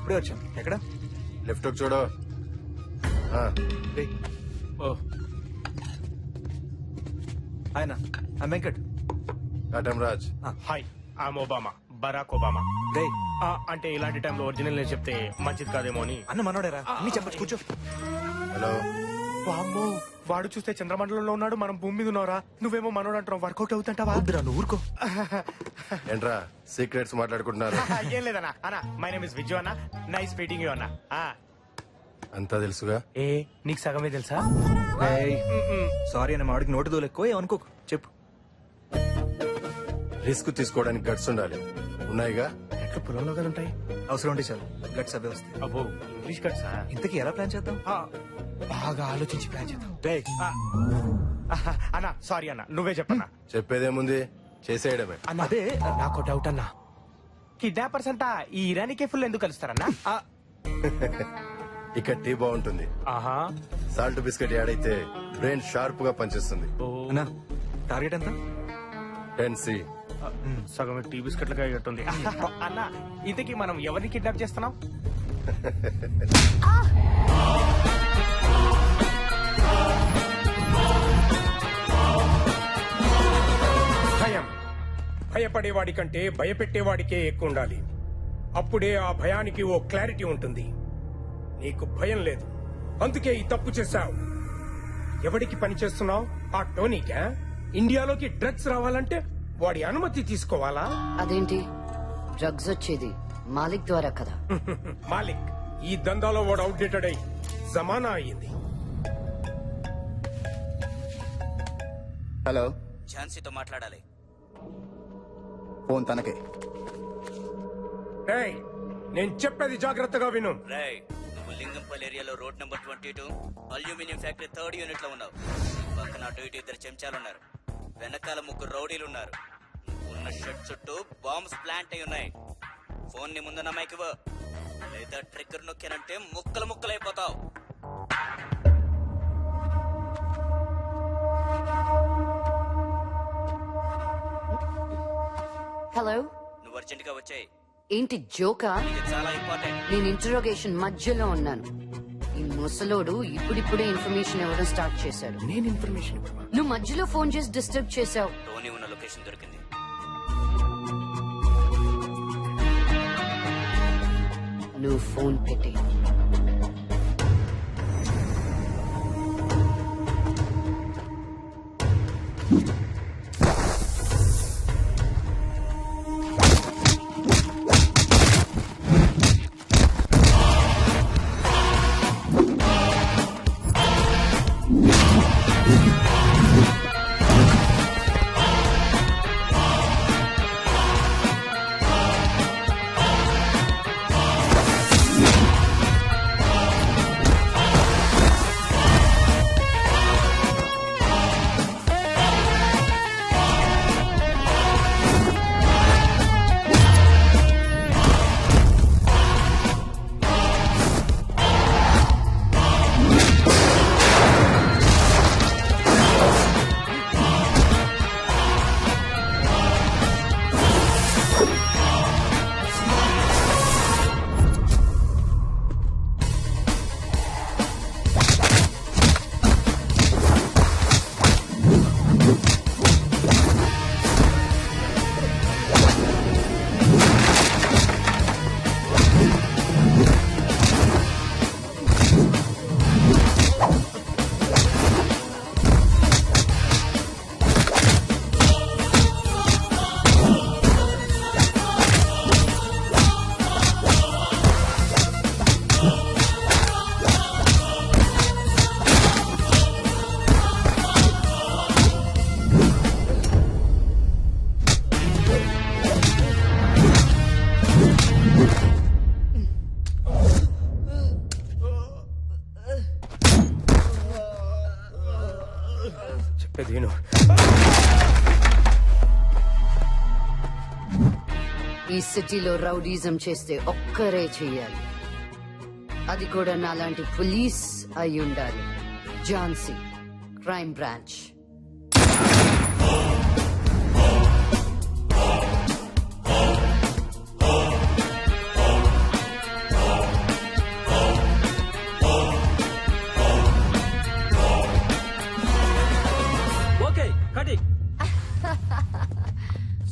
ఇప్పుడే వచ్చాను. ఎక్కడ? లెఫ్ట్ చూడు. రేయ్. ఓ ఆయన Venkat. Katam Raj. Hi I'm Obama, Barack Obama. రే అంటే ఇలాంటి టైంలో ఒరిజినల్ నేను చెప్తే మంచిది కాదేమో అని. అన్న మనోడేరా, అన్ని చెప్పచ్చు. కూర్చో. హలో. వామ్మో, వాడు చూస్తే చంద్రమండలంలో ఉన్నాడు, మనం భూమి మీద ఉన్నారా? నువ్వేమో మనోడు అంటున్నావు, వర్కౌట్ అవుతుంటావా? వద్దురా, నువ్వు ఊరుకో. ఏంట్రా సీక్రెట్స్ మాట్లాడుకుంటున్నారు? ఏం లేదన్నా. అన్నా మై నేమ్ ఇస్ విజు అన్న, నైస్ మీటింగ్ యూ అన్న. అంతా తెలుసుగా. ఏ నీకు సగమే తెలుసా? సారీ అన్న, మాడికి నోటు దోలు ఎక్కువ, ఏమనుకోకు. చెప్పు. రిస్క్ తీసుకోవడానికి గట్స్ ఉండాలి. ఉన్నాయిగా. ఎట్లా పొలంలో కదా ఉంటాయి. అవసరం ఉంటే చాలు, గట్స్ అవే వస్తాయి. అబ్బో ఇంగ్లీష్ కట్సా? ఇంతకీ ఎలా ప్లాన్ చేద్దాం? బాగా ఆలోచించి ప్లాన్ చేద్దాం. అన్నా సారీ అన్న, నువ్వే చెప్పన్నా. చెప్పేదేముంది, చేసేయడమే. అన్న అదే నాకు డౌట్ అన్నా, కిడ్నాపర్స్ అంతా ఈ ఇరానీ కేఫుల్లో ఎందుకు కలుస్తారన్నా? ఇక్కడ టీ బాగుంటుంది. ఆహా, సాల్ట్ బిస్కెట్ యాడ్ అయితే బ్రెయిన్ షార్ప్ గా పనిచేస్తుంది. అన్నా టార్గెట్ ఎంత? 10C. సగం టీ బిస్కెట్లుగా అయ్యట్టుంది. అన్న ఇంతకీ మనం ఎవరిని కిడ్నాప్ చేస్తున్నాం? భయం భయపడేవాడి కంటే భయపెట్టేవాడికే ఎక్కువ ఉండాలి. అప్పుడే ఆ భయానికి ఓ క్లారిటీ ఉంటుంది. నీకు భయం లేదు, అందుకే ఈ తప్పు చేశావు. ఎవడికి పని చేస్తున్నావు? ఆ టోనీకా? ఇండియాలోకి డ్రగ్స్ రావాలంటే వాడి అనుమతి తీసుకోవాలా? అదేంటి, డ్రగ్స్ వచ్చేది మాలిక్ ద్వారా కదా. మాలిక్ ఈ దందాలో వాడు అవుట్డేటెడ్ అయి జమానా అయ్యింది. హలో, ఝాన్సీతో మాట్లాడాలి. ఫోన్ తనకే. ఏయ్, నేను చెప్పేది జాగ్రత్తగా విను. రేయ్, నువ్వు లింగంపల్లి ఏరియాలో road number 22 aluminium factory 3rd unit లో ఉన్నావు. పక్కన అటు ఇటు 2 చెంచాలున్నారు, వెనకాల 3 రౌడీలు ఉన్నారు. ఉన్న షెడ్ చుట్టూ బాంబ్స్ ప్లాంట్ అయి ఉన్నాయి. ఫోన్ ని ముందు నమ్మాయికివ్వు, లేదా ట్రిగ్గర్ నొక్కానంటే ముక్కలు ముక్కలైపోతావు. హలో, నువ్వు అర్జెంట్ గా వచ్చాయి, ఏంటి జోకా? ఇది చాలా ఇంపార్టెంట్. నేను ఇంటరోగేషన్ మధ్యలో ఉన్నాను. ఈ ముసలోడు ఇప్పుడిప్పుడే ఇన్ఫర్మేషన్ ఇవ్వడం స్టార్ట్ చేశాడు. నేను ఇన్ఫర్మేషన్ ఇవ్వమా? నువ్వు మధ్యలో ఫోన్ చేసి డిస్టర్బ్ చేశావు. టోనీ ఉన్న లొకేషన్ దొరికింది. నువ్వు ఫోన్ పెట్టి. చెప్పేది విను. ఈ సిటీలో రౌడీజం చేస్తే ఒక్కరే చెయ్యాలి. అది కూడా నాలాంటి పోలీస్ అయి ఉండాలి. Jhansi, crime branch.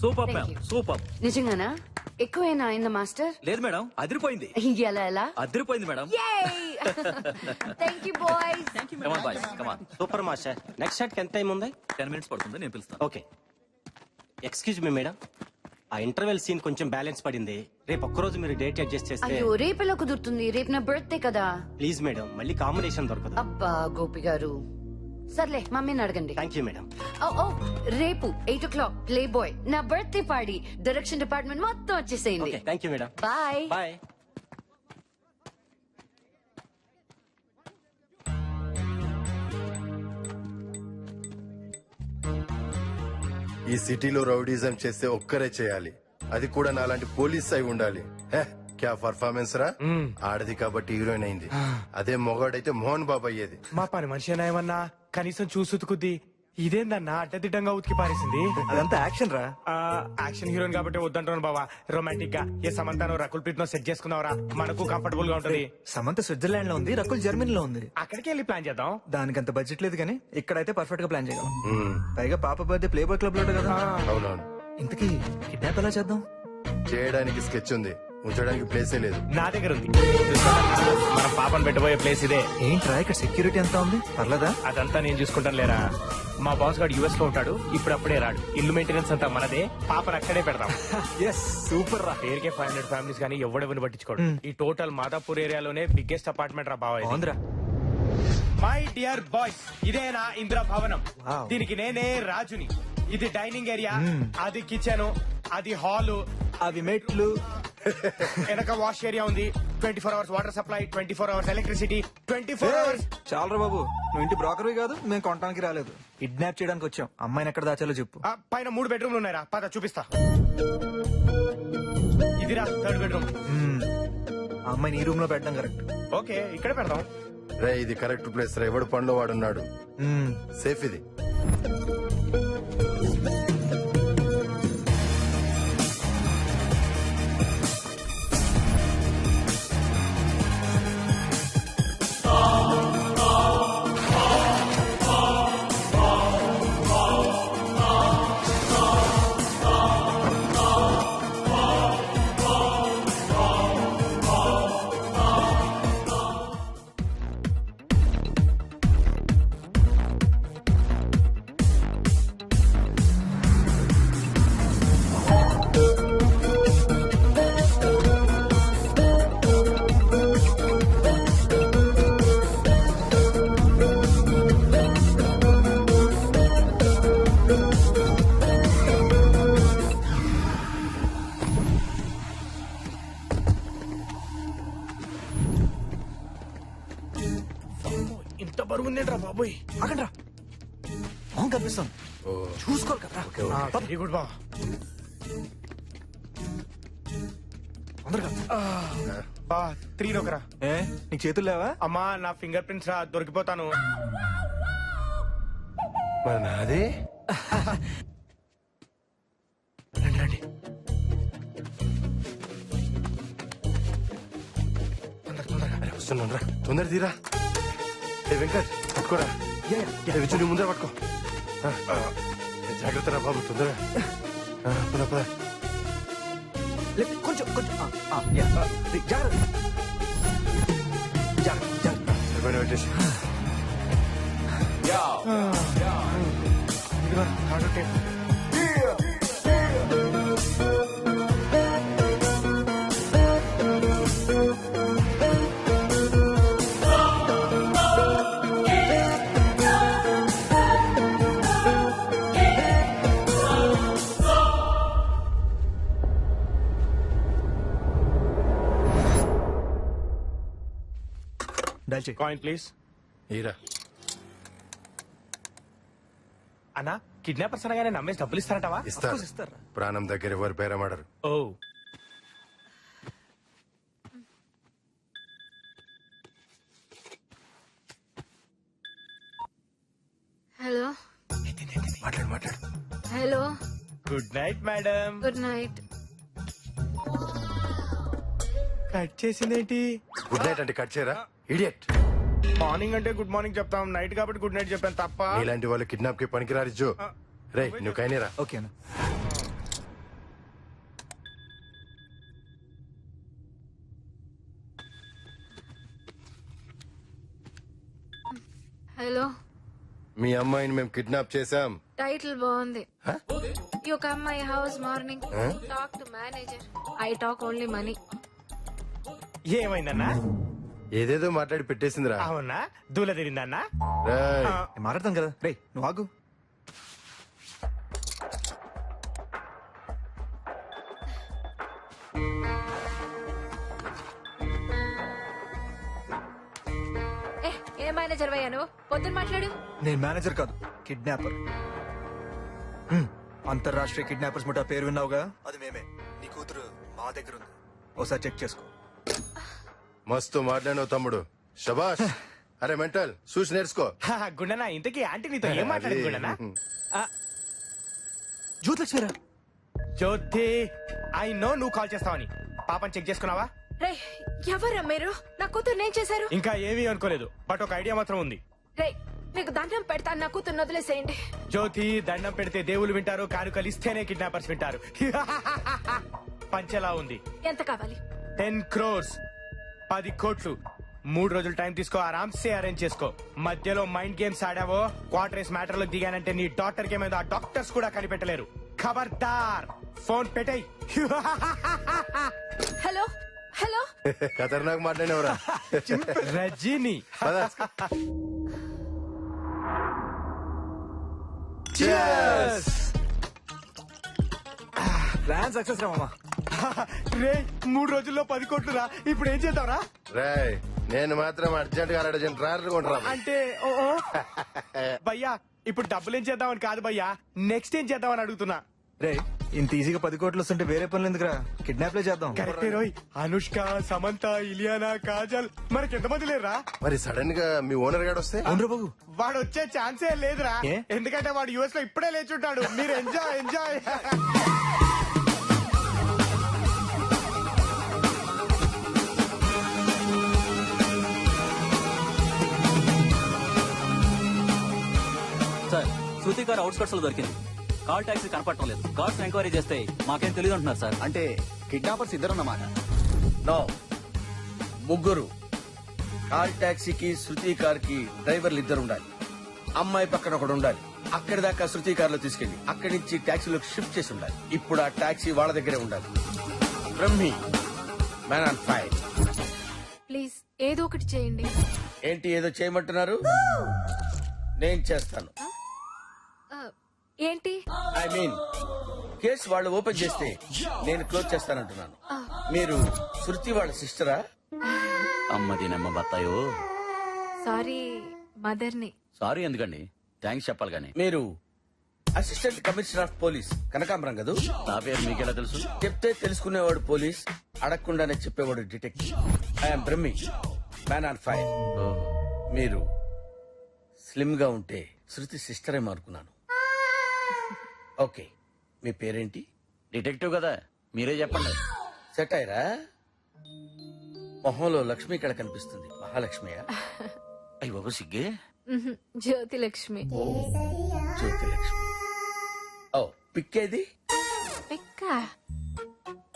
Super Thank ma'am you. Super. నిజంగానా ఎక్కువేనా అయిందా మాస్టర్ లేదు మేడం అదిరిపోయింది. ఎలా ఎలా అదిరిపోయింది madam. Thank you boys come on boys come on. Super master next shot కి ఎంత టైం ఉంది? 10 minutes పడుతుంది, నేను పిలుస్తాను. ఓకే ఎక్స్క్యూజ్ మీ మేడం, ఆ ఇంటర్వెల్ సీన్ కొంచెం బ్యాలెన్స్ పడింది. రేపు ఒక్కరోజు మీరు డేట్ అడ్జస్ట్ చేస్తే అయ్యో రేపెలా కుదురుతుంది? రేపు నా బర్త్డే కదా. ప్లీజ్ మేడం, మళ్ళీ కాంబినేషన్ దొరకదు. అబ్బా గోపి గారు, సర్లే మమ్మీని అడగండి. Thank you madam. ఓ రేపు 8 o'clock ప్లే బాయ్ నా బర్త్డే పార్టీ. డైరెక్షన్ డిపార్ట్మెంట్ మొత్తం వచ్చేసేయండి. Okay thank you madam. Bye. Bye. ఈ సిటీలో రౌడీజం చేస్తే ఒక్కరే చేయాలి, అది కూడా నాలాంటి పోలీస్ అయి ఉండాలి. హే, క్యా పర్ఫార్మెన్స్ రా. ఆడది కాబట్టి హీరోయిన్ అయింది, అదే మొగాడైతే మోహన్ బాబు అయ్యేది. మా పని మనిషి ఏమన్నా కనీసం చూసి ఉతుకుద్ది. ఇదేందన్నా అడ్డదిడ్డంగా ఉతికి పారేసింది. అదంతా యాక్షన్ రా. యాక్షన్ హీరోయిన్ కాబట్టి వద్దంటాను బావా. రొమాంటిక్ గా ఏ సమంతానో రకుల్ ప్రీత్ నో సెట్ చేసుకున్నావరా, మనకు కంఫర్టబుల్ గా ఉంటది. సమంత స్విట్జర్లాండ్ లో ఉంది, రకుల్ జర్మనీలో ఉంది. అక్కడికి వెళ్ళి ప్లాన్ చేద్దాం. దానికి అంత బడ్జెట్ లేదు కానీ ఇక్కడైతే పర్ఫెక్ట్ గా ప్లాన్ చేయగలం. పైగా పాప బర్త్డే ప్లే బాయ్ క్లబ్ లో కదా. అవునవును, ఇంతకీ కిడ్నాప్ ఎలా చేద్దాం? చేయడానికి స్కెచ్ ఉంది, ఉంచడానికి ప్లేసే లేదు. నా దగ్గర ఉంది. మనం పాపను పెట్టబోయే ప్లేస్ ఇదే. ఏంట్రా ఇక్కడ సెక్యూరిటీ ఎంత ఉంది? పర్లేదా? అదంతా నేను చూసుకుంటాను లేరా. మా బాస్ గారు యుఎస్ లో ఉంటాడు, ఇప్పుడప్పుడే రాడు. ఇల్లు మెయింటెనెన్స్ అంతా మనదే, పాపను అక్కడే పెడతాం. ఎస్ సూపర్ రా. పేరుకే 500 ఫ్యామిలీస్ కానీ ఎవడెవరిని పట్టించుకోడు. ఈ టోటల్ మాదాపూర్ ఏరియాలోనే బిగ్గెస్ట్ అపార్ట్మెంట్ రా బావా. ఆంధ్రా. మై డియర్ బాయ్స్, ఇదే నా ఇందిరా భవనం. Wow. దీనికి నేనే రాజుని. ఇది డైనింగ్ ఏరియా, అది కిచెన్, అది హాలు, అవి మెట్లు. వెనక వాష్ ఏరియా ఉంది. 24 hours water supply, 24 hours electricity, 24 hours. చాలరా బాబు, నువ్వు ఇంటి బ్రోకర్వి కాదు, మేము కొనడానికి రాలేదు. కిడ్నాప్ చేయడానికి వచ్చాం. అమ్మాయిని ఎక్కడ దాచాలో చెప్పు. పైన 3 బెడ్రూమ్లు ఉన్నాయిరా, పద చూపిస్తా. ఇదిరా 3rd బెడ్రూమ్. ఆ అమ్మాయిని ఈ రూమ్ లో పెట్టడం కరెక్ట్. ఓకే ఇక్కడే పెడదాం. రే ఇది కరెక్ట్ ప్లేస్ రా, ఎవడు పనిలో వాడున్నాడు. సేఫ్ ఇది. ఇంత బరువు ఉందేంట్రా బాబోయ్. అక్కడ అవును కనిపిస్తాం. చూసుకోరు కదా. వెరీ గుడ్ బా. తొందరగా. బా 3 నొకరా. ఏ నీకు చేతులు లేవా? అమ్మా నా ఫింగర్ ప్రింట్స్ రా, దొరికిపోతాను. మరి నాదే. రండి రండి. తొందరగా. అరే వస్తున్నాను రా, తొందర తీరా. ఏ వెంకట్ పట్టుకోరా. విచ్చు నీ ముందర పట్టుకో. జాగ్రత్త రా బాబు, తొందరగా. పద పద. కొంచెం కొంచెం. జాగ్రత్త జాగ్రత్త జాగ్రత్త. సరిపోయిన పెట్టేసి. ఇదిగో థర్డ్ టేప్. డల్ చేయి. Coin please. ఈరా. అన్నా కిడ్నాపర్స్ అనగానే నమ్మేసి డబ్బులు ఇస్తారంటావా? ఇస్తారు. ఇస్తారా? ప్రాణం దగ్గర ఎవరు బేరమాడరు. ఓ హలో మాట్లాడు మాట్లాడు. Hello good night madam. Good night. Cut చేసిందేంటి? గుడ్ నైట్ అంటే కట్ చేయరా ఇడియట్. మార్నింగ్ అంటే గుడ్ మార్నింగ్ చెప్తాం, నైట్ కాబట్టి గుడ్ నైట్ చెప్పాను తప్ప. ఇలాంటి వాళ్ళు కిడ్నాప్ కి పనికిరారు జో. రే నువ్వు కైనేరా. ఓకేనా? హలో, మీ అమ్మాయిని మేము కిడ్నాప్ చేశాం. టైటిల్ బాగుంది. You come my house morning, talk to manager. I talk only money. ఏమైందన్నా? ఏదేదో మాట్లాడి పెట్టేసిందిరా. అవునా? దూల తిరిందన్నా? రేయ్, నేను మాట్లాడతాం కదా రే నువ్వు ఆగు. ఏ మేనేజర్ అయ్యా నువ్వు? పొద్దున్న మాట్లాడు. నేను మేనేజర్ కాదు, కిడ్నాపర్. అంతర్రాష్ట్రీయ కిడ్నాపర్స్ ముఠా పేరు విన్నావుగా, అది మేమే. నీ కూతురు మా దగ్గర ఉంది, ఒకసారి చెక్ చేసుకో. మస్తు మాట్లాడినావు తమ్ముడు, శబాష్. అరే మెంటల్, చూసి నేర్చుకో. గుండనా, ఇంతకీ ఆంటీ నీతో ఏం మాట్లాడింది గుండనా? జ్యోతిలక్ష్మిరా. జ్యోతి, ఐ నో నువ్వు కాల్ చేస్తావని. పాపని చెక్ చేసుకున్నావా? రే, ఎవరా మీరు? నా కూతురు నేను చేశారు? ఇంకా ఏమీ అనుకోలేదు, బట్ ఒక ఐడియా మాత్రం ఉంది. రే, మీకు దండం పెడతాను, నా కూతురు వదిలేసేయండి. జ్యోతి, దండం పెడితే దేవుళ్ళు వింటారు, కానుకలు ఇస్తేనే కిడ్నాపర్స్ వింటారు. పంచెలా ఉంది. ఎంత కావాలి? 10 crores, 10 కోట్లు. 3 రోజులు టైం తీసుకో, ఆరామ్సే అరేంజ్ చేసుకో. మధ్యలో మైండ్ గేమ్స్ ఆడావో, క్వార్టర్స్ మ్యాటర్ లోకి దిగానంటే నీ డాక్టర్ కి ఏమైందో ఆ డాక్టర్స్ కూడా కనిపెట్టలేరు. ఖబర్దార్, ఫోన్ పెట్టేయ్. హలో హలో, ఖతర్నాక్ మాట్లాడినవరా. రజనీ. ప్లాన్ సక్సెస్ రా మామా. రే, 3 రోజుల్లో 10 కోట్లురా. ఇప్పుడు ఏం చేద్దాంరా? రాయ్, నేను మాత్రం అర్జెంట్ గా 2 ట్రాయర్లు కొంటరా. అంటే భయ్యా, ఇప్పుడు డబ్బులు ఏం చేద్దామని కాదు భయ్యా, నెక్స్ట్ ఏం చేద్దామని అడుగుతున్నా. రే, ఇంత ఈజీగా 10 కోట్లు వస్తుంటే వేరే పనులు ఎందుకురా, కిడ్నాప్లే చేద్దాం. కరెక్టే రోయ్. అనుష్క, సమంత, ఇలియానా, కాజల్, మనకి ఎంతమంది లేరా? మరి సడన్ గా మీ ఓనర్ గాడు వస్తే? అవునురా బాబు. వాడు వచ్చే ఛాన్సే లేదురా. ఏ? ఎందుకంటే వాడు యుఎస్ లో ఇప్పుడే లేచుంటాడు. మీరు ఎంజాయ్ ఎంజాయ్. సార్, శృతి గారు అవుట్స్కట్స్ లో దొరికింది. కాల్ టాక్సీ కనపడటం లేదు. కార్స్ ఎంక్వైరీ చేస్తే మాకేం తెలియదు అంటున్నారు సార్. అంటే కిడ్నాపర్స్ ఇద్దరన్నమాట? నో, ముగ్గురు. కాల్ టాక్సీకి శృతి కార్ కి డ్రైవర్లు ఇద్దరు ఉండాలి. అమ్మాయి పక్కన ఒకడు ఉండాలి. అక్కడి దాకా శృతి కార్ లో తీసుకెళ్లి అక్కడి నుంచి టాక్సీలోకి షిఫ్ట్ చేసి ఉండాలి. ఇప్పుడు ఆ టాక్సీ వాళ్ళ దగ్గరే ఉండాలి. Brahmi, man on fire. Please ఏదో ఒకటి చేయండి. ఏంటి ఏదో చేయమంటున్నారు? నేను చేస్తాను. ఏంటి? ఐ మీన్, కేసు వాళ్ళు ఓపెన్ చేస్తే నేను క్లోజ్ చేస్తానంటున్నాను. మీరు శృతి వాళ్ళ సిస్టరా? అమ్మది నమ్మ బత్తాయో. సారీ, మదర్ని. సారీ ఎందుకండి, థ్యాంక్స్ చెప్పాలి కానీ. మీరు అసిస్టెంట్ కమిషనర్ ఆఫ్ పోలీస్ కనకాంబరం కదూ? నా పేరు మీకెలా తెలుసు? చెప్తే తెలుసుకునేవాడు పోలీస్, అడగకుండానే చెప్పేవాడు detective. I'm Brahmi, man on fire. మీరు స్లిమ్ గా ఉంటే శృతి సిస్టర్ ఏమో అనుకున్నాను. ఓకే, మీ పేరేంటి? డిటెక్టివ్ కదా, మీరే చెప్పండి. సెట్ అయ్యరా? మొహంలో లక్ష్మి ఇక్కడ కనిపిస్తుంది. మహాలక్ష్మియా? అయ్యి బాబు సిగ్గే. జ్యోతి లక్ష్మి. జ్యోతి లక్ష్మి. ఓ, పిక్కేది? పిక్క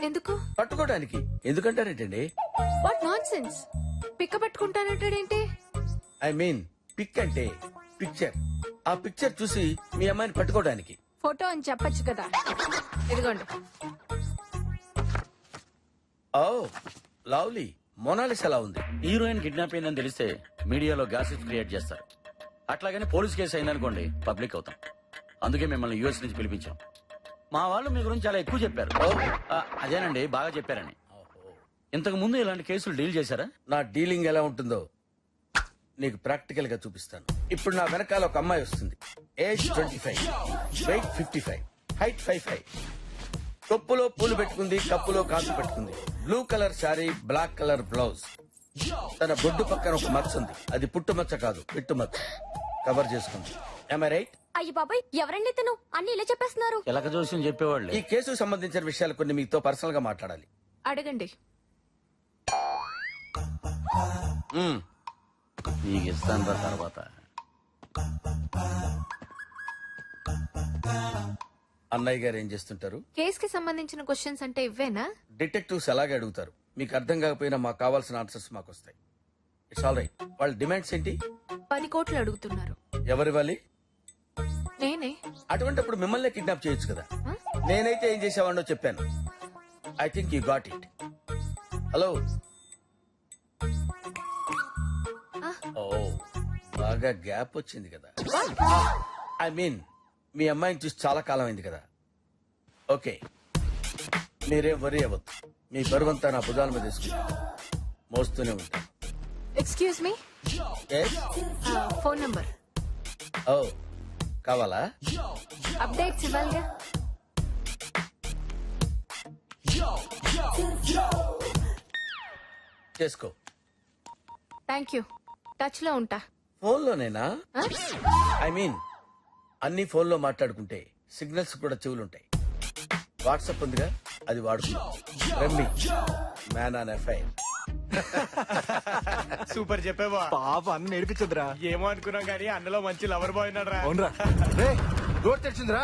ఎందుకు? పట్టుకోవడానికి. ఎందుకంటారేంటండి? What nonsense. పిక్క పట్టుకుంటానంటాడేంటి? ఐ మీన్, పిక్ అంటే పిక్చర్. ఆ పిక్చర్ చూసి మీ అమ్మాయిని పట్టుకోవడానికి. ఫోటో అని చెప్పొచ్చు కదా. ఇదిగోండి. ఓ, లవ్లీ. మొనాలిస్ ఎలా ఉంది? హీరోయిన్ కిడ్నాప్ అయిందని తెలిస్తే మీడియాలో గ్యాసెస్ క్రియేట్ చేస్తారు. అట్లాగని పోలీస్ కేసు అయిందనుకోండి, పబ్లిక్ అవుతాం. అందుకే మిమ్మల్ని యూఎస్ నుంచి పిలిపించాం. మా వాళ్ళు మీ గురించి చాలా ఎక్కువ చెప్పారు. అదేనండి, బాగా చెప్పారని. ఇంతకు ముందు ఇలాంటి కేసులు డీల్ చేశారా? నా డీలింగ్ ఎలా ఉంటుందో నీకు ప్రాక్టికల్ గా చూపిస్తాను. ఇప్పుడు నా వెనకాల ఒక అమ్మాయి వస్తుంది. Age 25, wait 55, height 55. కొప్పులో పూలు పెట్టుకుంది, కప్పులో కాసు పెట్టుకుంది. Blue colour sari, black colour blouse. తన బొడ్డు పక్కన ఒక మచ్చ ఉంది. అది పుట్టు మచ్చ కాదు, పిట్టు మచ్చ. కవర్ చేసుకుంది. Am I right? అయ్యి బాబాయ్, ఎవరండి తను? అన్ని ఇలా చెప్పేస్తున్నారు. ఎలక జోస్యం చెప్పేవాళ్ళు. ఈ కేసుకు సంబంధించిన విషయాలు కొన్ని మీతో పర్సనల్ గా మాట్లాడాలి. అడగండి. నీకు ఇస్తాను రా తర్వాత. అన్నయ్య గారు ఏం చేస్తుంటారు? కేసుకి సంబంధించిన క్వశ్చన్స్ అంటే ఇవ్వేనా? డిటెక్టివ్స్ అలాగే అడుగుతారు. మీకు అర్థం కాకపోయినా మాకు కావాల్సిన ఆన్సర్స్ మాకు వస్తాయి. It's all right. వాళ్ళ డిమాండ్స్ ఏంటి? 10 కోట్లు అడుగుతున్నారు. ఎవరివ్వాలి? నేనే. అటువంటిప్పుడు మిమ్మల్ని కిడ్నాప్ చేయొచ్చు కదా. నేనైతే ఏం చేసేవాడినో చెప్పాను. I think you got it. Hello. ఓ బాగా గ్యాప్ వచ్చింది కదా. ఐ మీన్ మీ అమ్మాయిని చూసి చాలా కాలం అయింది కదా. ఓకే, మీరేం వరి అవ్వద్దు. మీ బరువంతా నా భుజాల మీద తీసుకుంటా మోస్తూనే ఉంటా. Excuse me, phone number. ఓ కావాలా? అప్డేట్స్ ఇవ్వాలిగా. చేసుకో. Thank you. టచ్ లో ఉంటా. ఫోన్లోనేనా? ఆ? ఐ మీన్ అన్ని ఫోన్లో మాట్లాడుకుంటే సిగ్నల్స్ కూడా చెవులుంటాయి. వాట్సాప్ ఉందిగా, అది వాడుకుందాం. రమ్మి మ్యాన్ ఆన్ ఎఫ్ఐఆర్. సూపర్ చెప్పేవా. పాప అన్న నేర్పించదురా. ఏమో అనుకున్నాం కానీ అన్నలో మంచి లవర్ బాయ్ ఉన్నాడు రా. అవునరా. డోర్ తెరిచిందిరా.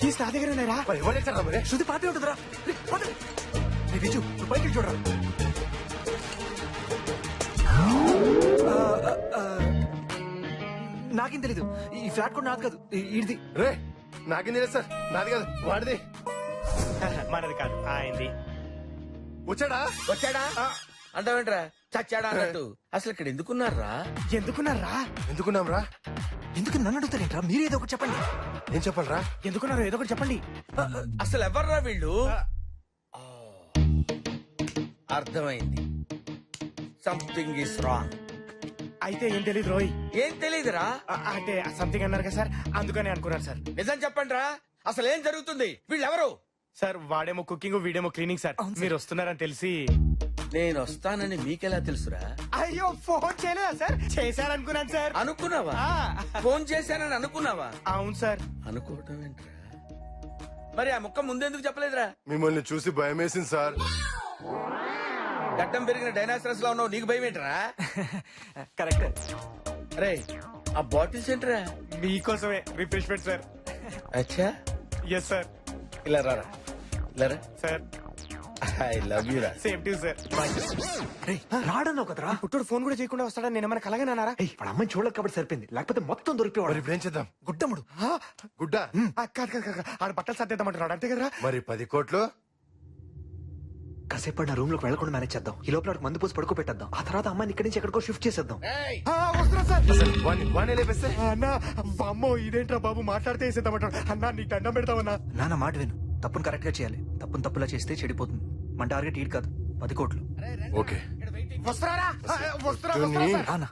తీసి నా దగ్గర ఉన్నారా? మరి ఎవరు తెచ్చారా మరి? శృతి పాటే ఉంటుందిరా. విజు నువ్వు పైకి వెళ్ళి చూడరా. నాకేం తెలీదు. ఈ ఫ్లాట్ కూడా నాది కాదు, ఇది. రే నాకేం తెలియదు సార్, నాది కాదు వాడిది. మనది కాదు, ఆయనది. వచ్చాడా? వచ్చాడా అంటావేంట్రా? చచ్చాడా అన్నట్టు. అసలు ఇక్కడ ఎందుకున్నారా? ఎందుకున్నారా? ఎందుకున్నాం రా? ఎందుకు నన్ను అడుగుతారేంట్రా? మీరు ఏదో ఒకటి చెప్పండి. ఏం చెప్పాలరా? ఎందుకున్నారు ఏదో ఒకటి చెప్పండి. అసలు ఎవర్రా వీళ్ళు? అర్థమైంది. Something is wrong. అయితే ఏం తెలీదు రోయ్. ఏం తెలీదురా? అంటే సంథింగ్ అన్నారు కదా సార్, అందుకని అనుకున్నాను సార్. నిజం చెప్పండి రా, అసలు ఏం జరుగుతుంది? వీళ్ళెవరు? సార్ వాడేమో కుకింగ్, వీడేమో క్లీనింగ్ సార్. మీరు వస్తున్నారని తెలిసి. నేను వస్తానని మీకెలా తెలుసురా? అయ్యో ఫోన్ చేయలేదా సార్? చేశారనుకున్నాను సార్. అనుకున్నావా? ఫోన్ చేశానని అనుకున్నావా? అవును సార్. అనుకోవటం ఏంట్రా? మరి ఆ ముక్క ముందెందుకు చెప్పలేదురా? మిమ్మల్ని చూసి భయం వేసింది సార్. గడ్డం పెరిగిన డైనాసరస్ లో ఉన్నావు, నీకు భయం ఏంట్రా? కరెక్ట్. అరే ఆ బాటిల్స్ ఏంట్రా? మీకోసమే రిఫ్రెష్మెంట్ సార్. అచ్చా, ఎస్ సార్. ఇలా రారా, ఇలా రా. సార్ ఐ లవ్ యూ రా. Same to sir. రాడన్నావు కదరా. పుట్టుడు ఫోన్ కూడా చేయకుండా వస్తాడని నేను ఏమైనా కలగనారా? వాడు అమ్మాయిని చూడలేక కాబట్టి సరిపోయింది, లేకపోతే మొత్తం దొరికిపోవాడు. మరి ఇప్పుడు ఏం చేద్దాం? గుడ్డముడు. గుడ్డ? కాదు కాదు కాదు, ఆడ బట్టలు సర్దేద్దామంటున్నాడు అంతే కదరా? మరి 10 కోట్లు? కాసేపు నా రూమ్ లోకి వెళ్ళకుండా మేనేజ్ చేద్దాం. ఈ లోపల మందు పోసి పడుకో పెట్టేద్దాం. ఆ తర్వాత అమ్మాయిని ఇక్కడి నుంచి ఎక్కడికో షిఫ్ట్ చేసేద్దాం. వస్తున్నా సార్. అసలు వాణ్ణి లేపేస్తే? అన్నా అమ్మో ఇదేంట్రా బాబు, మాట్లాడితే వేసేద్దామంటాడు. అన్నా నీకు దండం పెడతామన్నా. నాన్న మాట విను. తప్పును కరెక్ట్ గా చేయాలి. తప్పులా చేస్తే చెడిపోతుంది. మన టార్గెట్ ఈడు కాదు, 10 కోట్లు. ఓకే వస్తున్నారా? రానా?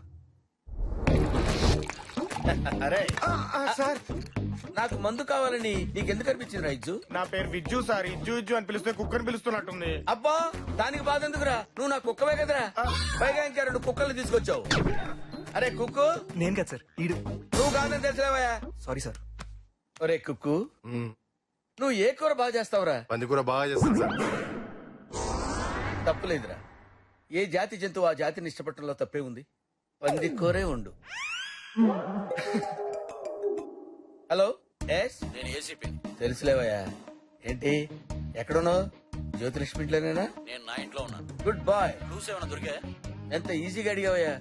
అరే సార్ నాకు మందు కావాలని నీకెందుకు అనిపించింది రైజు? నా పేరు విజ్జు సార్. ఇజ్జు ఇజ్జు అని పిలిస్తే కుక్కని పిలుస్తున్నట్టుంది. అబ్బా దానికి బాధ ఎందుకురా? నువ్వు నా కుక్కవే కదరా. పైగా ఇంకా 2 కుక్కలు తీసుకొచ్చావు. అరే కుక్కు. నేను కదా సార్, ఈడు. నువ్వు కాదని తెలిసావయా? Sorry sir. ఒరే కుక్కు, నువ్వు ఏ కూర బాగా చేస్తావురా? పంది కూర బాగా చేస్తాను సార్. తప్పులేదురా. ఏ జాతి జంతువు ఆ జాతిని ఇష్టపడటంలో తప్పే ఉంది. పంది కూరే ఉండు. హలో, ఎస్ నేను ఏసీపీ. తెలుసులేవయ్యా. ఏంటి ఎక్కడున్నావు? జ్యోతిలక్ష్మి ఇంట్లోనేనా? నేను నా ఇంట్లో ఉన్నాను. Good bye. క్లూస్ ఏమైనా దొరికా? ఎంత ఈజీగా అడిగావయ్యా.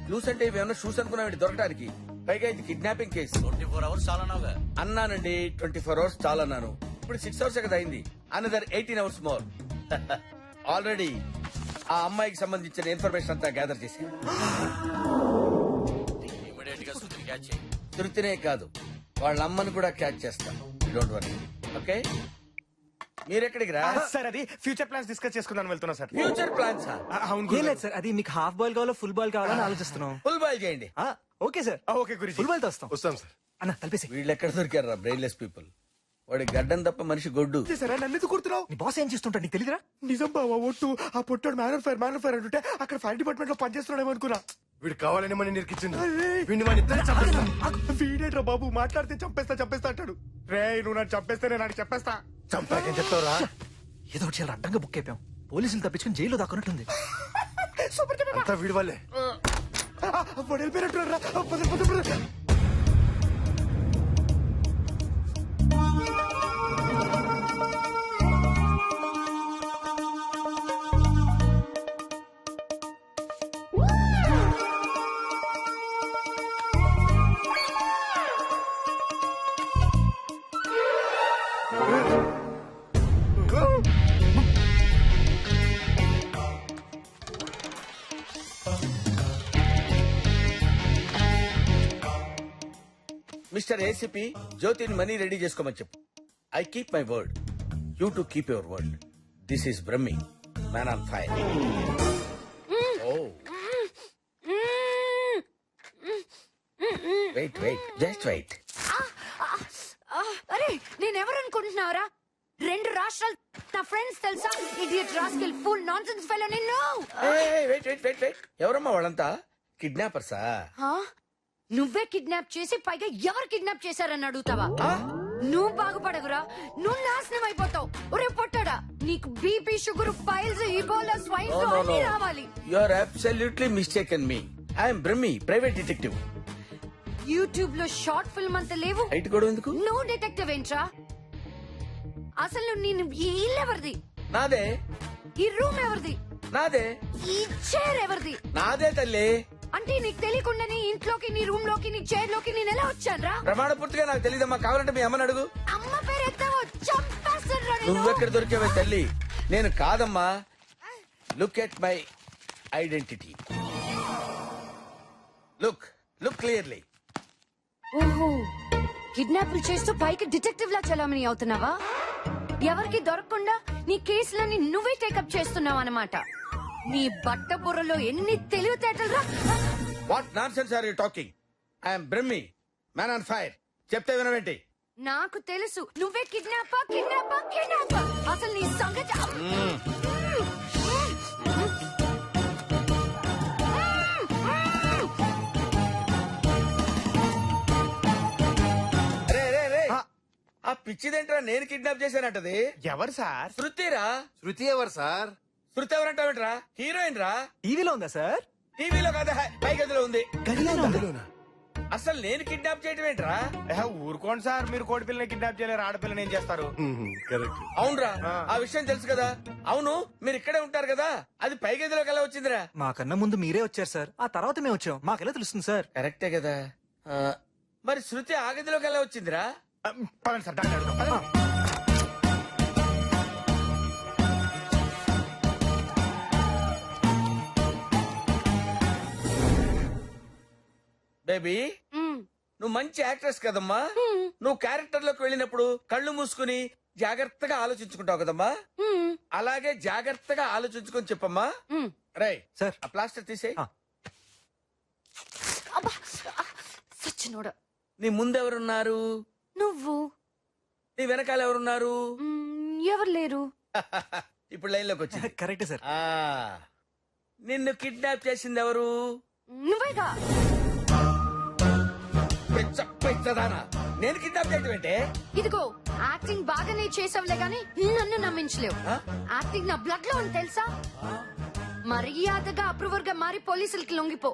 క్లూస్ అంటే ఇవేమన్నా షూస్ అనుకున్నావు దొరకడానికి? పైగా ఇది కిడ్నాపింగ్ కేసు. 24 hours చాలా నావుగా. అన్నానండి, 24 hours చాలా అన్నాను. ఇప్పుడు 6 hours కదా అయింది. Another 18 hours more. ఆల్రెడీ ఆ అమ్మాయికి సంబంధించిన ఇన్ఫర్మేషన్ అంతా గ్యాదర్ చేసి ఇమీడియట్ గా శృతిని క్యాచ్ చేయి. తృప్తినే కాదు, వాళ్ళ అమ్మని కూడా క్యాచ్ చేస్తాం. Don't worry. ఓకే, మీరెక్కడికి రా? సార్ అది ఫ్యూచర్ ప్లాన్స్ డిస్కస్ చేసుకుందాం వెళ్తున్నా సార్. Future plans? అవును ఏం లేదు సార్, అది మీకు హాఫ్ బాల్ కావాలో ఫుల్ బాల్ కావాలని ఆలోచిస్తున్నాం. ఫుల్ బాయ్ చేయండి. Okay sir. ఓకే గురించి ఫుల్ బాల్ తో వస్తాం. వస్తాం సార్. అన్న తలపేసి. వీళ్ళు ఎక్కడ దొరికారు రా బ్రెయిన్లెస్ పీపుల్? వాడి గడ్డం తప్ప మనిషి గొడ్డు. సరే నన్ను ఎందుకు కుడుతున్నావు? నీ బాస్ ఏం చేస్తుంటా నీకు తెలియదురా? నిజం బావా ఒట్టు. ఆ పొట్టాడు మ్యాన్ ఆన్ ఫైర్ అంటుంటే అక్కడ ఫైర్ డిపార్ట్మెంట్ లో పనిచేస్తున్నాడేమో అనుకున్నా. వీడు కావాలని మనం నిరికించింది. అరే! వీడిని మన ఇద్దరిని చంపేస్తాం. వీడేట్రా బాబు మాట్లాడితే చంపేస్తా అంటాడు. రే నువ్వు నన్ను చంపేస్తే నేను నాకు చెప్పేస్తా. చంపాకేం చెప్తావురా? ఏదో ఒకటి చాలా అడ్డంగా బుక్ అయిపోయాం. పోలీసులు తప్పించుకుని జైల్లో దాక్కున్నట్టుంది. సూపర్ చెప్పా. అంతా వీడి వల్లే. వాడు వెళ్ళిపోయినట్టున్నారా? మిస్టర్ ఏసీపీ జ్యోతిని మనీ రెడీ చేసుకోమని చెప్పు. I keep my word, you to keep your word. This is Brahmi, man on fire. Oh wait wait, just wait. అరే నేనెవరు అనుకుంటున్నావురా? 2 రాష్ట్రాలు నా ఫ్రెండ్స్ తెలుసా? Idiot rascal full nonsense fellow నిన్ను. వెయిట్ వెయిట్ వెయిట్ వెయిట్, ఎవరమ్మా వాళ్ళంతా? కిడ్నాపర్సా? ఆ? నువ్వే కిడ్నాప్ చేసి పైగా ఎవరు కిడ్నాప్ చేశారని అడుగుతావా? నువ్వు బాగుపడగురా, నువ్వు నాశనం అయిపోతావు. ఒరే పొట్టాడా, నీకు BP, sugar, piles, Ebola, swine flu అన్నీ రావాలి. You are absolutely mistaken me. I'm Brahmi, private detective. YouTube లో షార్ట్ ఫిల్మ్ అంత లేవు, హైట్ కూడా ఎందుకు? నువ్వు డిటెక్టివ్ ఏంట్రా? అసలు నేను ఈ ఇల్లు ఎవరిది? నాదే. ఈ రూమ్ ఎవరిది? నాదే. ఈ చైర్ ఎవరిది? నాదే తల్లి. అంటే నీకు తెలియకుండానే ఇంట్లోకి, నీ రూమ్ లోకి, నీ చైర్ లోకి నేను ఎలా వచ్చానురా? ప్రమాణ పూర్తిగా నాకు తెలియదమ్మా, కావాలంటే మీ అమ్మని అడుగు. అమ్మ పేరు ఎత్తావో చంపేస్తానురా నిన్ను. నువ్వెక్కడ దొరికావే తల్లి? నేను కాదమ్మా. Look at my identity. Look look clearly. ఓహో, కిడ్నాపులు చేస్తూ పైకి డిటెక్టివ్ లా చలామణి అవుతున్నావా? ఎవరికి దొరకకుండా నీ కేసులని నువ్వే టేకప్ చేస్తున్నావు అన్నమాట. నీ బట్ట బుర్రలో ఎన్ని తెలివితేటలురా! What nonsense are you talking? I'm Brahmi, man on fire. చెప్తే వినవేంటి? నాకు తెలుసు నువ్వే కిడ్నాపర్. అసలు నీ సంగతి రే రే రే, ఆ పిచ్చిదేంట్రా నేను కిడ్నాప్ చేశానంటది? ఎవరు సార్? శృతిరా. శృతి ఎవరు సార్? శృతి ఎవరంటావేంట్రా? హీరోయిన్ రా. టీవీలో ఉందా సార్? టీవీలో కాదా, పై గదిలో ఉంది. గదిలోనా? అసలు నేను కిడ్నాప్ చేయడం ఏంట్రా? ఊరుకోండి సార్, మీరు కోడి పిల్లని కిడ్నాప్ చేయలేరు, ఆడపిల్లని ఏం చేస్తారు? కరెక్ట్. అవునరా, ఆ విషయం తెలుసు కదా. అవును, మీరు ఇక్కడే ఉంటారు కదా, అది పై గదిలోకి ఎలా వచ్చిందిరా? మాకన్నా ముందు మీరే వచ్చారు సార్, ఆ తర్వాత మేము వచ్చాం. మాకెలా తెలుస్తుంది సార్? కరెక్టే కదా. మరి శృతి ఆ గదిలోకి ఎలా వచ్చిందిరా? పదండి సార్, డాక్టర్ అడుగుదాం. పదండి. బేబీ, నువ్వు మంచి యాక్ట్రెస్ కదమ్మా. నువ్వు క్యారెక్టర్ లోకి వెళ్ళినప్పుడు కళ్ళు మూసుకుని జాగ్రత్తగా ఆలోచించుకుంటావు కదమ్మా. అలాగే జాగ్రత్తగా ఆలోచించుకొని చెప్పమ్మా. రై సార్. ఆ ప్లాస్టర్ తీసే. సచ్చినోడా. నీ ముందెవరున్నారు? నువ్వు. నీ వెనకాల ఎవరున్నారు? ఎవరు లేరు. ఇప్పుడు లైన్ లోకి వచ్చింది. Correct sir. నిన్ను కిడ్నాప్ చేసింది ఎవరు? నువ్వేగా. పెచ్చదానా, నేను కిడ్నాప్ చేయటం ఏంటే? ఇదిగో యాక్టింగ్ బాగానే చేసావులే గాని నన్ను నమ్మించలేవు. యాక్టింగ్ నా బ్లడ్ లో ఉంది తెలుసా. మర్యాదగా అప్రూవర్ గా మారి పోలీసులకి లొంగిపో,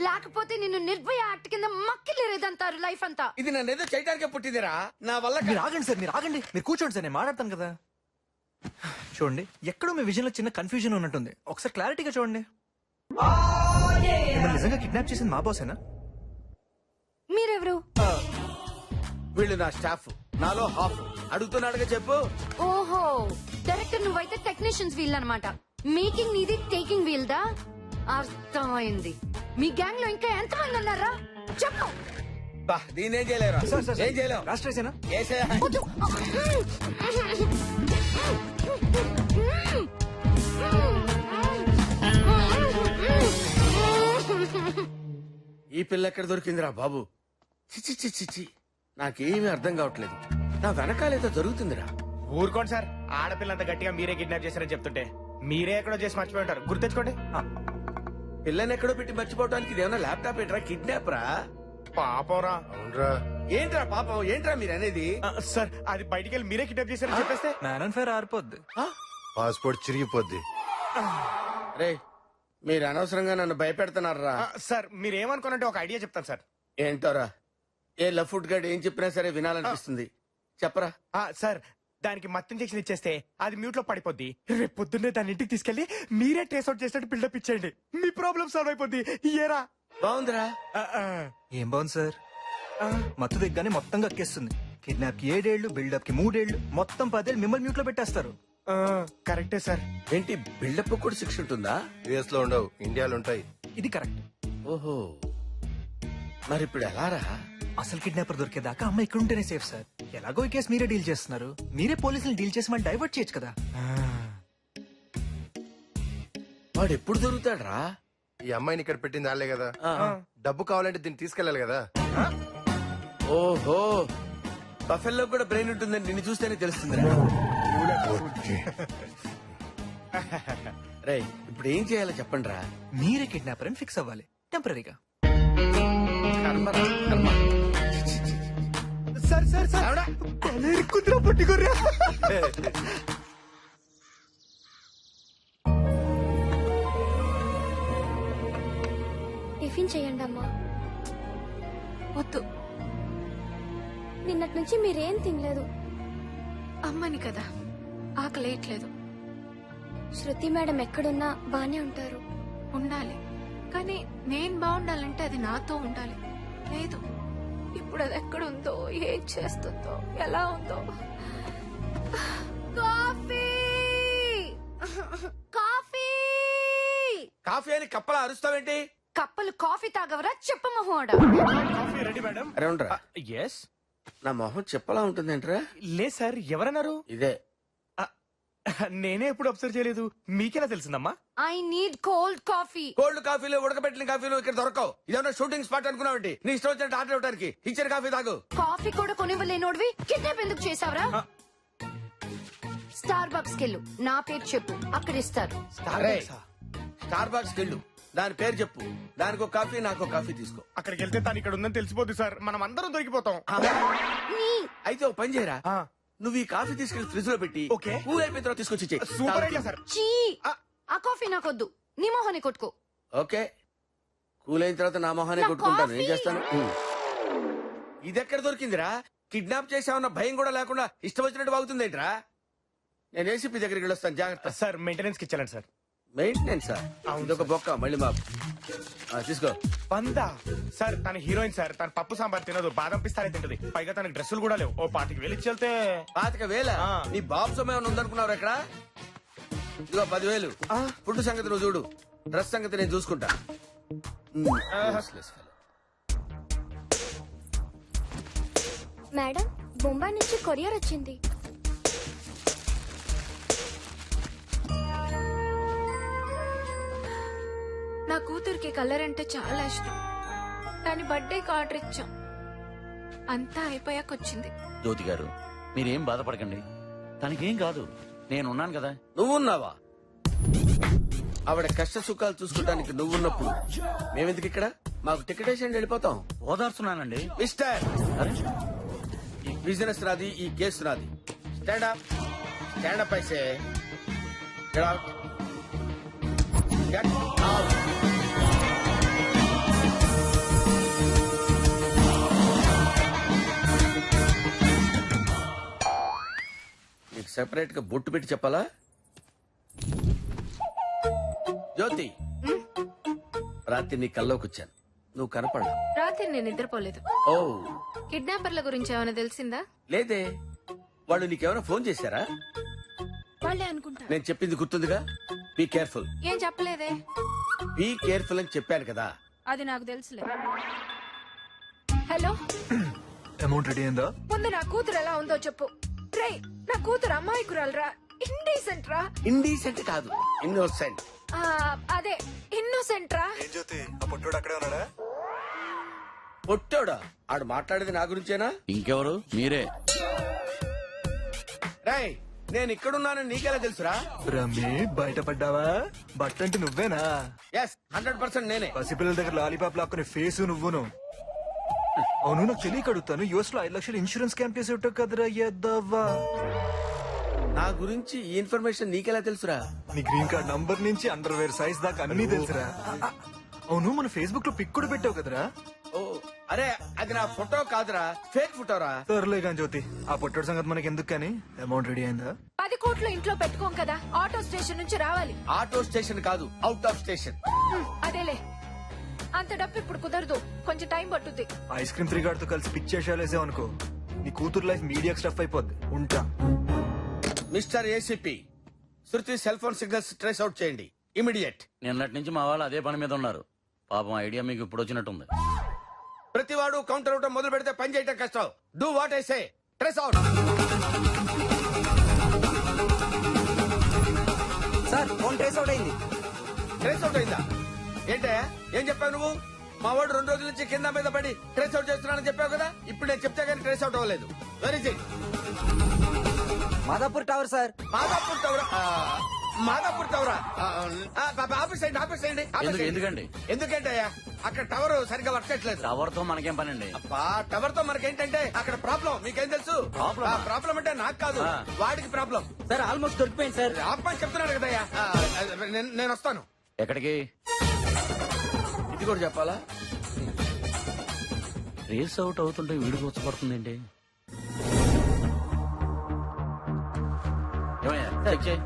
లేకపోతే నిన్ను నిర్భయ యాక్ట్ కింద మక్కిలేదంటారు లైఫ్ అంతా. ఇది నన్ను ఏదో చేయడానికే పుట్టిందిరా, నా వల్ల. మీరు ఆగండి సార్, మీరు ఆగండి. మీరు కూర్చోండి సార్, నేను మాట్లాడతాను కదా. చూడండి, ఎక్కడో మీ విజన్ లో చిన్న కన్ఫ్యూజన్ ఉన్నట్టుంది. ఒకసారి క్లారిటీగా చూడండి. మిమ్మల్ని నిజంగా కిడ్నాప్ చేసింది మా బాసేనా? మీరెవరు? వీళ్ళు నా స్టాఫ్, నాలో హాఫ్. అడుగుతున్నాడుగా చెప్పు. ఓహో, డైరెక్టర్ నువ్వైతే టెక్నీషియన్స్ వీల్ అన్నమాట. మేకింగ్ నీది, టేకింగ్ వీల్ దా. అర్థమైంది. మీ గ్యాంగ్ లో ఇంకా ఎంతమంది ఉన్నారా చెప్పు. బా, దీనేం చేయలేరా? ఏం చేయలేం. రాష్ట్రేసేనా? వద్దు. ఈ పిల్ల ఎక్కడ దొరికిందిరా బాబు? చిచి చిచి చిచి, నాకేమీ అర్థం కావట్లేదు. నా వెనకాలేదో జరుగుతుందిరా. ఊరుకోండి సార్, ఆడపిల్లంత గట్టిగా మీరే కిడ్నాప్ చేశారని చెప్తుంటే మీరే ఎక్కడో చేసి మర్చిపోయి ఉంటారు. గుర్తెచ్చుకోండి. పిల్లని ఎక్కడో పెట్టి మర్చిపోవడానికి ఇదేమన్నా ల్యాప్టాప్ ఏంట్రా? కిడ్నాప్ రా. పాపరా. అవునరా. ఏంట్రా పాపం? ఏంట్రా మీరు అనేది? సార్, అది బయటికి వెళ్ళి మీరే కిడ్నాప్ చేశారని చెప్పేస్తే మ్యాన్ అండ్ ఫైర్ ఆరిపోద్ది. పాస్పోర్ట్ చిరిగిపోద్ది. రే, మీరు అనవసరంగా నన్ను భయపెడుతున్నారా? సార్, మీరేమనుకోనంటే ఒక ఐడియా చెప్తాను సార్. ఏంటోరా? ఏ లఫ్ట్ గడ్ ఏం చెప్పినా సరే వినాలనిపిస్తుంది. చెప్పరా. సార్, దానికి మత్తు ఇంజెక్షన్ ఇచ్చేస్తే అది మ్యూట్ లో పడిపోద్ది. రేపు పొద్దున్నే దాని ఇంటికి తీసుకెళ్లి మీరే ట్రేస్ అవుట్ చేసినట్టు బిల్డప్ ఇచ్చేయండి. మీ ప్రాబ్లం సాల్వ్ అయిపోద్ది. ఏరా? బాగుందిరా. ఏం బాగుంది సార్? మత్తు దిగ్గానే మొత్తం కక్కేస్తుంది. కిడ్నాప్ కి 7 ఏళ్లు, బిల్డప్ కి 3 ఏళ్లు, మొత్తం 10 ఏళ్లు మిమ్మల్ని మ్యూట్ లో పెట్టేస్తారు. కరెక్టే సార్. ఏంటి బిల్డప్ కూడా శిక్ష ఉంటుందా? యుఎస్ లో ఉండవు, ఇండియాలో ఉంటాయి. ఇది కరెక్ట్. ఓహో, మరి ఇప్పుడు ఎలా రా? అసలు కిడ్నాపర్ దొరికేదాకా అమ్మ ఇక్కడ ఉంటేనే సేఫ్ సార్. ఎలాగో ఈ కేసు మీరే డీల్ చేస్తున్నారు, మీరే పోలీసులు డీల్ చేసి మళ్ళీ డైవర్ట్ చేయొచ్చు కదా. వాడు ఎప్పుడు దొరుకుతాడు రా? ఈ అమ్మాయిని ఇక్కడ పెట్టింది వాళ్ళే కదా. డబ్బు కావాలంటే దీన్ని తీసుకెళ్ళాలి కదా. ఓహో, బఫెల్లో కూడా బ్రెయిన్ ఉంటుందని నిన్ను చూస్తేనే తెలుస్తుంది. రే, ఇప్పుడు ఏం చేయాలో చెప్పండి రా. మీరే కిడ్నాపర్ అని ఫిక్స్ అవ్వాలి టెంపరీగా. కర్మరా, కర్మ. సార్ సార్ సార్ కుదిరా పట్టుకోర్రా. టిఫిన్ చేయండి అమ్మా. వద్దు, నిన్నటి నుంచి మీరేం తినలేదు. అమ్మని కదా ఆకలేయట్లేదు. శృతి మేడం ఎక్కడున్నా బానే ఉంటారు. ఉండాలి, కానీ నేను బాగుండాలంటే అది నాతో ఉండాలి. లేదు, ఇప్పుడు అది ఎక్కడుందో, ఏం చేస్తుందో, ఎలా ఉందో. కాఫీ కాఫీ కాఫీ అని కప్పలా అరుస్తావేంటి? కప్పలు కాఫీ తాగవరా చెప్పు మొహోడా. Coffee ready madam. అరే ఉండరా, ఎస్. నా మొహం చెప్పలా ఉంటుందేంట్రా? లే సార్, ఎవరన్నారు? ఇదే. నేనే ఎప్పుడు అబ్జర్వ్ చేయలేదు, మీకెలా తెలిసిందమ్మా? I need cold coffee. Cold కాఫీలు, ఉడకబెట్టిన కాఫీలు ఇక్కడ దొరకవు. ఇదేమన్నా షూటింగ్ స్పాట్ అనుకున్నావంటి? నీ ఇష్టం వచ్చినట్టు ఆర్డర్ ఇవ్వడానికి ఇచ్చిన కాఫీ తాగు. కాఫీ కూడా కొనివ్వలేనోడివి కిడ్నాప్ ఎందుకు చేసావరా? స్టార్ బాక్స్ కెళ్ళు, నా పేరు చెప్పు, అక్కడ ఇస్తారు. స్టార్ బాక్స్ వెళ్ళు, దాని పేరు చెప్పు, దానికి ఒక కాఫీ, నాకు ఒక కాఫీ తీసుకో. అక్కడికి వెళ్తే తను ఇక్కడ ఉందని తెలిసిపోద్ది సార్, మనం అందరం దొరికిపోతాం. అయితే ఓ పని చేయరా, నువ్వు ఈ కాఫీ తీసుకెళ్లి ఫ్రిడ్జ్ లో పెట్టి ఓకే. కూల్ అయిపోయిన తర్వాత తీసుకొచ్చి ఇచ్చేయ్. Super idea sir. చీ, ఆ కాఫీ నాకొద్దు, నీ మొహాన్ని కొట్టుకో. ఓకే, కూల్ అయిన తర్వాత నా మొహాన్ని నా కొట్టుకుంటాను. ఏం కాఫీ. చేస్తాను? ఇది ఎక్కడ దొరికిందిరా? కిడ్నాప్ చేసామన్న భయం కూడా లేకుండా ఇష్టం వచ్చినట్టు వాగుతుందేంట్రా? నేను ఏసీపీ దగ్గరికి వెళ్ళొస్తాను, జాగ్రత్త. సార్ మెయింటెనెన్స్ కి ఇచ్చాలండి సార్. మెయింటెనెన్స్ ఇదొక బొక్క, మళ్ళీ మాకు తీసుకో. వందా సార్, తన హీరోయిన్ సార్, తన పప్పు సాంబార్ తినదు, బాదం పిస్తానే తింటది, పైగా తనకి డ్రెస్సులు కూడా లేవు. ఓ 25,000 ఇచ్చి వెళ్తే. 25,000? నీ బాబు సమయం ఉందనుకున్నావు ఎక్కడ? ఇదిగో 10,000. ఫుడ్ సంగతి నువ్వు చూడు, డ్రెస్ సంగతి నేను చూసుకుంటా. మేడం, బొంబాయి నుంచి కొరియర్ వచ్చింది. నా కూతురికి కలర్ అంటే చాలా ఇష్టం. దాని బర్త్డేకి ఆర్డర్ ఇచ్చాం, అంతా అయిపోయాక వచ్చింది. జ్యోతి గారు, మీరేం బాధపడకండి, తనకేం కాదు, నేనున్నాను కదా. నువ్వున్నావా? ఆవిడ కష్ట సుఖాలు చూసుకోవడానికి నువ్వున్నప్పుడు మేమెందుకు ఇక్కడ? మాకు టికెట్ వేసి వెళ్ళిపోతాం. ఓదార్చున్నానండి. మిస్టర్, అరే, ఈ బిజినెస్ నాది, ఈ కేసు నాది. స్టాండ్ అప్, స్టాండ్ అప్ అయితే. Get out. Get out. నీకు సెపరేట్ గా బొట్టు పెట్టి చెప్పాలా? జ్యోతి, రాత్రి నీ కల్లోకి వచ్చాను, నువ్వు కనపడా. రాత్రి నేను నిద్రపోలేదు. ఓ, కిడ్నాపర్ల గురించి ఏమైనా తెలిసిందా? లేదే. వాళ్ళు నీకేమైనా ఫోన్ చేశారా? వాళ్ళే అనుకుంటా. నేను చెప్పింది గుర్తుందిగా, బీ కేర్ఫుల్. ఏం చెప్పలేదే. బీ కేర్ఫుల్ అని చెప్పాను కదా. అది నాకు తెలుసులే. హలో, అమౌంట్ రెడీ అయిందా? ముందు నా కూతురు ఎలా ఉందో చెప్పు. రే, నా కూతురు అమాయకురాలురా, ఇండీసెంట్ రా. ఇండీసెంట్ కాదు, ఇన్నోసెంట్. అదే ఇన్నోసెంట్ రా. ఏం జ్యోతి, ఆ పొట్టోడు అక్కడే ఉన్నాడా? పొట్టోడా? ఆడు మాట్లాడేది నా గురించేనా? ఇంకెవరు? మీరే. రాయ్, నేను ఇక్కడున్నానని నీకెలా తెలుసురా? రమ్మి, బయటపడ్డావా? బట్టంటే నువ్వేనా? ఎస్, 100% నేనే. పసిపిల్లల దగ్గర లాలీపాప్ లాక్కునే ఫేసు నువ్వును. అవును, నాకు తెలియక అడుగుతాను, యుఎస్ లో 5 లక్షలు ఇన్సూరెన్స్ క్యాంప్ చేసి ఉంటావు కదరా ఎద్దవ్వా. నా గురించి ఈ ఇన్ఫర్మేషన్ నీకెలా తెలుసురా? నీ గ్రీన్ కార్డ్ నంబర్ నుంచి అండర్వేర్ సైజ్ దాకా అన్ని తెలుసురా. అవును, మన ఫేస్బుక్ లో పిక్ కూడా పెట్టావు కదరా? ఓ, అరే అది నా ఫోటో కాదురా, ఫేక్ ఫోటోరా. సర్లే కానీ జ్యోతి, ఆ పొట్టోడు సంగతి మనకి ఎందుకు కానీ. అమౌంట్ రెడీ అయిందా? 10 కోట్లు ఇంట్లో పెట్టుకోం కదా, ఆటో స్టేషన్ నుంచి రావాలి. ఆటో స్టేషన్ కాదు, అవుట్ ఆఫ్ స్టేషన్. అదేలే, అంత డబ్బు ఇప్పుడు కుదరదు, కొంచెం టైం పట్టుద్ది. ఐస్ క్రీమ్ 3 గార్డ్ తో కలిసి పిక్ చేసేసావు అనుకో, నీ కూతురు లైఫ్ మీడియా స్టఫ్ అయిపోద్ది. ఉంటా. Mister ACP, Shruti cell phone signals trace out చేయండి ఇమీడియట్. నిన్నటి నుంచి మా వాళ్ళు అదే పని మీద ఉన్నారు. పాపం ఐడియా మీకు ఇప్పుడు వచ్చినట్టుంది. ప్రతివాడు కౌంటర్ అవటం మొదలు పెడితే పని చేయటం కష్టం. Do what I say. Trace out. Sir phone trace out అయింది. ట్రేస్ అవుట్ అయిందా? ఏంటే ఏం చెప్పావు నువ్వు? మా వాడు 2 రోజుల నుంచి కింద మీద పడి ట్రేస్ అవుట్ చేస్తున్నానని చెప్పావు కదా. ఇప్పుడు నేను చెప్తే కానీ ట్రేస్ అవుట్ అవ్వలేదు. Very it. Madhapur tower sir. Madhapur టవరా? మాదాపూర్ టవరా? ఆఫీస్ అయ్యండి, ఆఫీస్ అయ్యండి. ఎందుకండి? ఎందుకంటే అక్కడ టవర్ సరిగ్గా వర్క్ చేయట్లేదు. టవర్ తో మనకేం పని అండి? టవర్ తో మనకేంటంటే అక్కడ ప్రాబ్లం. మీకేం తెలుసు? ప్రాబ్లం అంటే నాకు కాదు, వాడికి ప్రాబ్లం. సార్ ఆల్మోస్ట్ దొరికిపోయింది సార్. ఆపమని చెప్తున్నాడు కదయ్యా. నేను వస్తాను. ఎక్కడికి? ఇది కూడా చెప్పాలా? రేస్ అవుట్ అవుతుంటే వీడికి వచ్చపడుతుందేంటి? ఏమయ్యా చెక్ చేయి.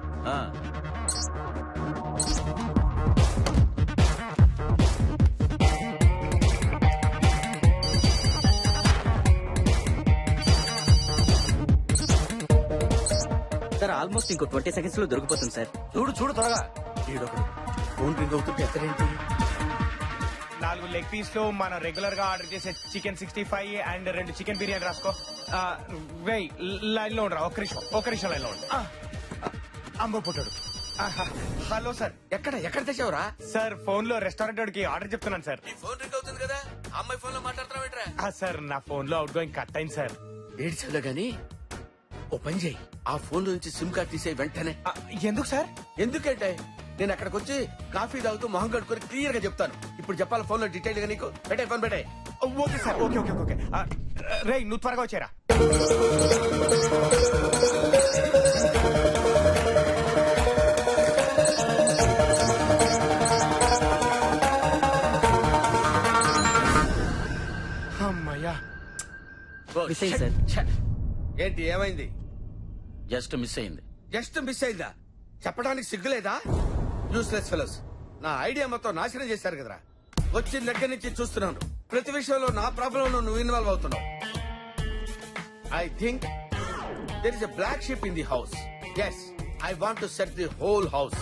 సార్ ఆల్మోస్ట్ ఇంకో 20 seconds లో దొరికిపోతుంది సార్. చూడు చూడు త్వరగా. ఫోన్ రింగ్ అవుతుంటే ఎత్తరేంటి? 4 లెగ్ పీస్ లో మనం రెగ్యులర్ గా ఆర్డర్ చేసే చికెన్ 65 అండ్ 2 చికెన్ బిర్యానీ రాసుకో. వెయ్ లైన్ లో ఉండరా. ఒక్క నిమిషం లైన్ లో ఉండు. అమ్మ పుట్టాడు. Hello sir. ఎక్కడ తెచ్చావురా? సార్ ఫోన్ లో రెస్టారెంట్ కి ఆర్డర్ చెప్తున్నాను సార్. నీ ఫోన్ రింగ్ అవుతుంది కదా, అమ్మాయి ఫోన్ లో మాట్లాడుతున్నావేంట్రా? సార్ నా ఫోన్ లో అవుట్ గోయింగ్ కట్ అయింది సార్. ఏడ్చాలో గాని ఓ పని చేయి, ఆ ఫోన్ లో నుంచి సిమ్ కార్డ్ తీసే వెంటనే. ఎందుకు సార్? ఎందుకంటే నేను అక్కడికి వచ్చి కాఫీ తాగుతూ మొహం కడుకొని క్లియర్ గా చెప్తాను. ఇప్పుడు చెప్పాలి ఫోన్ లో డీటెయిల్ గా నీకు. పెట్టే ఫోన్ పెట్టే. Okay sir. Okay okay okay. రేయ్ నువ్వు త్వరగా వచ్చేరా. అమ్మయ్యా. మిస్ అయింది సార్. ఏంటి ఏమైంది? జస్ట్ మిస్ అయింది. జస్ట్ మిస్ అయిందా? చెప్పడానికి సిగ్గులేదా? Useless fellows. నా ఐడియా మొత్తం నాశనం చేశారు కదరా. వచ్చిన దగ్గర నుంచి చూస్తున్నాను, ప్రతి విషయంలో నా ప్రాబ్లం నువ్వు ఇన్వాల్వ్ అవుతున్నావు. I think there is a black sheep in the house. Yes, I want to set the whole house.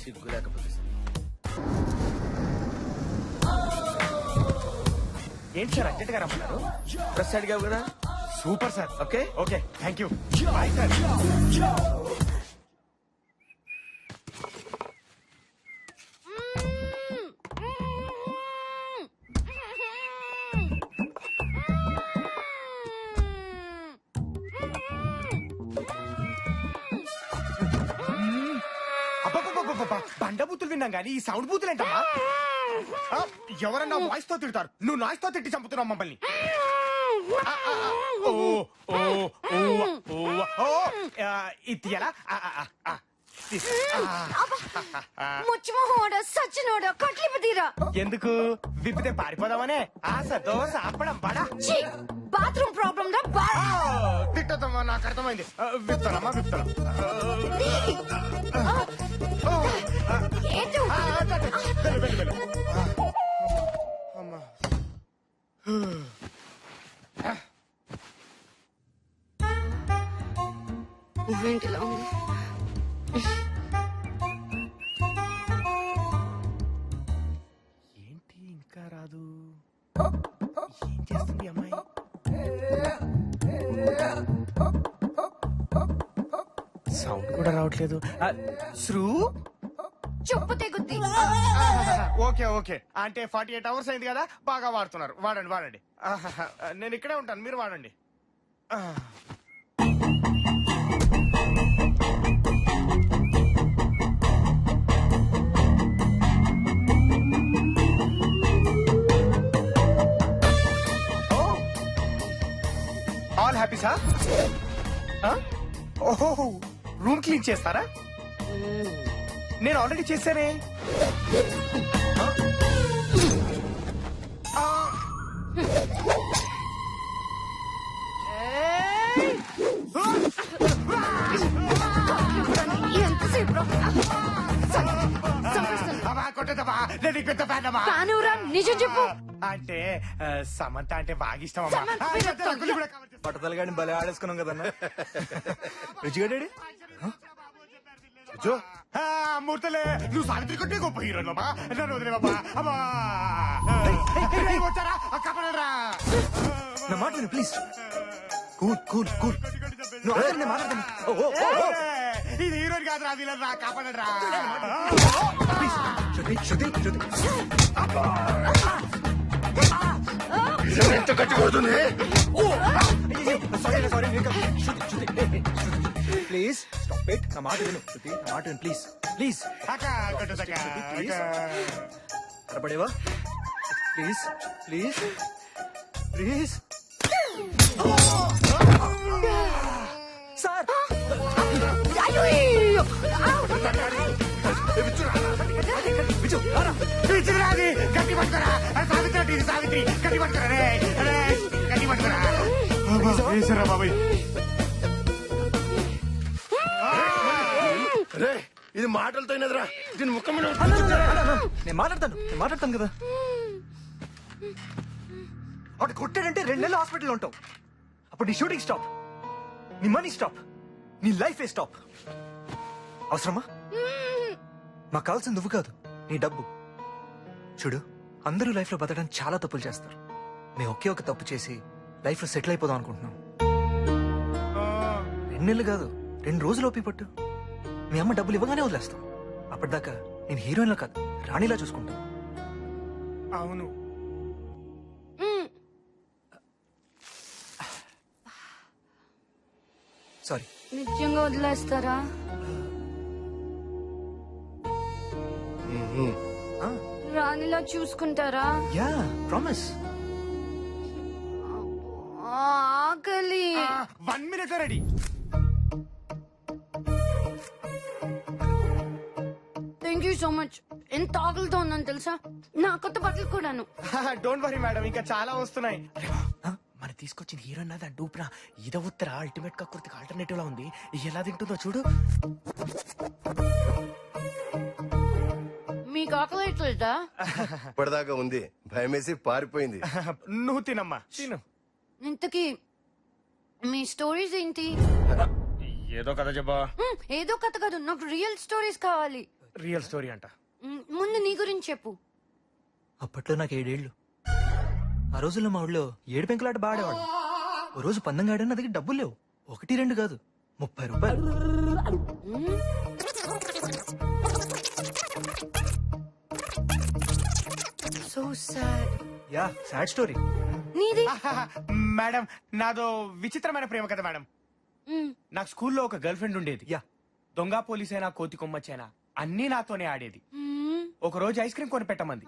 సిగ్గు లేకపోతే ఏంటి సార్ అర్జెంట్ గా రమ్మన్నారు? ప్రెస్ అడిగావు కదా. Super sir. Okay okay thank you. Bye sir. బండ బూతులు విన్నాం కానీ ఈ సౌండ్ బూతులు ఏంటమ్మా? ఎవరన్నా వాయిస్ తో తిడతారు, నువ్వు నాయిస్ తో తిట్టి చంపుతున్నావు మమ్మల్ని. ఇది ఎలా? ముచ్చిమోహోడ సచ్చినోడ కట్లిపతీరా. ఎందుకు విప్పితే పారిపోదామనే ఆశ, దోశ, అప్పడం, బడా. బాత్రూమ్ ప్రాబ్లం రా. తిట్టదమ్మా, నాకు అర్థమైంది. విప్తానమ్మా విప్తాను. ఏంటిలా ఉంది? ఏంటి ఇంకా రాదు? ఏం చేస్తుంది అమ్మాయి? సౌండ్ కూడా రావట్లేదు. శ్రూ చెప్పు తెగుద్ది. Okay okay. అంటే 48 hours అయింది కదా, బాగా వాడుతున్నారు. వాడండి వాడండి. నేను ఇక్కడే ఉంటాను, మీరు వాడండి. All happy sir. ఓహో రూమ్ క్లీన్ చేస్తారా? నేను ఆల్రెడీ చేశానే. ఎంతసేపు నిజం చెప్పు. అంటే సమంత అంటే బాగా ఇష్టం. పట్టతలు గాని భలే ఆడేసుకున్నాం కదన్నా. రుచిగడ్డాడు జో మూర్తలే నువ్వు సావిత్రి కొట్టే గొప్ప హీరో బాబా నన్ను వదిలే బాబా అబ్బా వచ్చారా కాపాడరా నా మాట విను ప్లీజ్. Cool cool cool. నువ్వు ఆగండి, నేను మాట్లాడతాను. ఓ, ఓ, ఓ, ఓ. ఇది హీరోని కాదు రా విలన్ రా కాపాడరా ప్లీజ్. శృతి శృతి శృతి. ఎంత గట్టి కొడుతుంది sorry sorry. Shruti Shruti please stop it. నా మాట విను శృతి, నా మాట విను ప్లీజ్ ప్లీజ్. అరపడేవా please please please. Sir Viju పిచ్చిరాది గట్టి పట్టుకోరా సావిత్రి ఇది సావిత్రి గట్టి పట్టుకోరా రే గట్టి పట్టుకోరా ఈశ్వరా బాబాయ్ రే ఇది మాటలతో అయినదిరా దీని ముఖం మీద నేను మాట్లాడతాను కదా. అటు కొట్టాడంటే 2 నెలలు హాస్పిటల్లో ఉంటావు. అప్పుడు నీ షూటింగ్ స్టాప్, నీ మనీ స్టాప్, నీ లైఫ్ ఏ స్టాప్. అవసరమా? మాకు కావాల్సింది నువ్వు కాదు, నీ డబ్బు. చూడు, అందరూ లైఫ్ లో బతకడానికి చాలా తప్పులు చేస్తారు. మేము ఒకే ఒక తప్పు చేసి లైఫ్ లో సెటిల్ అయిపోదాం అనుకుంటున్నాం. 2 నెలలు కాదు, 2 రోజులు ఓపి పట్టు. మీ అమ్మ డబ్బులు ఇవ్వగానే వదిలేస్తాం. అప్పటిదాకా నేను హీరోయిన్లా కాదు, రాణిలా చూసుకుంటాను. అవును సారీ. నిజంగా వదిలేస్తారా? రాణిలా చూసుకుంటారా? Yeah promise. ఆకలి. 1 minute ready. Thank you so much. ఎంత ఆకలితో ఉన్నాను తెలుసా? నా కొత్త బట్టలు కూడాను. డోంట్ వరీ మేడం, ఇంకా చాలా వస్తున్నాయి. మన తీసుకొచ్చిన హీరోయిన్ నాది డూప్రా. ఇద ఉత్తర అల్టిమేట్ కక్కుర్తికి ఆల్టర్నేటివ్ లా ఉంది. ఎలా తింటుందో చూడు. మీకు ఆకలి అవుతుందా? ఇప్పటిదాకా ఉంది, భయమేసి పారిపోయింది. నువ్వు తినమ్మా తిను. ఇంతకీ మీ స్టోరీస్ ఏంటి? ఏదో కథ చెప్పా. ఏదో కథ కాదు, నాకు రియల్ స్టోరీస్ కావాలి. రియల్ స్టోరీ అంట. ముందు నీ గురించి చెప్పు. అప్పట్లో నాకు 7 ఏళ్ళు. ఆ రోజుల్లో మా ఊళ్ళో 7 పెంకులాట బాడేవాడు. ఓ రోజు పందెం గాడని నా దగ్గర డబ్బులు లేవు. 1, 2 కాదు, 30 రూపాయలు. So sad. Yeah sad story. నీది? మేడం నాదో విచిత్రమైన ప్రేమ కథ మేడం. నాకు స్కూల్లో ఒక గర్ల్ ఫ్రెండ్ ఉండేది. యా. దొంగ పోలీస్ అయినా కోతి కొమ్మచ్చైనా అన్నీ నాతోనే ఆడేది. ఒక రోజు ఐస్ క్రీమ్ కొని పెట్టమంది.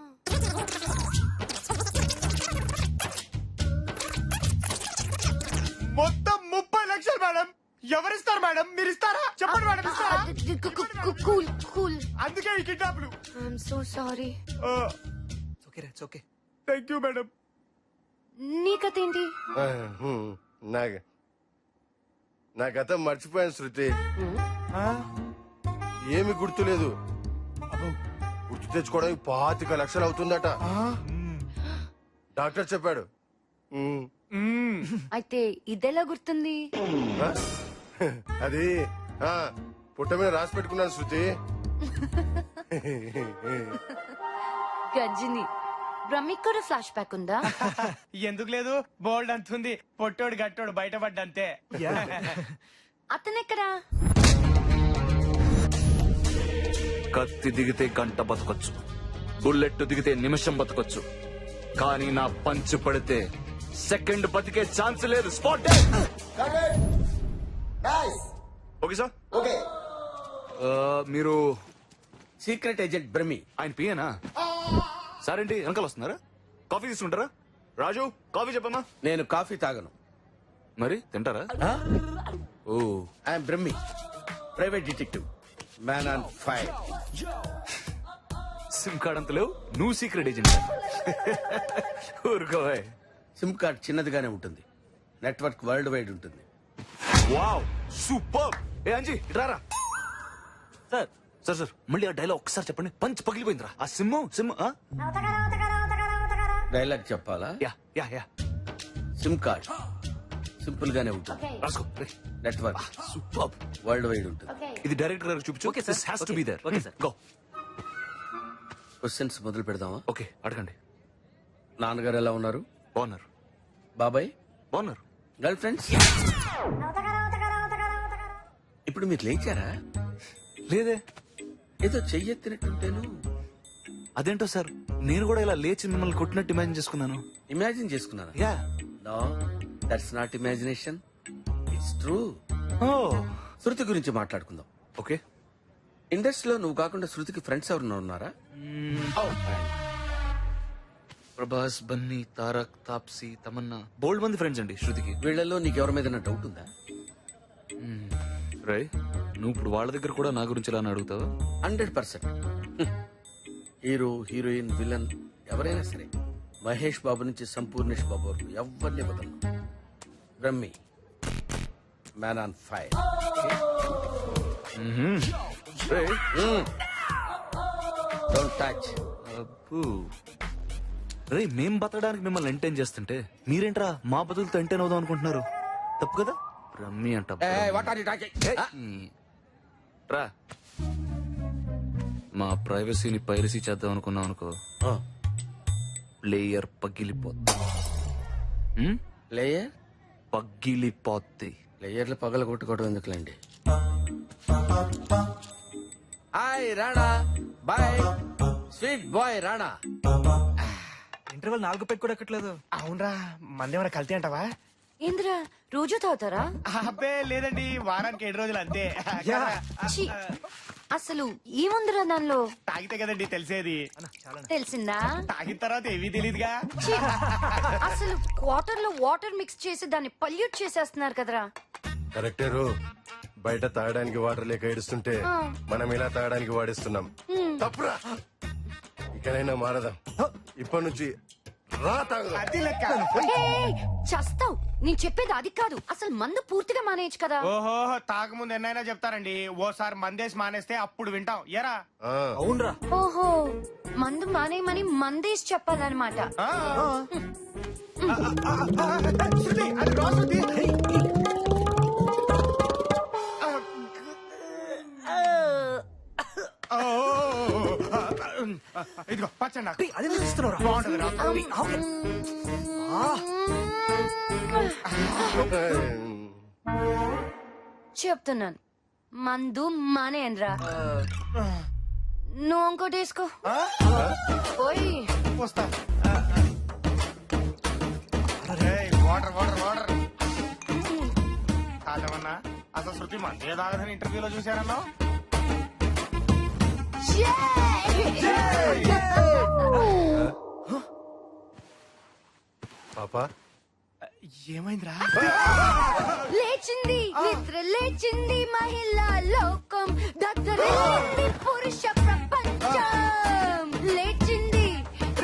మొత్తం 30 లక్షలు మేడం. ఎవరిస్తారు మేడం? మీరు ఇస్తారా? చెప్పండి మేడం, ఇస్తారా? Cool cool. అందుకే ఈ కిడ్నాప్లు. I'm so sorry. ఓకే రే, ఓకే. Thank you madam. నీ కథ ఏంటి? నా గతం మర్చిపోయాను శృతి. ఏమి గుర్తులేదు. గుర్తు తెచ్చుకోవడానికి 25 లక్షలు అవుతుందట. డాక్టర్ చెప్పాడు. అయితే ఇదెలా గుర్తుంది? అది పుట్ట మీద రాసి పెట్టుకున్నాను శృతి. గజ్జిని. బ్రహ్మిక్ కూడా ఫ్లాష్ బ్యాక్ ఉందా? ఎందుకు లేదు, బోల్డ్ అంతుంది. పొట్టోడు గట్టోడు బయటపడ్డంతే. అతనెక్కడా? కత్తి దిగితే గంట బతకొచ్చు, బుల్లెట్ దిగితే నిమిషం బతకొచ్చు, కానీ నా పంచు పడితే సెకండ్ బతికే ఛాన్స్ లేదు. స్పాట్. Okay sir. ఓకే. మీరు సీక్రెట్ ఏజెంట్ బ్రహ్మి. ఆయన పియేనా? సార్ ఏంటి వెనకాల వస్తున్నారా? కాఫీ తీసుకుంటారా? రాజు కాఫీ చెప్పమ్మా. నేను కాఫీ తాగను. మరి తింటారా? ఓ I'm Brahmi, private detective, man on fire. Sim card అంత లేవు, నువ్వు సీక్రెట్ ఏజెంట్. ఊరుకోవే. సిమ్ కార్డ్ చిన్నదిగానే ఉంటుంది, నెట్వర్క్ వరల్డ్ వైడ్ ఉంటుంది. Wow super. ఏ అంజీ ఇట్రారా. సార్ సార్ సార్ మళ్ళీ ఆ డైలాగ్ ఒకసారి చెప్పండి. పంచ్ పగిలిపోయిందిరా. ఆ సిమ్ డైలాగ్ చెప్పాలా? Yeah yeah yeah. Sim card simple గానే ఉంటుంది. రాసుకో నెట్వర్క్ సూపర్. వరల్డ్ వైడ్ ఉంటుంది. ఇది డైరెక్టర్ గారికి చూపించు. Okay, sir. This has to Okay. be there. Okay, sir. Go. Questions మొదలు పెడదామా? ఓకే అడగండి. నాన్నగారు ఎలా ఉన్నారు? బాగున్నారు. బాబాయ్ బాగున్నారు. Girl friends? ఇప్పుడు మీరు లేచారా? లేదే. ఏదో చెయ్యెత్తినట్టుంటేను. అదేంటో సార్, నేను కూడా ఇలా లేచి మిమ్మల్ని కొట్టినట్టు ఇమాజిన్ చేసుకున్నాను. ఇమాజిన్ చేసుకున్నారా? Yeah. No, that's not imagination, it's true. ఓ శృతి గురించి మాట్లాడుకుందాం. ఓకే. ఇండస్ట్రీలో నువ్వు కాకుండా శృతికి ఫ్రెండ్స్ ఎవరన్నా ఉన్నారా? ప్రభాస్, బన్నీ, తారక్, తాప్సీ, తమన్నా, బోల్డ్ మంది ఫ్రెండ్స్ అండి శృతికి. వీళ్ళలో నీకు ఎవరి మీద డౌట్ ఉందా? రై, నువ్వు ఇప్పుడు వాళ్ళ దగ్గర కూడా నా గురించి ఇలా అడుగుతావా? 100%. హీరో, హీరోయిన్, విలన్ ఎవరైనా సరే మహేష్ బాబు నుంచి సంపూర్ణేష్ బాబు వరకు ఎవరిని వదలను. Brahmi, man on fire. Don't touch. అబ్బో. రే, మేం బతకడానికి మిమ్మల్ని ఎంటైన్ చేస్తుంటే మీరేంట్రా మా బతులతో ఎంటైన్ అవుదాం అనుకుంటున్నారు? తప్పు కదా. రమ్మి అంట. What are you talking? రా, మా ప్రైవసీని పైరసీ చేద్దాం అనుకున్నాం అనుకో, ప్లేయర్ పగిలిపోద్ది. ప్లేయర్ పగిలిపోద్ది. ప్లేయర్లు పగల కొట్టుకోవడం ఎందుకులేండి. Hi Rana, bye sweet boy Rana. Interval 4 peg కూడా ఎక్కట్లేదు. అవునరా, మందేమైనా కల్తీ అంటావా? ఏంద్రా రోజు తాగుతారా? అబ్బే లేదండి, వారానికి 7 రోజులు అంతే. ఛీ, అసలు ఏముందిరా దానిలో? తాగితే కదండి తెలిసేది. తెలిసిందా? తాగిన తర్వాత ఏమీ తెలియదుగా. ఛీ, అసలు వాటర్ లో వాటర్ మిక్స్ చేసి దాన్ని పల్యూట్ చేసేస్తున్నారు కదరా. కరెక్టరు. బయట తాగడానికి వాటర్ లేక ఏడుస్తుంటే మనం ఇలా తాగడానికి వాడిస్తున్నాం. తప్పురా. ఇకనైనా మారదాం. ఇప్పటి నుంచి రా తాగుదాం. అది లెక్క. ఏయ్, చస్తావ్. నేను చెప్పేది అది కాదు, అసలు మందు పూర్తిగా మానేయచ్చు కదా. ఓహో, తాగముందు ఎన్నైనా చెప్తారండి. ఓసారి మందేసి మానేస్తే అప్పుడు వింటాం. ఎరా అవునరా. ఓహో, మందు మానేయమని మందేసి చెప్పాలన్నమాట. శృతి, అది రా శృతి. ఇదిగో పచ్చండి నాకు. అదే ఇస్తున్నారా? బాగుంటది రా. చెప్తున్నాను, మందు మానేయనరా. నువ్వు ఇంకోటి వేసుకో. ఓయ్ వస్తా. Water water water. కాదమన్నా, అసలు శృతి మందే తాగదని ఇంటర్వ్యూలో చూశారన్నా. పాపా, ఏమైందిరా? లేచింది నిద్ర లేచింది మహిళా లోకం, దద్దరిల్లింది పురుష ప్రపంచం. లేచింది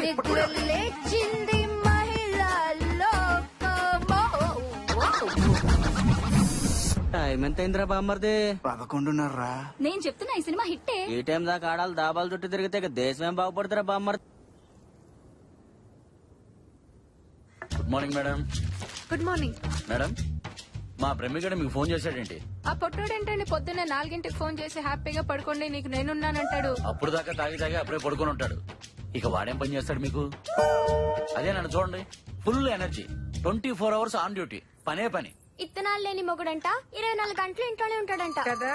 నిద్ర లేచింది మహిళా లోకం. టైం ఎంత అయిందిరా బామ్మర్ది? 11:30. నేను చెప్తున్నా ఈ సినిమా హిట్టే. ఈ టైం దాకా ఆడాలి దాబాలు చుట్టూ తిరిగితే ఇక దేశం ఏం బాగుపడుతురా బామ్మర్ది? Good morning madam. Good morning. Madam, మా బ్రహ్మిగడ మీకు ఫోన్ చేశాడేంటి? ఆ పొట్టోడేంటండి పొద్దున్నే 4ంటికి ఫోన్ చేసి హ్యాపీగా పడుకోండి నీకు నేనున్నానంటాడు. అప్పుడు దాకా తాగి అప్పుడే పడుకొని ఉంటాడు. ఇక వాడేం పని చేస్తాడు మీకు? అదే నన్ను చూడండి, full energy, 24 hours on duty, పనే పని. ఇత్తనాలు లేని మొగుడంట 24 గంటలు ఇంట్లోనే ఉంటాడంట కదా.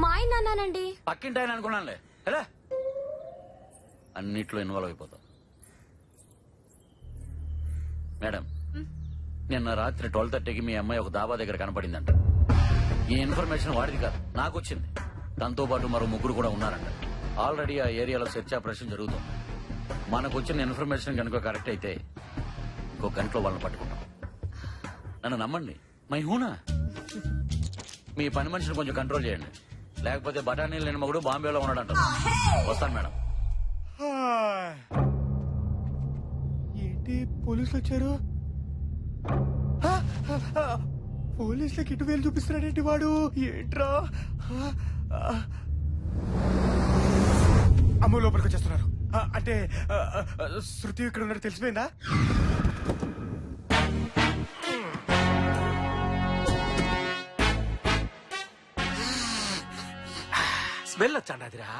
మా ఆయన అన్నానండి. పక్కింటి ఆయన అనుకున్నానులే. ఎలా అన్నిట్లో ఇన్వాల్వ్ అయిపోతాం. మేడం, నిన్న రాత్రి 12:30కి మీ అమ్మాయి ఒక దాబా దగ్గర కనపడిందంట. ఈ ఇన్ఫర్మేషన్ వాడిది కాదు, నాకు వచ్చింది. తనతో పాటు మరో 3 కూడా ఉన్నారంట. ఆల్రెడీ ఆ ఏరియాలో సెర్చ్ ఆపరేషన్ జరుగుతుంది. మనకు వచ్చిన ఇన్ఫర్మేషన్ కనుక కరెక్ట్ అయితే ఇంకో గంటలో వాళ్ళని పట్టుకుంటాం. నన్ను నమ్మండి, మై హూనా. మీ పని మనిషిని కొంచెం కంట్రోల్ చేయండి, లేకపోతే బఠానీలు లేని మగుడు బాంబేలో ఉన్నాడంట. వస్తాను మేడం. ఏంటి పోలీసులు వచ్చారు? పోలీసులకి ఇటు వేలు చూపిస్తున్నాడేంటి వాడు? ఏంట్రా? అమ్మ లోపలికి వచ్చేస్తున్నారు. అంటే శృతి ఇక్కడ ఉన్నట్టు తెలిసిపోయిందా? స్మెల్ వచ్చాడిరా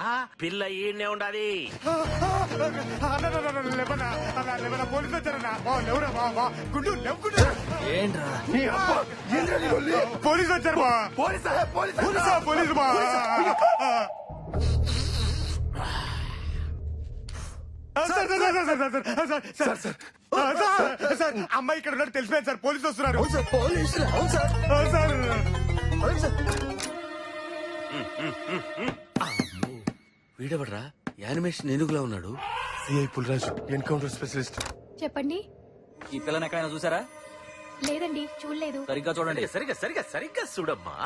పిల్ల ఈడనే ఉండాలి. పోలీసు వచ్చారన్నా గుండు లేవుకుంటా ఏంట్రా పోలీసు వచ్చారు బా పోలీసు బా సార్ అమ్మాయి ఇక్కడ ఉన్నట్టు తెలిసిపోయింది సార్ పోలీసు వస్తున్నారు సార్ వీడెవడ్రా యానిమేషన్ ఏనుగులా ఉన్నాడు. CI Pulraju encounter specialist. చెప్పండి. ఈ పిల్లని ఎక్కడైనా చూసారా? లేదండి, చూడలేదు. సరిగ్గా చూడండి. సరిగ్గా చూడమ్మా.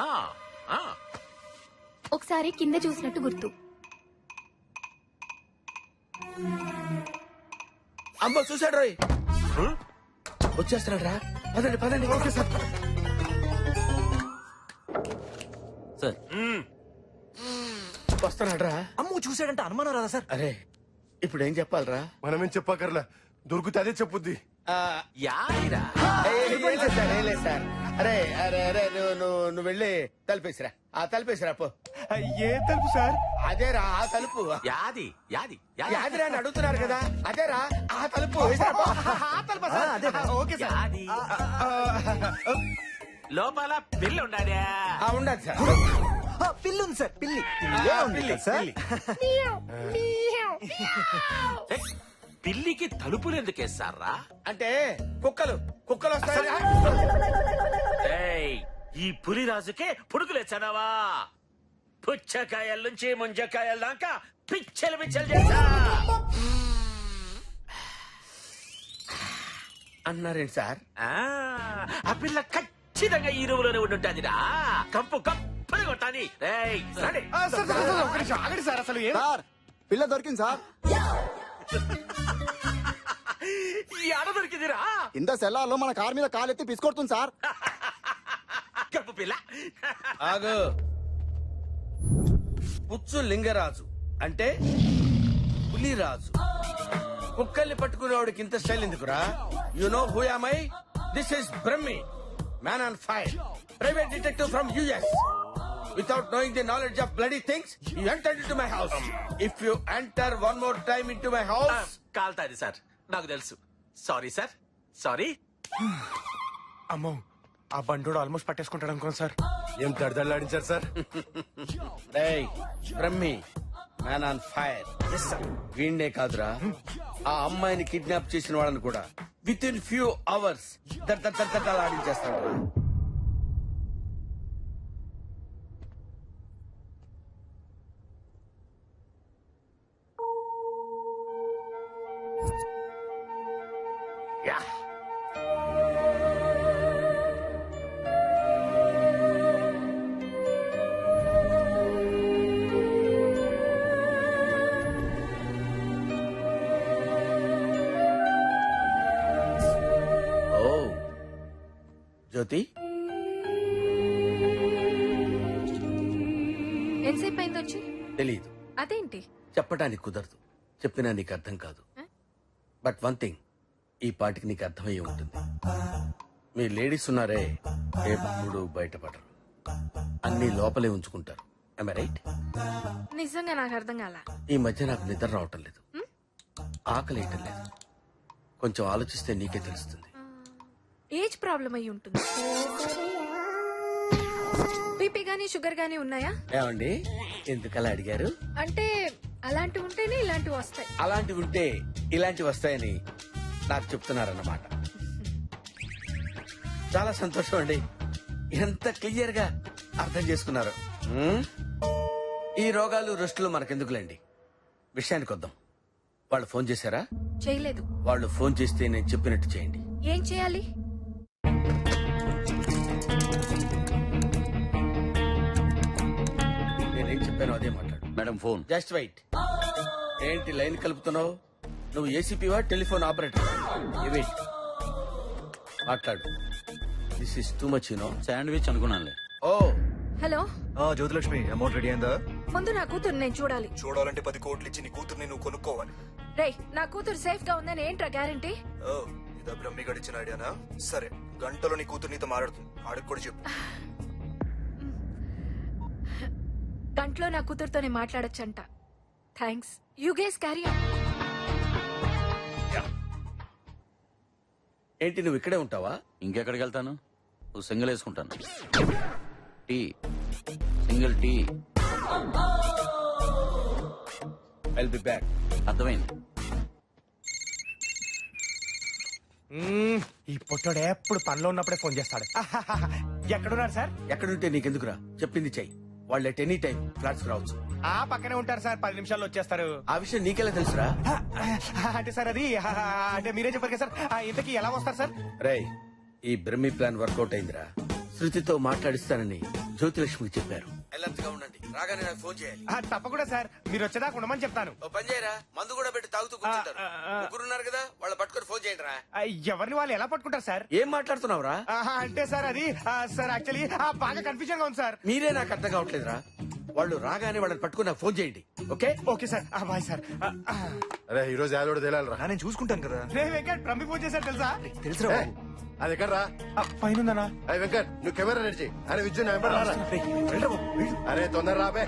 ఒకసారి కింద చూసినట్టు గుర్తు. అమ్మ చూసాడు రోయ్ వచ్చేస్తున్నాడు రా. పదండి పదండి. Okay sir. సార్ వస్తున్నాడు రా. అమ్ము చూసాడంటే అనుమానం రాదా సార్? అరే ఇప్పుడు ఏం చెప్పాలరా? మనమేం చెప్పకర్లా, దొరికితే అదే చెప్పుద్ది. యాదిరా సార్ అరే అరే అరే నువ్వు వెళ్ళి తలుపేసిరా. ఆ తలుపేసిరా పో. ఏ తలుపు సార్? అదేరా ఆ తలుపు. యాది యాది యాదిరా అని అడుగుతున్నారు కదా, అదేరా ఆ తలుపు. ఆ తలుపా సార్? Okay sir. యాది లోపల పిల్ల ఉండాలి. ఉండదు సార్. పిల్లి ఉంది సార్, పిల్లి పిల్లి. పిల్లికి తలుపులు ఎందుకు వేస్తారా? అంటే కుక్కలు వస్తాయి. ఏయ్, ఈ పులిరాజుకే పుడుకులేచ్చనవా? పుచ్చకాయల నుంచి ముంజకాయల దాకా పిచ్చలు చేశా అన్నారేంటి సార్? ఆ పిల్ల ఖచ్చితంగా ఈ రూములోనే ఉండుంటాదిరా. కంపు కప్పని కొట్టాలి. ఏయ్, రండి. ఆగండి సార్. అసలు ఏం పిల్ల దొరికింది సార్. ఈ ఆడ దొరికిందిరా. ఇంత సెల్లార్లో మన కార్ మీద కాలెత్తి పిసుకొడుతుంది సార్. కప్పు పిల్ల. ఆగు. పుచ్చు లింగరాజు అంటే పులిరాజు. కుక్కల్ని పట్టుకునేవాడికి ఇంత స్టైల్ ఎందుకురా? You know who am I? This is Brahmi, man on fire, private detective from US. Without knowing the knowledge of bloody things, you entered into my house. If you enter one more time into my house, కాల్తాది sir, నాకు తెలుసు. Sorry sir, sorry. అమ్మో, ఆ బండోడు almost పట్టేసుకుంటాడు అనుకోండి sir. ఏం దడదడలాడించారు sir? Brahmi, man on fire. వీణ్ణే కాదురా, ఆ అమ్మాయిని కిడ్నాప్ చేసిన వాళ్ళని కూడా విత్ ఇన్ ఫ్యూ అవర్స్ ఆడించేస్తాడు. యా. ఓ జ్యోతి, ఎంతసేపు అయింది వచ్చి? తెలీదు. అదేంటి? చెప్పడానికి కుదరదు. చెప్పినా నీకు అర్థం కాదు. బట్ వన్ థింగ్, ఈ పాటికి నీకు అర్థమయ్యే ఉంటుంది. మీ లేడీస్ ఉన్నారే, ఎప్పుడు బయటపడరు, అన్ని లోపలే ఉంచుకుంటారు. Am I right? నిజంగా నాకు అర్థం కాల. ఈ మధ్య నాకు నిద్ర రావటం లేదు, ఆకలి వేయటం లేదు. కొంచెం ఆలోచిస్తే నీకే తెలుస్తుంది. ఏజ్ ప్రాబ్లం అయి ఉంటుంది. బీపీ గానీ షుగర్ గానీ ఉన్నాయా? ఏమండి ఎందుకలా అడిగారు? అంటే అలాంటివి ఉంటేనే ఇలాంటివి వస్తాయి. అలాంటివి ఉంటే ఇలాంటివి వస్తాయని నాకు చెప్తున్నారన్నమాట. చాలా సంతోషం అండి, ఎంత క్లియర్ గా అర్థం చేసుకున్నారు. ఈ రోగాలు రెస్టులు మనకెందుకులేండి, విషయానికి వద్దాం. వాళ్ళు ఫోన్ చేశారా? చేయలేదు. వాళ్ళు ఫోన్ చేస్తే నేను చెప్పినట్టు చేయండి. ఏం చేయాలి? నేనేం చెప్పాను అదే మాట్లాడు. Madam phone. Just wait. ఏంటి లైన్ కలుపుతున్నావు? నువ్వు ఏసీపీవా టెలిఫోన్ ఆపరేటర్? వెయిట్, మాట్లాడు. This is too much, you know. Sandwich అనుకున్నానులే. Oh hello Jyothilakshmi, amount ready అయిందా? ముందు నా కూతురు నేను చూడాలి. చూడాలంటే 10 కోట్లు ఇచ్చి నీ కూతుర్ని నువ్వు కొనుక్కోవాలి. రేయ్, నా కూతురు సేఫ్ గా ఉందని ఏంట్రా గ్యారంటీ? ఇదా బ్రహ్మి గడిచిన ఐడియానా? సరే, గంటలో నీ కూతురు నీతో మాట్లాడుతుంది, ఆడికి కూడా చెప్పు. గంటలో నా కూతురుతోనే మాట్లాడొచ్చంట. Thanks. You guys carry on. ఏంటి నువ్వు ఇక్కడే ఉంటావా? ఇంకెక్కడికి వెళ్తాను? ఓ సింగిల్ వేసుకుంటాను. Tea, single tea. I'll be back. అర్థమైంది. ఈ పొట్టోడు ఎప్పుడు పనిలో ఉన్నప్పుడే ఫోన్ చేస్తాడు. ఎక్కడున్నారు సార్? ఎక్కడుంటే నీకెందుకురా, చెప్పింది చెయ్యి. వాళ్ళు ఎట్ ఎనీ టైం ఫ్లాట్స్ రావచ్చు. ఆ పక్కనే ఉంటారు సార్, 10 నిమిషాల్లో వచ్చేస్తారు. ఆ విషయం నీకెలా తెలుసురా? అంటే సార్ అది అంటే మీరే చెప్పారు కదా సార్. ఇంతకీ ఎలా వస్తారు సార్? రేయ్, ఈ బ్రహ్మి ప్లాన్ వర్కౌట్ అయిందిరా. శృతితో మాట్లాడిస్తానని జ్యోతిలక్ష్మికి చెప్పారు. అలర్ట్గా ఉండండి, రాగానే నాకు ఫోన్ చేయాలి. తప్పకుండా సార్, మీరు వచ్చేదాకా ఉండమని చెప్తాను. ఓ పని చేయరా, మందు కూడా పెట్టి తాగుతూ కూర్చుంటారు. ముగ్గురున్నారు కదా, వాళ్ళు పట్టుకొని ఫోన్ చేయండి రా. ఎవరిని వాళ్ళు ఎలా పట్టుకుంటారు సార్? ఏం మాట్లాడుతున్నావురా? అంటే సార్ అది సార్ యాక్చువల్లీ బాగా కన్ఫ్యూజన్ గా ఉంది సార్. మీరే నాకు అర్థం కావట్లేదురా. వాళ్ళు రాగానే వాళ్ళని పట్టుకుని నాకు ఫోన్ చేయండి. Okay okay sir. Bye sir. అరే ఈ రోజు యాదోడు తేలాలరా. నేను చూసుకుంటాను కదా. రే వెంకట్, ప్రమి ఫోన్ చేశారు తెలుసా? తెలుసురా. అది ఎక్కడ రా? పైన ఉందనా? అరే వెంకట్, నువ్వు కెమెరా నడిచి. అరే విద్యుత్ వెంబడి రారా. అరే తొందర రాబే.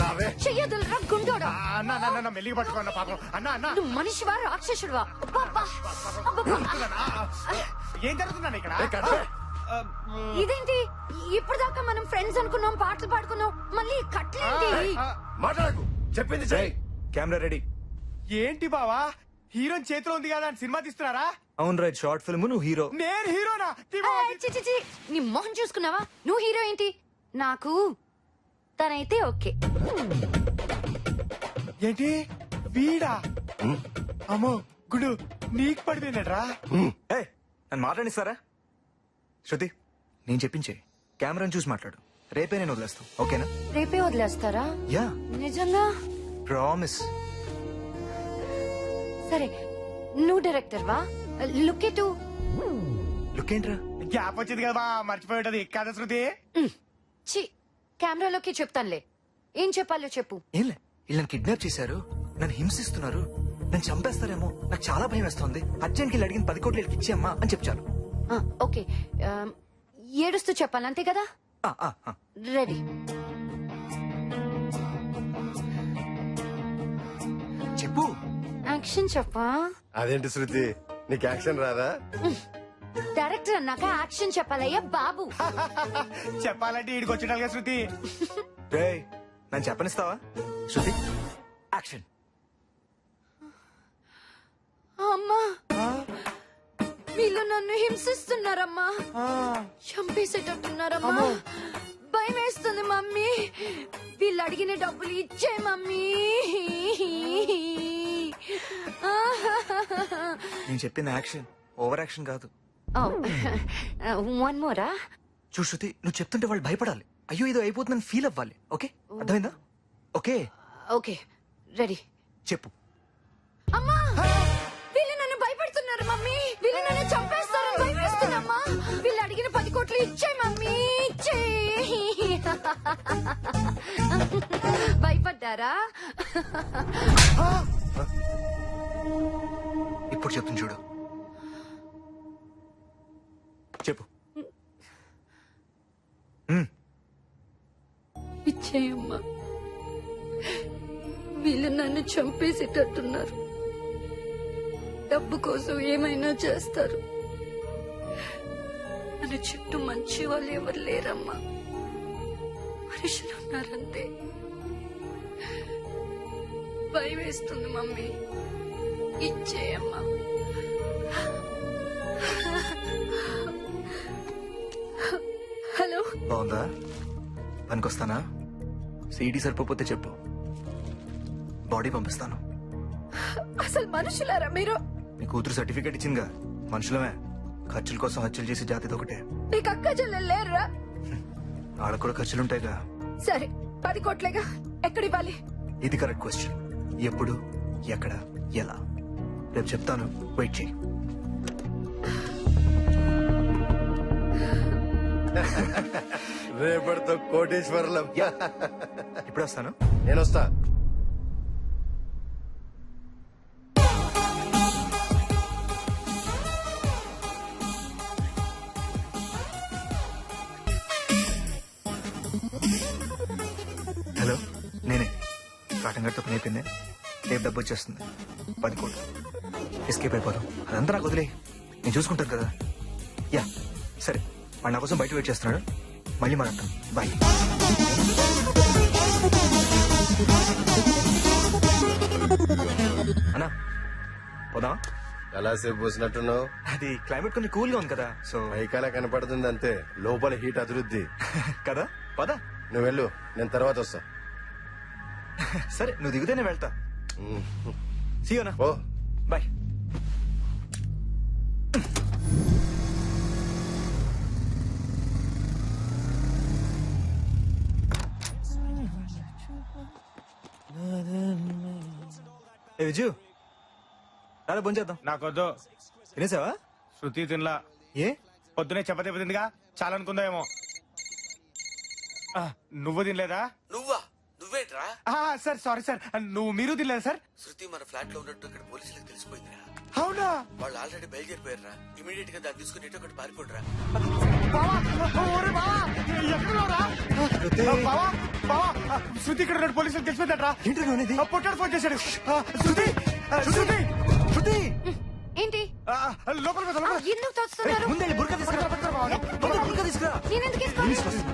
రాబే. చెయ్యదులరా గుండోడా. అన్న మెల్లిగా పట్టుకోండి పాపం. అన్న అన్న, నువ్వు మనిషివా రాక్షసుడివా? అబ్బబ్బా. అబ్బబ్బా. ఏం జరుగుతుందన్న ఇక్కడ? ఇదేంటి ఇప్పటిదాకా మనం ఫ్రెండ్స్ అనుకున్నాం, పాటలు పాడుకున్నాం, మళ్ళీ కట్లేంటి? మాట్లాడకు, చెప్పింది చెయ్యి. Camera ready. ఏంటి బావా, హీరోయిన్ చేతిలో ఉంది కదా అని సినిమా తీస్తున్నారా? అవును రైట్, షార్ట్ ఫిల్మ్. నువ్వు హీరో. నేను హీరోనా? నీ మొహం చూసుకున్నావా? నువ్వు హీరో ఏంటి? నాకు తనైతే ఓకే. ఏంటి వీడా? అమ్మో గుడు, నీకు పడిపోయినట్రా. నన్ను మాట్లాడిస్తారా? శృతి, నేను చెప్పించే. కెమెరాని చూసి మాట్లాడు. రేపే నేను వదిలేస్తాను, ఓకేనా? రేపే వదిలేస్తారా? యా, నిజంగా? ప్రామిస్. సరే, నువ్వు డైరెక్టర్ వా? లుక్ ఎటు. లుక్ ఏంట్రా? గ్యాప్ వచ్చింది కదా, మర్చిపోయి ఉంటది కదా శృతి. చి, కెమెరాలోకి చెప్తానులే. ఏం చెప్పాలో చెప్పు. ఏంలే, వీళ్ళని కిడ్నాప్ చేశారు, నన్ను హింసిస్తున్నారు, నన్ను చంపేస్తారేమో, నాకు చాలా భయం వేస్తుంది. అర్జెంట్కి వెళ్ళి అడిగిన 10 కోట్లు వీళ్ళకి ఇచ్చేయమ్మా అని చెప్పారు. ఓకే, ఏడుస్తూ చెప్పాలి అంతే కదా? రెడీ. చెప్పు. యాక్షన్ చెప్పా. అదేంటి శృతి, నీకు యాక్షన్ రాదా? డైరెక్టర్ అన్నాక యాక్షన్ చెప్పాలయ్యా బాబు. చెప్పాలంటే ఈడికి వచ్చినాలుగా శృతి. నన్ను చెప్పనిస్తావా? శృతి, యాక్షన్. అమ్మా, వీళ్ళు నన్ను హింసిస్తున్నారమ్మా, చంపేసేటట్టున్నారమ్మా. భయం వేస్తుంది మమ్మీ. వీళ్ళు అడిగిన డబ్బులు ఇచ్చే మమ్మీ. నేను చెప్పిన యాక్షన్ ఓవర్ యాక్షన్ కాదు. వన్ మోరా. చూ శృతి, నువ్వు చెప్తుంటే వాళ్ళు భయపడాలి. అయ్యో ఇదో అయిపోతుందని ఫీల్ అవ్వాలి. ఓకే, అర్థమైందా? Okay okay, ready. చెప్పు. అమ్మా, వీళ్ళు నన్ను భయపెడుతున్నారు మమ్మీ. వీళ్ళు నన్ను చంపేస్తారని భయపెడుతున్నామ్మా. వీళ్ళు అడిగిన 10 కోట్లు ఇచ్చే మమ్మీ, ఇచ్చే. భయపడ్డారా? ఇప్పుడు చెప్తుంది చూడు. చెప్పు. ఇచ్చేయమ్మా, వీళ్ళు నన్ను చంపేసేటట్టున్నారు. డబ్బు కోసం ఏమైనా చేస్తారు. మన చుట్టూ మంచి వాళ్ళు ఎవరు లేరమ్మా, మనుషులు ఉన్నారంతే. భయం వేస్తుంది మమ్మీ, ఇచ్చేయమ్మా. హలో, బాగుందా? పనికొస్తానా? సీడీ సరిపోతే చెప్పు, బాడీ పంపిస్తాను. అసలు మనుషులారా మీరు? నీ కూతురు సర్టిఫికేట్ ఇచ్చిందిగా, మనుషులమే. ఖర్చుల కోసం హత్యలు చేసే జాతిది ఒకటే. నీకు అక్క చెల్లెలు లేరురా? వాళ్ళకు కూడా ఖర్చులుంటాయిగా. సరే, 10 కోట్లేగా, ఎక్కడివ్వాలి? ఇది కరెక్ట్ క్వశ్చన్. ఎప్పుడు, ఎక్కడ, ఎలా? రేపు చెప్తాను, వెయిట్ చేయి. రేపటితో కోటేశ్వరులం. ఇప్పుడు వస్తాను. నేను వస్తా. కాటన్ గట్టు పని అయిపోయింది. రేపు డబ్బు వచ్చేస్తుంది 10 కోట్లు. ఎస్కేప్ అయిపోదాం. అదంతా నాకు వదిలే, నేను చూసుకుంటాను కదా. యా సరే, వాడు నా కోసం బయట వెయిట్ చేస్తున్నాడు. మళ్ళీ మాట్లాడతాం. బాయ్. అన్నా పోదాం. ఎలా సేపు పోసినట్టున్నావు? అది క్లైమేట్ కొంచెం కూల్ గా ఉంది కదా, సో పైకాల కనపడుతుంది అంతే, లోపల హీట్ అభివృద్ధి కదా. పదా నువ్వు వెళ్ళు, నేను తర్వాత వస్తా. సరే, నువ్వు దిగితే నేను వెళ్తా. సీయోనా. ఓ బాయ్. ఏ విజు, రాలే భోంచేద్దాం. నాకొద్దు. తినేసావా? శృతి తినలా. ఏ పొద్దునే చపాతీ తిందిగా, చాలా అనుకుందామేమో. నువ్వు తినలేదా? నువ్వా? నువ్వేట్రా? సార్ సారీ సార్, మీరు తినలేదా సార్? శృతి మన ఫ్లాట్ లో ఉన్నట్టు ఇక్కడ పోలీసులకు తెలిసిపోయిందిరా. అవునా? వాళ్ళు ఆల్రెడీ బయలుదేరిపోయారా. ఇమీడియట్ గా దాన్ని తీసుకుని ఎటు ఒకటి పారిపోడరా. శృతి ఇక్కడ ఉన్న పోలీసులకు తెలిసిపోయిందట్రా. పొట్టాడు ఫోన్ చేశాడు. శృతి శృతి శృతి ఏంటి లోపల ఎందుకు తోస్తున్నారు? ముందే బుర్కా తీసుకురా. బుర్కా తీసుకురా. నేనెందుకు వేసుకోవాలి?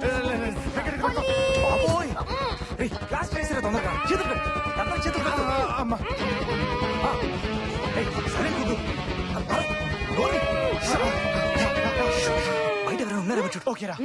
బాబోయ్. క్లాస్ చేసిరా తొందరగా. చేతులు పెట్టు. డబ్బా చేతులు పెట్టు. అమ్మా. సరే కూదు. బయట ఎవరైనా ఉన్నారేమో చూడు. ఓకేరా.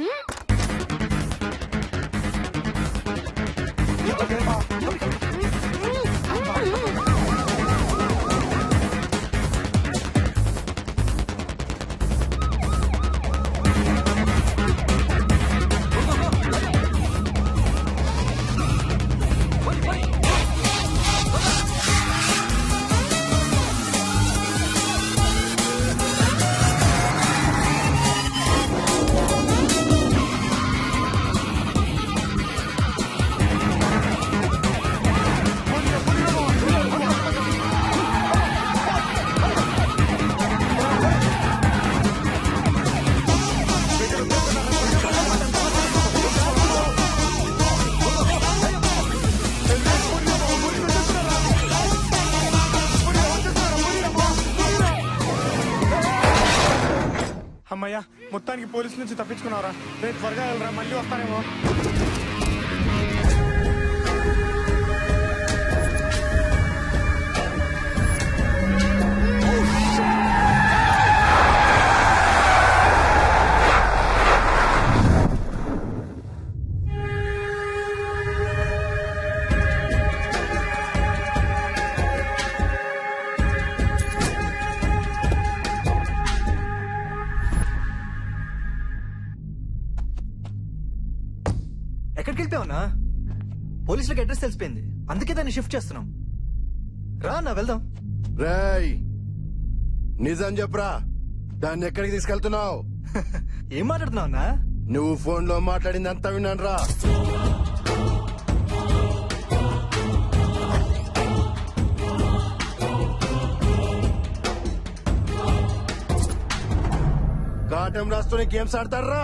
అమ్మయ్యా, మొత్తానికి పోలీసుల నుంచి తప్పించుకున్నారా? రేపు త్వరగా వెళ్ళరా, మళ్ళీ వస్తారేమో. ఎక్కడికి వెళ్ళిపోయావునా? పోలీసులకు అడ్రస్ తెలిసిపోయింది, అందుకే దాన్ని షిఫ్ట్ చేస్తున్నాం. రా నా వెళ్దాం. రేయ్, నిజం చెప్పరా, దాన్ని ఎక్కడికి తీసుకెళ్తున్నావు? ఏం మాట్లాడుతున్నావు అన్నా? నువ్వు ఫోన్ లో మాట్లాడింది అంతా విన్నాను రా. కాటం రాస్తూనే గేమ్స్ ఆడతారా?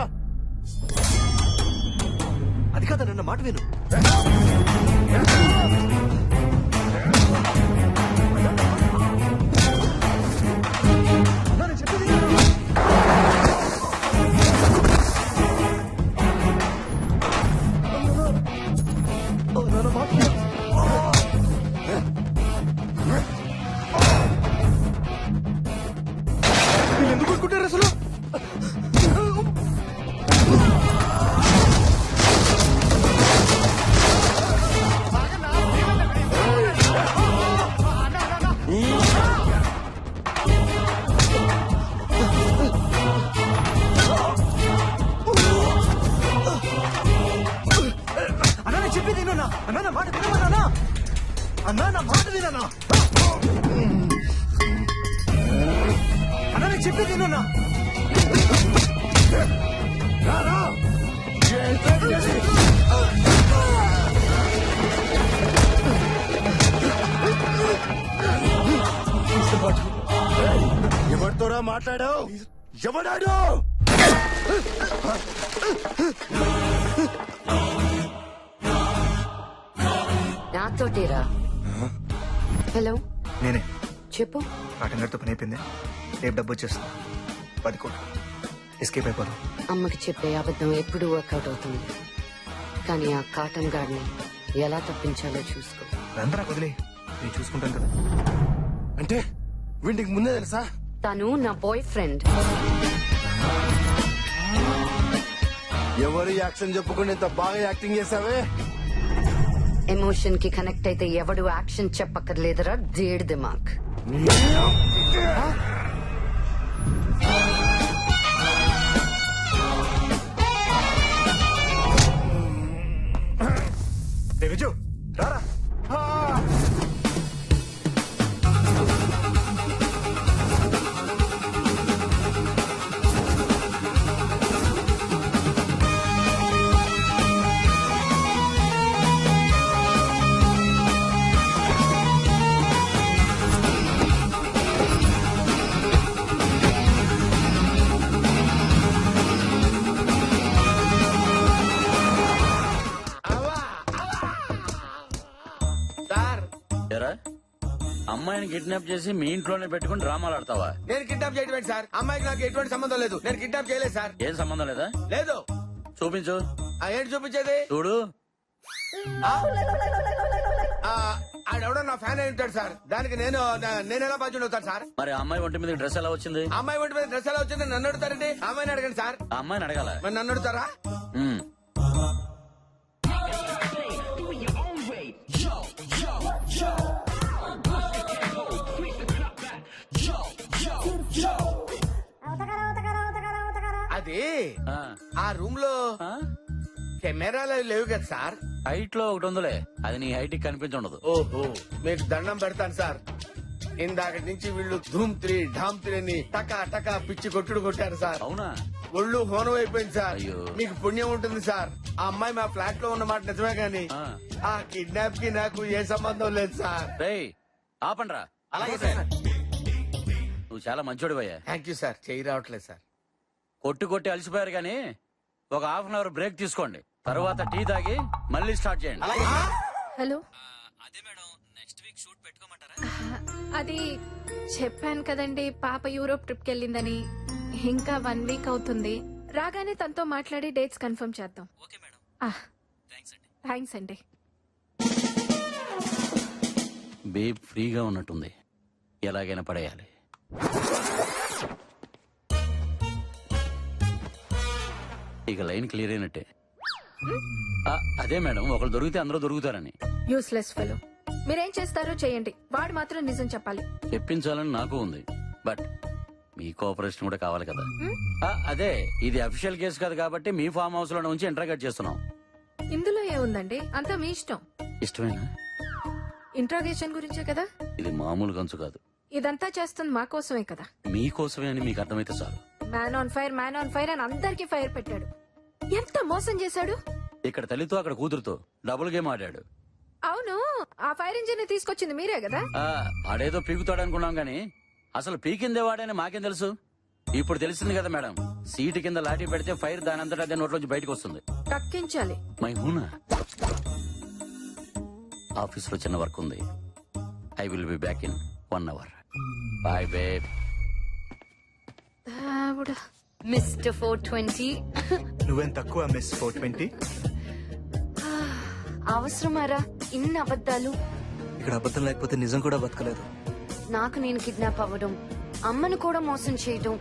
అది కాదా, నన్న మాట విను. ఎందుకు కొట్టుకుంటారు అసలు? అన్నా చెప్పేది వినన్నా. అన్నా నా మాట వినమన్నా. అన్నా నా మాట వినన్నా. అన్నా చెప్పేది వినన్నా. ఎవరితోరా మాట్లాడావు? ఎవడాడు? నాతోటేరా. హలో, నేనే చెప్పు. కాటన్ గారితో పని అయిపోయింది. రేపు డబ్బు వచ్చేస్తుంది. 10 కోట్లు. ఎస్కేప్ అయిపోదాం. అమ్మకి చెప్పే అబద్ధం ఎప్పుడు వర్కౌట్ అవుతుంది, కానీ ఆ కాటన్ గార్డ్ని ఎలా తప్పించాలో చూసుకో. అందరూ నాకు వదిలే, నేను చూసుకుంటాను కదా. అంటే వీటికి ముందే తెలుసా? తను నా బాయ్ ఫ్రెండ్. ఎవరు యాక్షన్ చెప్పుకుని ఇంత బాగా యాక్టింగ్ చేసావే? ఎమోషన్ కి కనెక్ట్ అయితే ఎవడు యాక్షన్ చెప్పక్కర్లేదురా దేడ్ దిమాక్. విజు రారా. సార్, ఎరా అమ్మాయిని కిడ్నాప్ చేసి మీ ఇంట్లోనే పెట్టుకుని డ్రామాలు ఆడతావా? నేను కిడ్నాప్ చేయడం ఏంటి సార్? అమ్మాయికి నాకు ఎటువంటి సంబంధం లేదు. నేను కిడ్నాప్ చేయలేదు సార్. ఏం సంబంధం లేదా? లేదు. చూపించు. ఏంటి చూపించేది? చూడు. ఆడెవడో నా ఫ్యాన్ అయి ఉంటాడు సార్. దానికి నేను ఎలా బాధ్యుడు అవుతాను సార్? మరి ఆ అమ్మాయి ఒంటి మీద డ్రెస్ ఎలా వచ్చింది? అమ్మాయి ఒంటి మీద డ్రెస్ ఎలా వచ్చింది నన్ను అడుగుతారండి? అమ్మాయిని అడగండి సార్. ఆ అమ్మాయిని అడగాల. మరి నన్ను అడుగుతారా? ఉమ్. అది ఆ. ఆ రూమ్ లో ఆ? కెమెరాలు లేవు కదా సార్? హైట్ లో ఒకటి ఉందిలే, అది నీ హైట్ కి కనిపించుండదు. ఓహో, మీకు దండం పెడతాను సార్. ఇందాక నుంచి వీళ్ళు ధూమ్ 3 ఢామ్ 3 అని టకా టకా పిచ్చి కొట్టుడు కొట్టారు సార్. అవునా? ఒళ్ళు హోనం అయిపోయింది సార్. అయ్యో. మీకు పుణ్యం ఉంటుంది సార్. ఆ అమ్మాయి మా ఫ్లాట్ లో ఉన్నమాట నిజమే గాని ఆ. ఆ కిడ్నాప్ కి నాకు ఏ సంబంధం లేదు సార్. రేయ్ ఆపండ్రా. అలాగే సార్. నువ్వు చాలా మంచోడివయ్యా. Thank you sir. చేయి రావట్లేదు సార్. కొట్టి కొట్టి అలసిపోయారు గానీ ఒక హాఫ్ అన్ అవర్ బ్రేక్ తీసుకోండి. తర్వాత టీ తాగి మళ్ళీ స్టార్ట్ చేయండి. హలో, అదే మేడం, నెక్స్ట్ వీక్ షూట్ పెట్టుకోమంటారా? అది చెప్పాను కదండి, పాప యూరోప్ ట్రిప్ కి వెళ్ళిందని. ఇంకా 1 వీక్ అవుతుంది. రాగానే తనతో మాట్లాడి డేట్స్ కన్ఫర్మ్ చేద్దాం. Okay madam. థ్యాంక్స్ అండి. బేబ్ ఫ్రీగా ఉన్నట్టుంది, ఎలాగైనా పడేయాలి. ఇక లైన్ క్లియర్ అయినట్టే. అదే మేడం, ఒకళ్ళు దొరికితే అందరూ దొరుకుతారని. Useless fellow. మీరేం చేస్తారో చేయండి, వాడు మాత్రం నిజం చెప్పాలి. చెప్పించాలని నాకు ఉంది, బట్ మీ కోఆపరేషన్ కూడా కావాలి కదా. అదే, ఇది అఫీషియల్ కేసు కాదు కాబట్టి మీ ఫామ్ హౌస్ లో ఉంచి ఇంటర్గేట్ చేస్తున్నాం. ఇందులో ఏముందండి, అంతా మీ ఇష్టం. ఇష్టమేనా? ఇంట్రాగేషన్ గురించే కదా. ఇది మామూలు గంచు కాదు. ఇదంతా చేస్తుంది మా కోసమే కదా. మీకోసమే అని మీకు అర్థమైతే చాలు. మ్యాన్ ఆన్ ఫైర్ అని అందరికీ ఫైర్ పెట్టాడు. ఎంత మోసం చేశాడు. ఇక్కడ తల్లితో అక్కడ కూతురుతో డబుల్ గేమ్ ఆడాడు. అవును, ఆ ఫైర్ ఇంజిన్ ని తీసుకొచ్చింది మీరే కదా. ఆడేదో పీకుతాడు అనుకున్నాం గానీ అసలు పీకిందే వాడని మాకేం తెలుసు. ఇప్పుడు తెలిసింది కదా మేడం, సీటు కింద లాఠీ పెడితే ఫైర్ దానంతటా అదే నోట్లోంచి బయటకు వస్తుంది. కక్కించాలి. మై హూనా. ఆఫీస్ లో చిన్న వర్క్ ఉంది. I will be back in 1 hour. Bye babe. Mister 420. నువ్వేం తక్కువ మిస్ 420. అవసరమారా ఇన్ని అబద్ధాలు? ఇక్కడ అబద్ధం లేకపోతే నిజం కూడా బతకలేదు. నాకు నేను కిడ్నాప్ అవ్వడం, అమ్మను కూడా మోసం చేయడం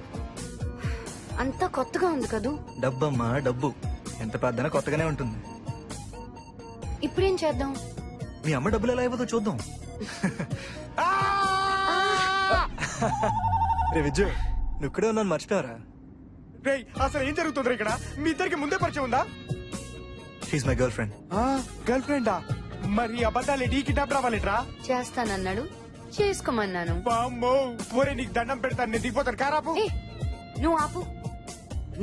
అంతా కొత్తగా ఉంది కదూ. డబ్బమ్మా డబ్బు, ఎంత పెద్దనా కొత్తగానే ఉంటుంది. ఇప్పుడేం చేద్దాం? మీ అమ్మ డబ్బులు ఎలా అయిపోతుందో చూద్దాం. రే విజయ్, నువ్వు ఇక్కడే ఉన్నాను మర్చిపోయారా? రేయ్, అసలు ఏం జరుగుతుంది ఇక్కడ? మీ ఇద్దరికి ముందే పరిచయం ఉందా? She's my girlfriend. గర్ల్ ఫ్రెండా? మరి అబద్ధాలు డీ కిడ్నాప్ రావాలిట్రా? చేస్తానన్నాడు, చేసుకోమన్నాను. వామ్మో, ఒరే నీకు దండం పెడతాను, నేను దిగిపోతాను. కారాపు. నువ్వు ఆపు,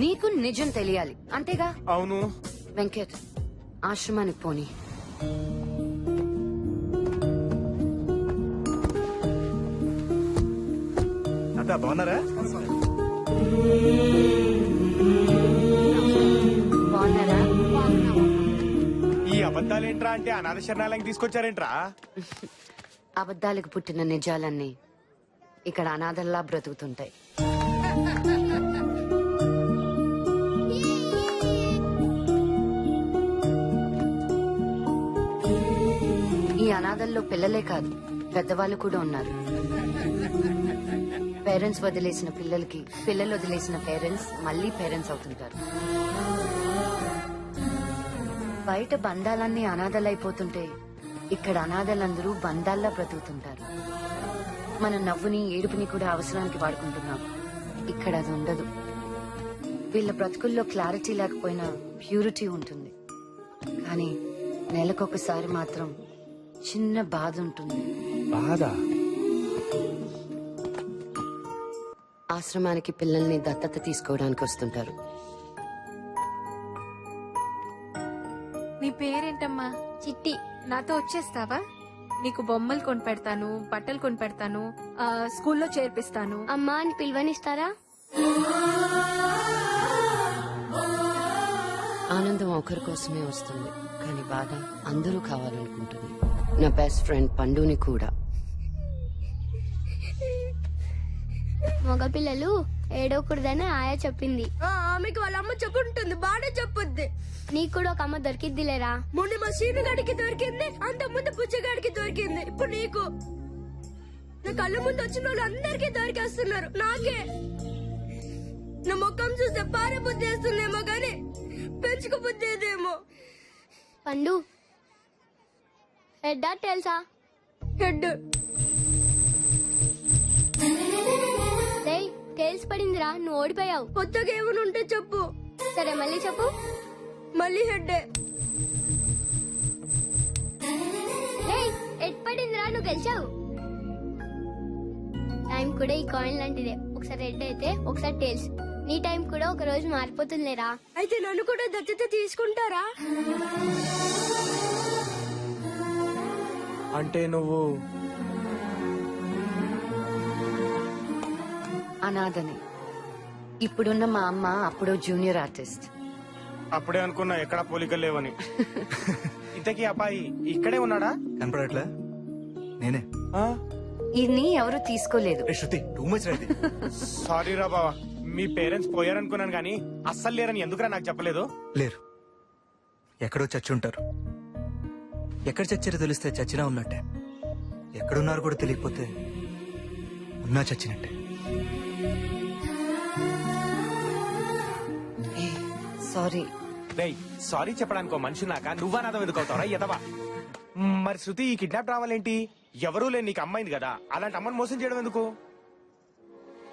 నీకు నిజం తెలియాలి అంతేగా. అవును. వెంకట్, ఆశ్రమానికి పోనీ. అంతా బాగున్నారా? బాగున్నారా? ఈ అబద్ధం అబద్ధాలేంట్రా అంటే అనాథ శరణాలయం తీసుకొచ్చారేంట్రా? అబద్ధాలకు పుట్టిన నిజాలన్నీ ఇక్కడ అనాథల్లా బ్రతుకుతుంటాయి. ఈ అనాథల్లో పిల్లలే కాదు, పెద్దవాళ్ళు కూడా ఉన్నారు. పేరెంట్స్ వదిలేసిన పిల్లలకి, పిల్లలు వదిలేసిన పేరెంట్స్ మళ్ళీ పేరెంట్స్ అవుతుంటారు. బయట బంధాలన్నీ అనాథలైపోతుంటే ఇక్కడ అనాథలందరూ బంధాల్లా బ్రతుకుతుంటారు. మన నవ్వుని, ఏడుపుని కూడా అవసరానికి వాడుకుంటున్నాం. ఇక్కడ అది ఉండదు. వీళ్ళ బ్రతుకుల్లో క్లారిటీ లేకపోయినా ప్యూరిటీ ఉంటుంది. కానీ నెలకొకసారి మాత్రం చిన్న బాధ ఉంటుంది. బాధ? ఆశ్రమానికి పిల్లల్ని దత్తత తీసుకోవడానికి వస్తుంటారు. నీ పేరేంటమ్మా? చిట్టి. నాతో వచ్చేస్తావా? నీకు బొమ్మలు కొని పెడతాను, బట్టలు కొని పెడతాను, స్కూల్లో చేర్పిస్తాను. అమ్మా అని పిలువనిస్తారా? ఆనందం ఒకరి కోసమే వస్తుంది, కానీ బాధ అందరూ కావాలనుకుంటుంది. నా బెస్ట్ ఫ్రెండ్ పండుని కూడా. మగపిల్లలు ఏడవకూడదని ఆయా చెప్పింది. ఆమెకి వాళ్ళ అమ్మ చెప్పుంటుంది, బాగా చెప్పుద్ది. నీకు కూడా ఒక అమ్మ దొరికిద్దిలేరా? ముందు మా సీనుగాడికి దొరికింది, అంత ముందు పుచ్చగాడికి దొరికింది, ఇప్పుడు నీకు. నా కళ్ళ ముందు వచ్చిన వాళ్ళు అందరికీ దొరికేస్తున్నారు, నాకే. నా ముఖం చూస్తే పారే బుద్ధి వేస్తుందేమో గాని పెంచుకు బుద్ధి ఏదేమో. పండు హెడ్ తెలుసా? హెడ్. టేల్స్ పడిందిరా, నువ్వు ఓడిపోయావు. కొత్తగా ఏమైనా ఉంటే చెప్పు. సరే మళ్ళీ చెప్పు. మళ్ళీ హెడ్. హెడ్ పడిందిరా, నువ్వు గెలిచావు. టైం కూడా ఈ కాయిన్ లాంటిదే, ఒకసారి హెడ్ అయితే ఒకసారి టేల్స్. నీ టైం కూడా ఒక రోజు మారిపోతుందిలేరా. అయితే నన్ను కూడా దత్తత తీసుకుంటారా? అంటే నువ్వు అనాథని. ఇప్పుడున్న మా అమ్మ అప్పుడు జూనియర్ ఆర్టిస్ట్. అప్పుడే అనుకున్నా ఎక్కడా పోలికలు లేవని. ఇంతకీ అబ్బాయి ఇక్కడే ఉన్నాడా? కనపడట్లే? నేనే. ఇది ఎవరు తీసుకోలేదు. శృతి టూ మచ్ రైతే. సారీ రా బావా, మీ పేరెంట్స్ పోయారనుకున్నాను కానీ అస్సలు లేరని ఎందుకురా నాకు చెప్పలేదు? లేరు, ఎక్కడో చచ్చి ఉంటారు. ఎక్కడ చచ్చారో తెలిస్తే చచ్చినా ఉన్నట్టే, ఎక్కడున్నారు కూడా తెలియకపోతే ఉన్నా చచ్చినట్టే. సారీ. సారీ చెప్పడానికి మనిషి నాక నువ్వా నాదం ఎందుకు అవుతావరా ఎదవా? మరి శృతి ఈ కిడ్నాప్ రావాలేంటి? ఎవరూ లేని నీకు అమ్మాయింది కదా, అలాంటి అమ్మని మోసం చేయడం ఎందుకు?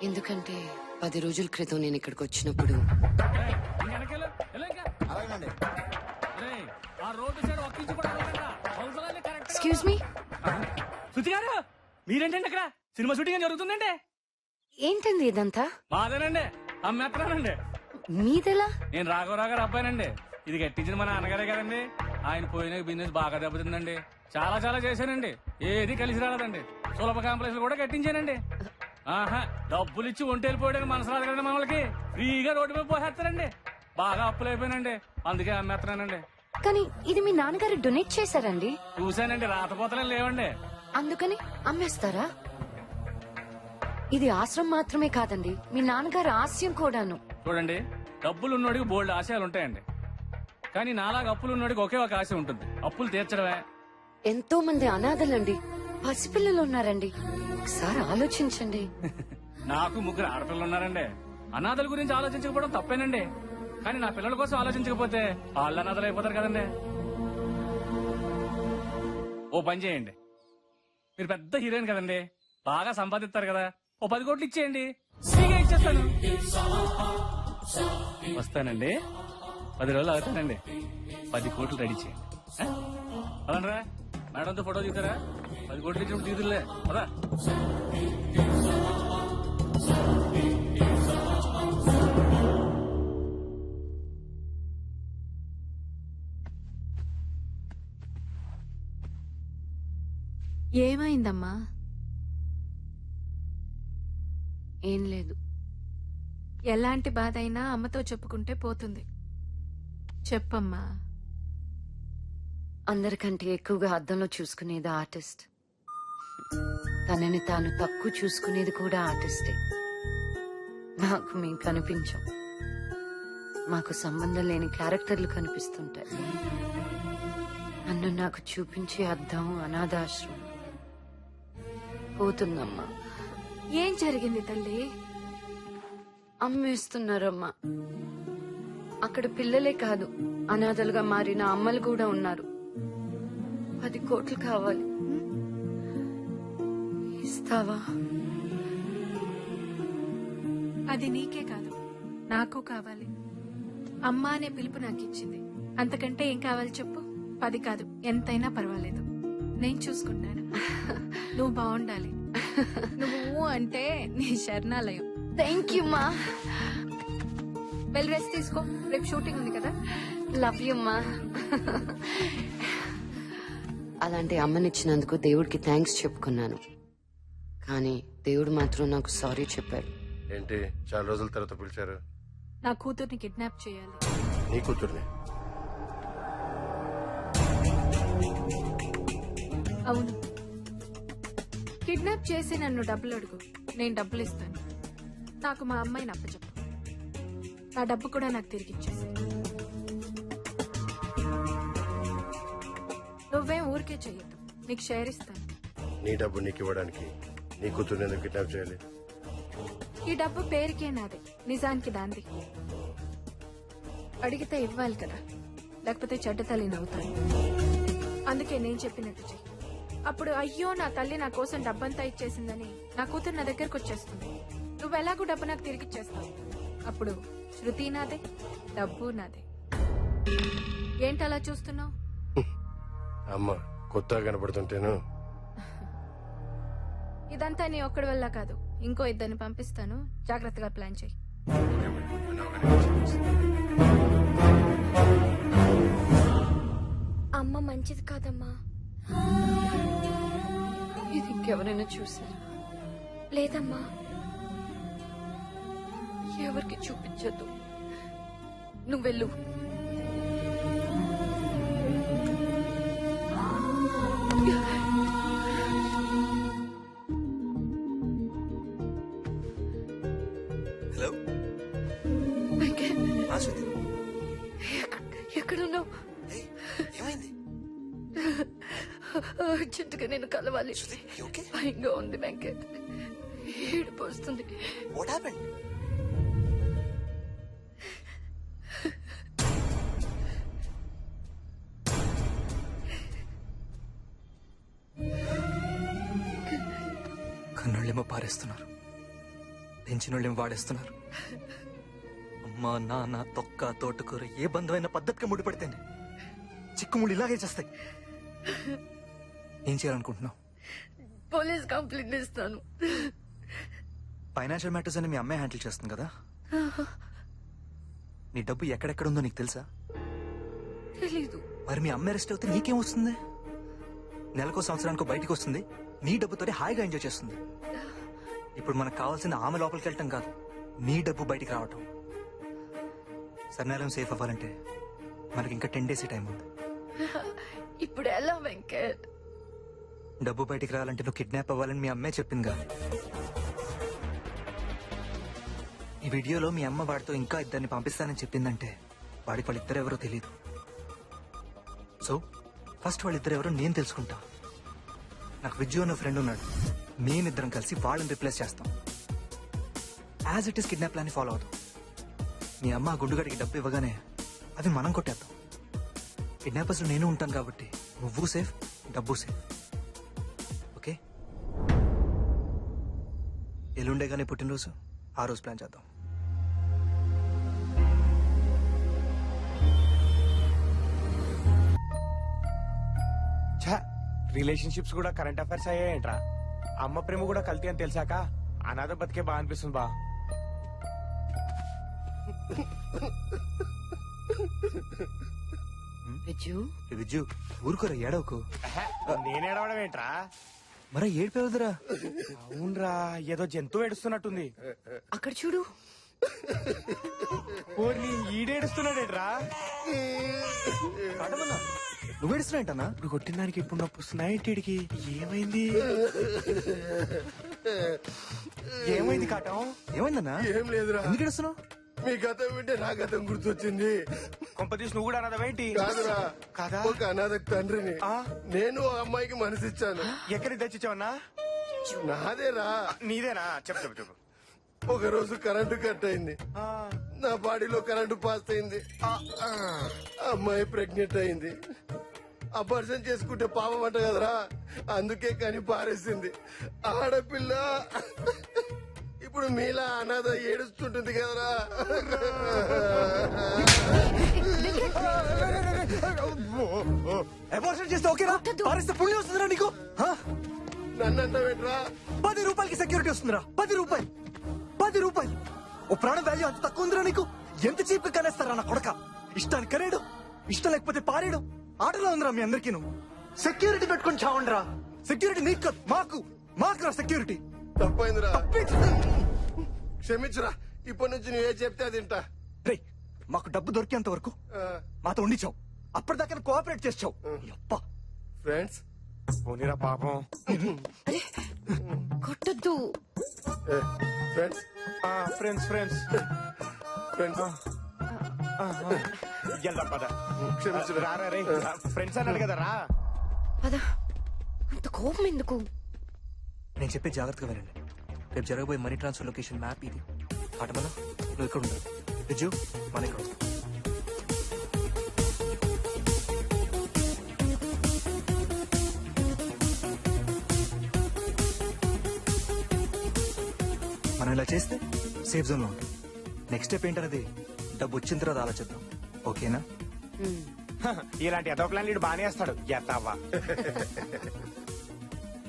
ఎందుకంటే 10 రోజుల క్రితం నేను ఇక్కడికి వచ్చినప్పుడు ఎక్స్క్యూజ్ మీ. శృతి గారు మీరేంటండి అక్కడ? సినిమా షూటింగ్ జరుగుతుందండి. ఏంటండి ఇదంతా? మాదేనండి, అమ్మేస్తున్నానండి. మీదెలా? నేను రాఘవరావు గారు అబ్బాయినండి. ఇది కట్టించిన మా నాన్నగారే కదండి. ఆయన పోయిన బిజినెస్ బాగా దెబ్బతిందండి. చాలా చాలా చేశానండి, ఏది కలిసి రాలేదండి. సులభ కాంప్లెక్స్ కూడా కట్టించానండి. ఆహా, డబ్బులు ఇచ్చి ఒంటెళ్ళిపోయడానికి మనసు రాదు కదండి మనకి. ఫ్రీగా రోడ్డు మీద పోసేస్తారండి. బాగా అప్పులు అయిపోయినండి, అందుకే అమ్మేస్తున్నానండి. కానీ ఇది మీ నాన్నగారు డొనేట్ చేశారండి. చూశానండి, రాతపోతలే లేవండి. అందుకని అమ్మేస్తారా? ఇది ఆశ్రమం మాత్రమే కాదండి, మీ నాన్నగారు ఆశయం కూడాను. చూడండి, డబ్బులు ఉన్నోడికి బోల్డ్ ఆశయాలు ఉంటాయండి. కానీ నాలాగా అప్పులు ఉన్నోడికి ఒకే ఒక ఆశ ఉంటుంది, అప్పులు తీర్చడమే. ఎంతో మంది అనాథలండి, పసిపిల్లలు ఉన్నారండి. ఒకసారి ఆలోచించండి. నాకు 3 ఆడపిల్లలు ఉన్నారండి. అనాథల గురించి ఆలోచించకపోవడం తప్పేనండి. కానీ నా పిల్లల కోసం ఆలోచించకపోతే వాళ్ళు అనాథలు అయిపోతారు కదండి. ఓ పని చేయండి, మీరు పెద్ద హీరోయిన్ కదండి, బాగా సంపాదిస్తారు కదా, ఓ 10 కోట్లు ఇచ్చేయండి, ఫ్రీగా ఇచ్చేస్తాను. వస్తానండి, 10 రోజులు అవుతానండి. 10 కోట్లు రెడీ చేయండి. అలానరా మేడంతో ఫోటో తీసారా? 10 కోట్లు ఇచ్చినప్పుడు తీదులే కదా. ఏమైందమ్మా? ఏం లేదు. ఎలాంటి బాధ అయినా అమ్మతో చెప్పుకుంటే పోతుంది. చెప్పమ్మా. అందరికంటే ఎక్కువగా అద్దంలో చూసుకునేది ఆర్టిస్ట్. తనని తాను తక్కువ చూసుకునేది కూడా ఆర్టిస్టే. నాకు మేము కనిపించాం. మాకు సంబంధం లేని క్యారెక్టర్లు కనిపిస్తుంటాయి. నన్ను నాకు చూపించే అద్దం అనాథాశ్రమం. పోతుందమ్మా. ఏం జరిగింది తల్లి? అమ్మేస్తున్నారమ్మా. అక్కడ పిల్లలే కాదు, అనాథలుగా మారిన అమ్మలు కూడా ఉన్నారు. 10 కోట్లు కావాలి. ఇస్తావా? అది నీకే కాదు, నాకు కావాలి. అమ్మ అనే పిలుపు నాకు ఇచ్చింది. అంతకంటే ఏం కావాలి చెప్పు? 10 కాదు, ఎంతైనా పర్వాలేదు. నేను చూసుకుంటాను. నువ్వు బాగుండాలి. నువ్వు అంటే నీ శరణాలయం. థ్యాంక్ యూ మా. వెల్ రెస్ట్ తీసుకో, రేపు షూటింగ్ ఉంది కదా. లవ్ యూ మా. అలాంటి అమ్మనిచ్చినందుకు దేవుడికి థ్యాంక్స్ చెప్పుకున్నాను. కానీ దేవుడు మాత్రం నాకు సారీ చెప్పాడు. ఏంటి చాలా రోజుల తర్వాత పిలిచారు? నా కూతుర్ని కిడ్నాప్ చేయాలి. నీ కూతుర్ని? అవును, కిడ్నాప్ చేసి నన్ను డబ్బులు అడుగు, నేను డబ్బులు ఇస్తాను. నాకు మా అమ్మాయిని అప్పచెప్పు. నా డబ్బు కూడా నాకు తిరిగి ఇచ్చేసి. నువ్వేం ఊరికే చెయ్యొద్దు, నీకు షేర్ ఇస్తాను. నీ డబ్బు నీకు ఇవ్వడానికి నీ కూతుర్ని ఎందుకు కిడ్నాప్ చేయాలి? ఈ డబ్బు పేరుకే నాది, నిజానికి దాంది. అడిగితే ఇవ్వాలి కదా, లేకపోతే చెడ్డ తల్లిని అవుతాను. అందుకే నేను చెప్పినట్టు చెయ్యి. అప్పుడు అయ్యో నా తల్లి నా కోసం డబ్బంతా ఇచ్చేసిందని నా కూతురు నా దగ్గరకు వచ్చేస్తుంది. నువ్వు ఎలాగూ డబ్బు నాకు తిరిగిచ్చేస్తావు. అప్పుడు శృతి నాదే, డబ్బు నాదే. ఏంటలా చూస్తున్నావు? అమ్మ కొత్తగా కనబడుతుంటేను. ఇదంతా నీ ఒక్కడి వల్ల కాదు, ఇంకో 2 పంపిస్తాను. జాగ్రత్తగా ప్లాన్ చెయ్యి. అమ్మ మంచిది కాదమ్మా. ఇది ఇంకెవరైనా చూసారా? లేదమ్మా. ఎవరికి చూపించద్దు. నువ్వు వెళ్ళు. హలో, ఎక్కడున్నావు? ఏమైంది? అర్జెంటుగా నేను కలవాలి. భయంగా ఉంది వెంకట్. ఏడుపు వస్తుంది. What happened? కన్నోళ్ళేమో పారేస్తున్నారు, పెంచినోళ్ళేమో వాడేస్తున్నారు. అమ్మ నాన్న తొక్క తోటకూర ఏ బంధువైన పద్ధతిగా ముడిపడితేనే చిక్కుముళ్ళు ఇలాగే చేస్తాయి. ఏం చేయాలనుకుంటున్నావు? పోలీస్ కంప్లైంట్ ఇస్తాను. ఫైనాన్షియల్ మ్యాటర్స్ అని మీ అమ్మాయి హ్యాండిల్ చేస్తుంది కదా. నీ డబ్బు ఎక్కడెక్కడుందో నీకు తెలుసా? తెలీదు. మరి మీ అమ్మాయి అరెస్ట్ అవుతే నీకేం వస్తుంది? నెలకో సంవత్సరానికో బయటకు వస్తుంది, నీ డబ్బుతోనే హాయిగా ఎంజాయ్ చేస్తుంది. ఇప్పుడు మనకు కావాల్సింది ఆమె లోపలికి వెళ్ళటం కాదు, నీ డబ్బు బయటికి రావటం. సర్నాలం సేఫ్ అవ్వాలంటే మనకి ఇంకా 10 days టైం ఉంది. ఇప్పుడు ఎలా వెంకట్? డబ్బు బయటికి రావాలంటే నువ్వు కిడ్నాప్ అవ్వాలని మీ అమ్మే చెప్పిందిగా. ఈ వీడియోలో మీ అమ్మ వాడితో ఇంకా 2 పంపిస్తానని చెప్పిందంటే వాడికి వాళ్ళిద్దరెవరో తెలియదు. సో ఫస్ట్ వాళ్ళిద్దరెవరో నేను తెలుసుకుంటా. నాకు విజ్జు అన్న ఫ్రెండ్ ఉన్నాడు, మేమిద్దరం కలిసి వాళ్ళని రిప్లేస్ చేస్తాం. As it is kidnap plan follow అవుతాం. మీ అమ్మ ఆ గుండుగాడికి డబ్బు ఇవ్వగానే అవి మనం కొట్టేద్దాం. కిడ్నాపర్స్ నేను ఉంటాను కాబట్టి నువ్వు సేఫ్, డబ్బు సేఫ్. ఓకే? ఎల్లుండేగానే పుట్టినరోజు, ఆ రోజు ప్లాన్ చేద్దాం. రిలేషన్షిప్స్ కూడా కరెంట్ అఫైర్స్ అయ్యాయంట్రా. అమ్మ ప్రేమ కూడా కల్తీ అని తెలిసాక అనాథ బతికే బాగా అనిపిస్తుంది బా. విజ్జు ఊరుకోరా, ఏడవకు. నేనేడవడం ఏంట్రా? మరా ఏడిపోవద్దురా. అవునరా, ఏదో జంతువు ఏడుస్తున్నట్టుంది. అక్కడ చూడు. ఈడేడుస్తున్నాడేట్రా? నువ్వు ఏడుస్తున్నాయంటనా? ఇప్పుడు కొట్టిన దానికి ఇప్పుడు నొప్పి వస్తున్నాయి ఏంటిడికి? ఏమైంది? ఏమైంది కాటం? ఏమైందన్నా? ఏం లేదురా. ఎందుకు ఏడుస్తున్నావు? మీ గతం వింటే నా గతం గుర్తొచ్చింది. కొంపతీసి నువ్వు కూడా అన్నదేంటి? కాదురా, కాదా? ఒక అనాథకు తండ్రిని. నేను ఆ అమ్మాయికి మనసిచ్చాను. ఎక్కడికి తెచ్చిచ్చావన్నా? నాదేరా. నీదేనా? చెప్పు చెప్పు చెప్పు. ఒక రోజు కరెంటు కట్ అయింది. నా బాడీలో కరెంటు పాస్ అయింది. అమ్మాయి ప్రెగ్నెంట్ అయింది. అపర్షన్ చేసుకుంటే పాపం అంట కదరా, అందుకే కని పారేసింది. ఆడపిల్ల ఇప్పుడు మీలా అనాథ ఏడుస్తుంటుంది కదరా. అబార్షన్ చేస్తే ఓకేరా? పారేస్తే పుణ్యం వస్తుందిరా నీకు? నన్ను అంటావేంట్రా? 10 రూపాయలకి సెక్యూరిటీ వస్తుందిరా. 10 రూపాయలు, 10 రూపాయలు. ఓ ప్రాణ వాల్యూ అంత తక్కువ ఉందిరా నీకు? ఎంత చీప్ గా కనేస్తారా నా కొడక? ఇష్టానికి కనేడు, ఇష్టం లేకపోతే పారేడు. ఆటలో ఉందిరా మీ అందరికీ. నువ్వు సెక్యూరిటీ పెట్టుకొని చావండిరా. సెక్యూరిటీ నీకు కాదు, మాకురా సెక్యూరిటీ. తప్పైందిరా, క్షమించురా. ఇప్పటి నుంచి నువ్వు ఏ చెప్తే అది తింటా. రేయ్, మాకు డబ్బు దొరికేంత వరకు మాతో ఉండిచావు. అప్పటిదాకా కోఆపరేట్ చేసావు. ఫ్రెండ్స్ పోనీరా పాపం. కొట్టద్దు. ఫ్రెండ్స్ ఫ్రెండ్స్ ఫ్రెండ్స్ ఫ్రెండ్స్ వెళ్దాం పద. రారా రే, ఫ్రెండ్స్ అన్నాడు కదా రా. పదా, అంత కోపం ఎందుకు? నేను చెప్పే జాగ్రత్తగా వినండి. రేపు జరగబోయే మనీ ట్రాన్స్ఫర్ లొకేషన్ మ్యాప్ ఇది. ఆటమన నువ్వు ఇక్కడ ఉండాలి. రిజు మన ఇక్కడ వస్తాం. మనం ఇలా చేస్తే సేఫ్ జోన్ లో ఉంటాం. నెక్స్ట్ స్టెప్ ఏంటనేది డబ్బు వచ్చిన తర్వాత ఆలోచిద్దాం. ఓకేనా? ఇలాంటి ఎదో ప్లాన్ లీడు బానే వేస్తాడు. ఎత్తావా?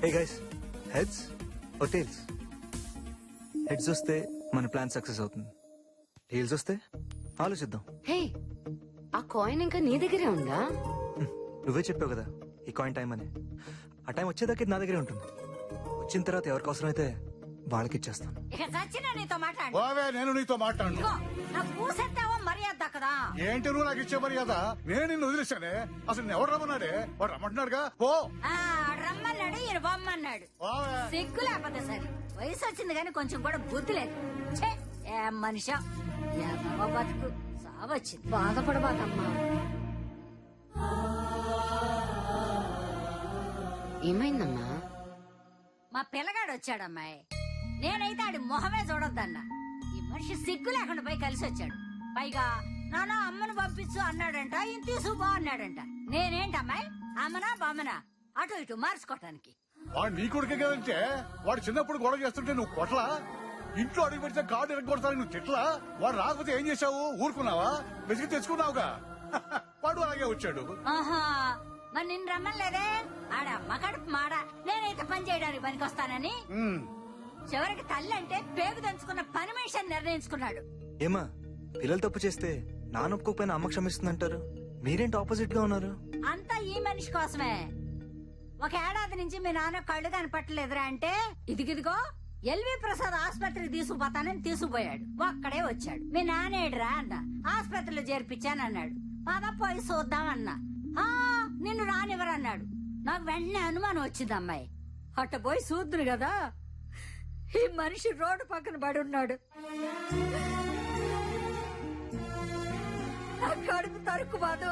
Hey guys, heads or tails? Heads వస్తే మన ప్లాన్ సక్సెస్ అవుతుంది. టేల్స్ వస్తే ఆలోచిద్దాం. హే, ఆ కాయిన్ ఇంకా నీ దగ్గరే ఉందా? నువ్వే చెప్పావు కదా ఈ కాయిన్ టైం అని. ఆ టైం వచ్చేదాకా ఇది నా దగ్గరే ఉంటుంది. వచ్చిన తర్వాత ఎవరికి అవసరమైతే వాళ్ళకి ఇచ్చేస్తాను. ఇక చచ్చినా నీతో మాట్లాడు. బావే, నేను నీతో మాట్లాడు. ఇదిగో, నా పూసెత్తావో మర్యాద కదా. ఏంటి నువ్వు నాకు ఇచ్చే మర్యాద? నేను నిన్ను వదిలేశానే. అసలు నేను ఎవరు రమ్మన్నాడే? వాడు రమ్మంటున్నాడుగా. పో. రమ్మన్నాడు, ఈయన బొమ్మన్నాడు. సిగ్గు లేకపోతే సరే. వయసు వచ్చింది కానీ కొంచెం కూడా బుద్ధి లేదు. ఛే, ఏం మనిషా, ఏమో బతుకు సావచ్చింది. బాధపడబాకమ్మా. ఏమైందమ్మా? మా పిల్లగాడు వచ్చాడమ్మాయి. నేనైతే ఆడి మొహమే చూడొద్దన్నా. ఈ మనిషి సిగ్గు లేకుండా పోయి కలిసి వచ్చాడు. పైగా నాన్న అమ్మను పంపించు అన్నాడంట, ఈయన తీసుకుపో అన్నాడంట. నేనేంటమ్మాయి, అమ్మనా బొమ్మనా అటు ఇటు మార్చుకోవటానికి? వాడు నీ కొడుకే కదంటే వాడు చిన్నప్పుడు గొడవ చేస్తుంటే నువ్వు కొట్లా? ఇంట్లో అడుగు పెడితే కార్డు ఎరగొడతాను నువ్వు తిట్లా? వాడు రాకపోతే ఏం చేశావు? ఊరుకున్నావా? వెతికి తెచ్చుకున్నావుగా. వాడు అలాగే వచ్చాడు. ఆహా, మరి నిన్ను రమ్మలేదే? ఆడ అమ్మ కడుపు మాడ. నేనైతే పని చేయడానికి పనికొస్తానని చివరికి తల్లి అంటే పేగు దంచుకున్న పని మనిషి నిర్ణయించుకున్నాడు. ఏమా, పిల్లలు తప్పు చేస్తే నాన్న ఒప్పుకోకపోయినా అమ్మ క్షమిస్తుందంటారు. మీరేంటి ఆపోజిట్ గా ఉన్నారు? అంతా ఈ మనిషి కోసమే. ఒక ఏడాది నుంచి మీ నాన్న కళ్ళు కనపట్టలేదురా అంటే ఇదిగిదిగో ఎల్వి ప్రసాద్ ఆసుపత్రికి తీసుకుపోతానని తీసుకుపోయాడు. ఒక్కడే వచ్చాడు. మీ నానేడురా అన్న. ఆసుపత్రిలో చేర్పించానన్నాడు. పద పోయి చూద్దామన్నా. నిన్ను రానివ్వరన్నాడు. నాకు వెంటనే అనుమానం వచ్చింది అమ్మాయి. అట్ట పోయి చూద్దురు కదా, ఈ మనిషి రోడ్డు పక్కన పడి ఉన్నాడు. నా కడుపు తరుక్కుబాదు.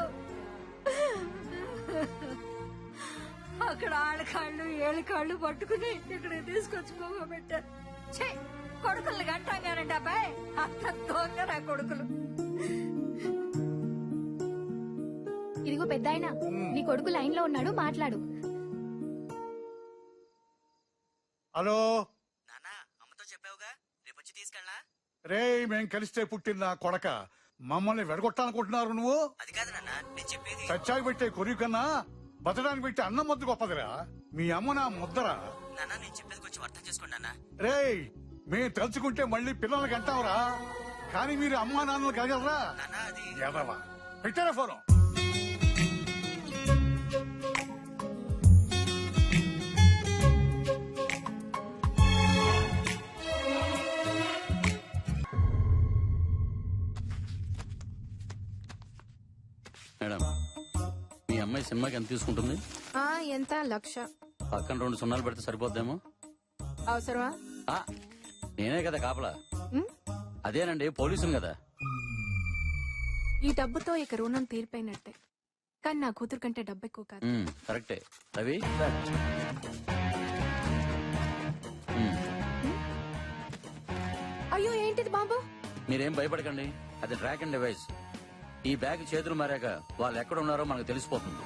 అక్కడ ఆడకాళ్ళు ఏళ్ళకాళ్ళు పట్టుకుని ఇక్కడికి తీసుకొచ్చి పోగొట్టారు. కొడుకులు గంటాగానండి అబ్బాయి. అంత దొంగ నా కొడుకులు. ఇదిగో పెద్దాయన, నీ కొడుకు లైన్ లో ఉన్నాడు, మాట్లాడు. హలో అమ్మతో చెప్పావుగా, రేపు వచ్చి తీసుకెళ్ళా? రే, మేం కలిస్తే పుట్టిన నా కొడక, మమ్మల్ని వెడగొట్టాలనుకుంటున్నారు నువ్వు? అది కాదు నాన్న, నేను చెప్పేది. చచ్చాకి పెట్టే కొరియు కన్నా బతడానికి పెట్టే అన్నం ముద్ద గొప్పదిరా. మీ అమ్మ నా ముద్దరా. నాన్న, నేను చెప్పేది కొంచెం అర్థం చేసుకోండి నాన్న. రేయ్, మేము తలుచుకుంటే మళ్ళీ పిల్లలకి అంటావురా, కానీ మీరు అమ్మా నాన్నలు కలగలరా? ఎదవా, పెట్టారా ఫోను? మేడం, మీ అమ్మాయి సినిమాకి ఎంత తీసుకుంటుంది? ఎంత 1,00,000. పక్కన 2 సున్నాలు పెడితే సరిపోద్దేమో. అవసరమా? నేనే కదా కాపలా. ఉమ్, అదేనండి, పోలీసుని కదా. ఈ డబ్బుతో ఇక రుణం తీరిపోయినట్టే. కానీ నా కూతురు కంటే డబ్బు ఎక్కువ కాదు. కరెక్టే రవి. అయ్యో ఏంటిది బాబు? మీరేం భయపడకండి, అది ట్రాక్ అండ్ డివైస్. ఈ బ్యాగ్ చేతులు మారాక వాళ్ళు ఎక్కడ ఉన్నారో మనకు తెలిసిపోతుంది.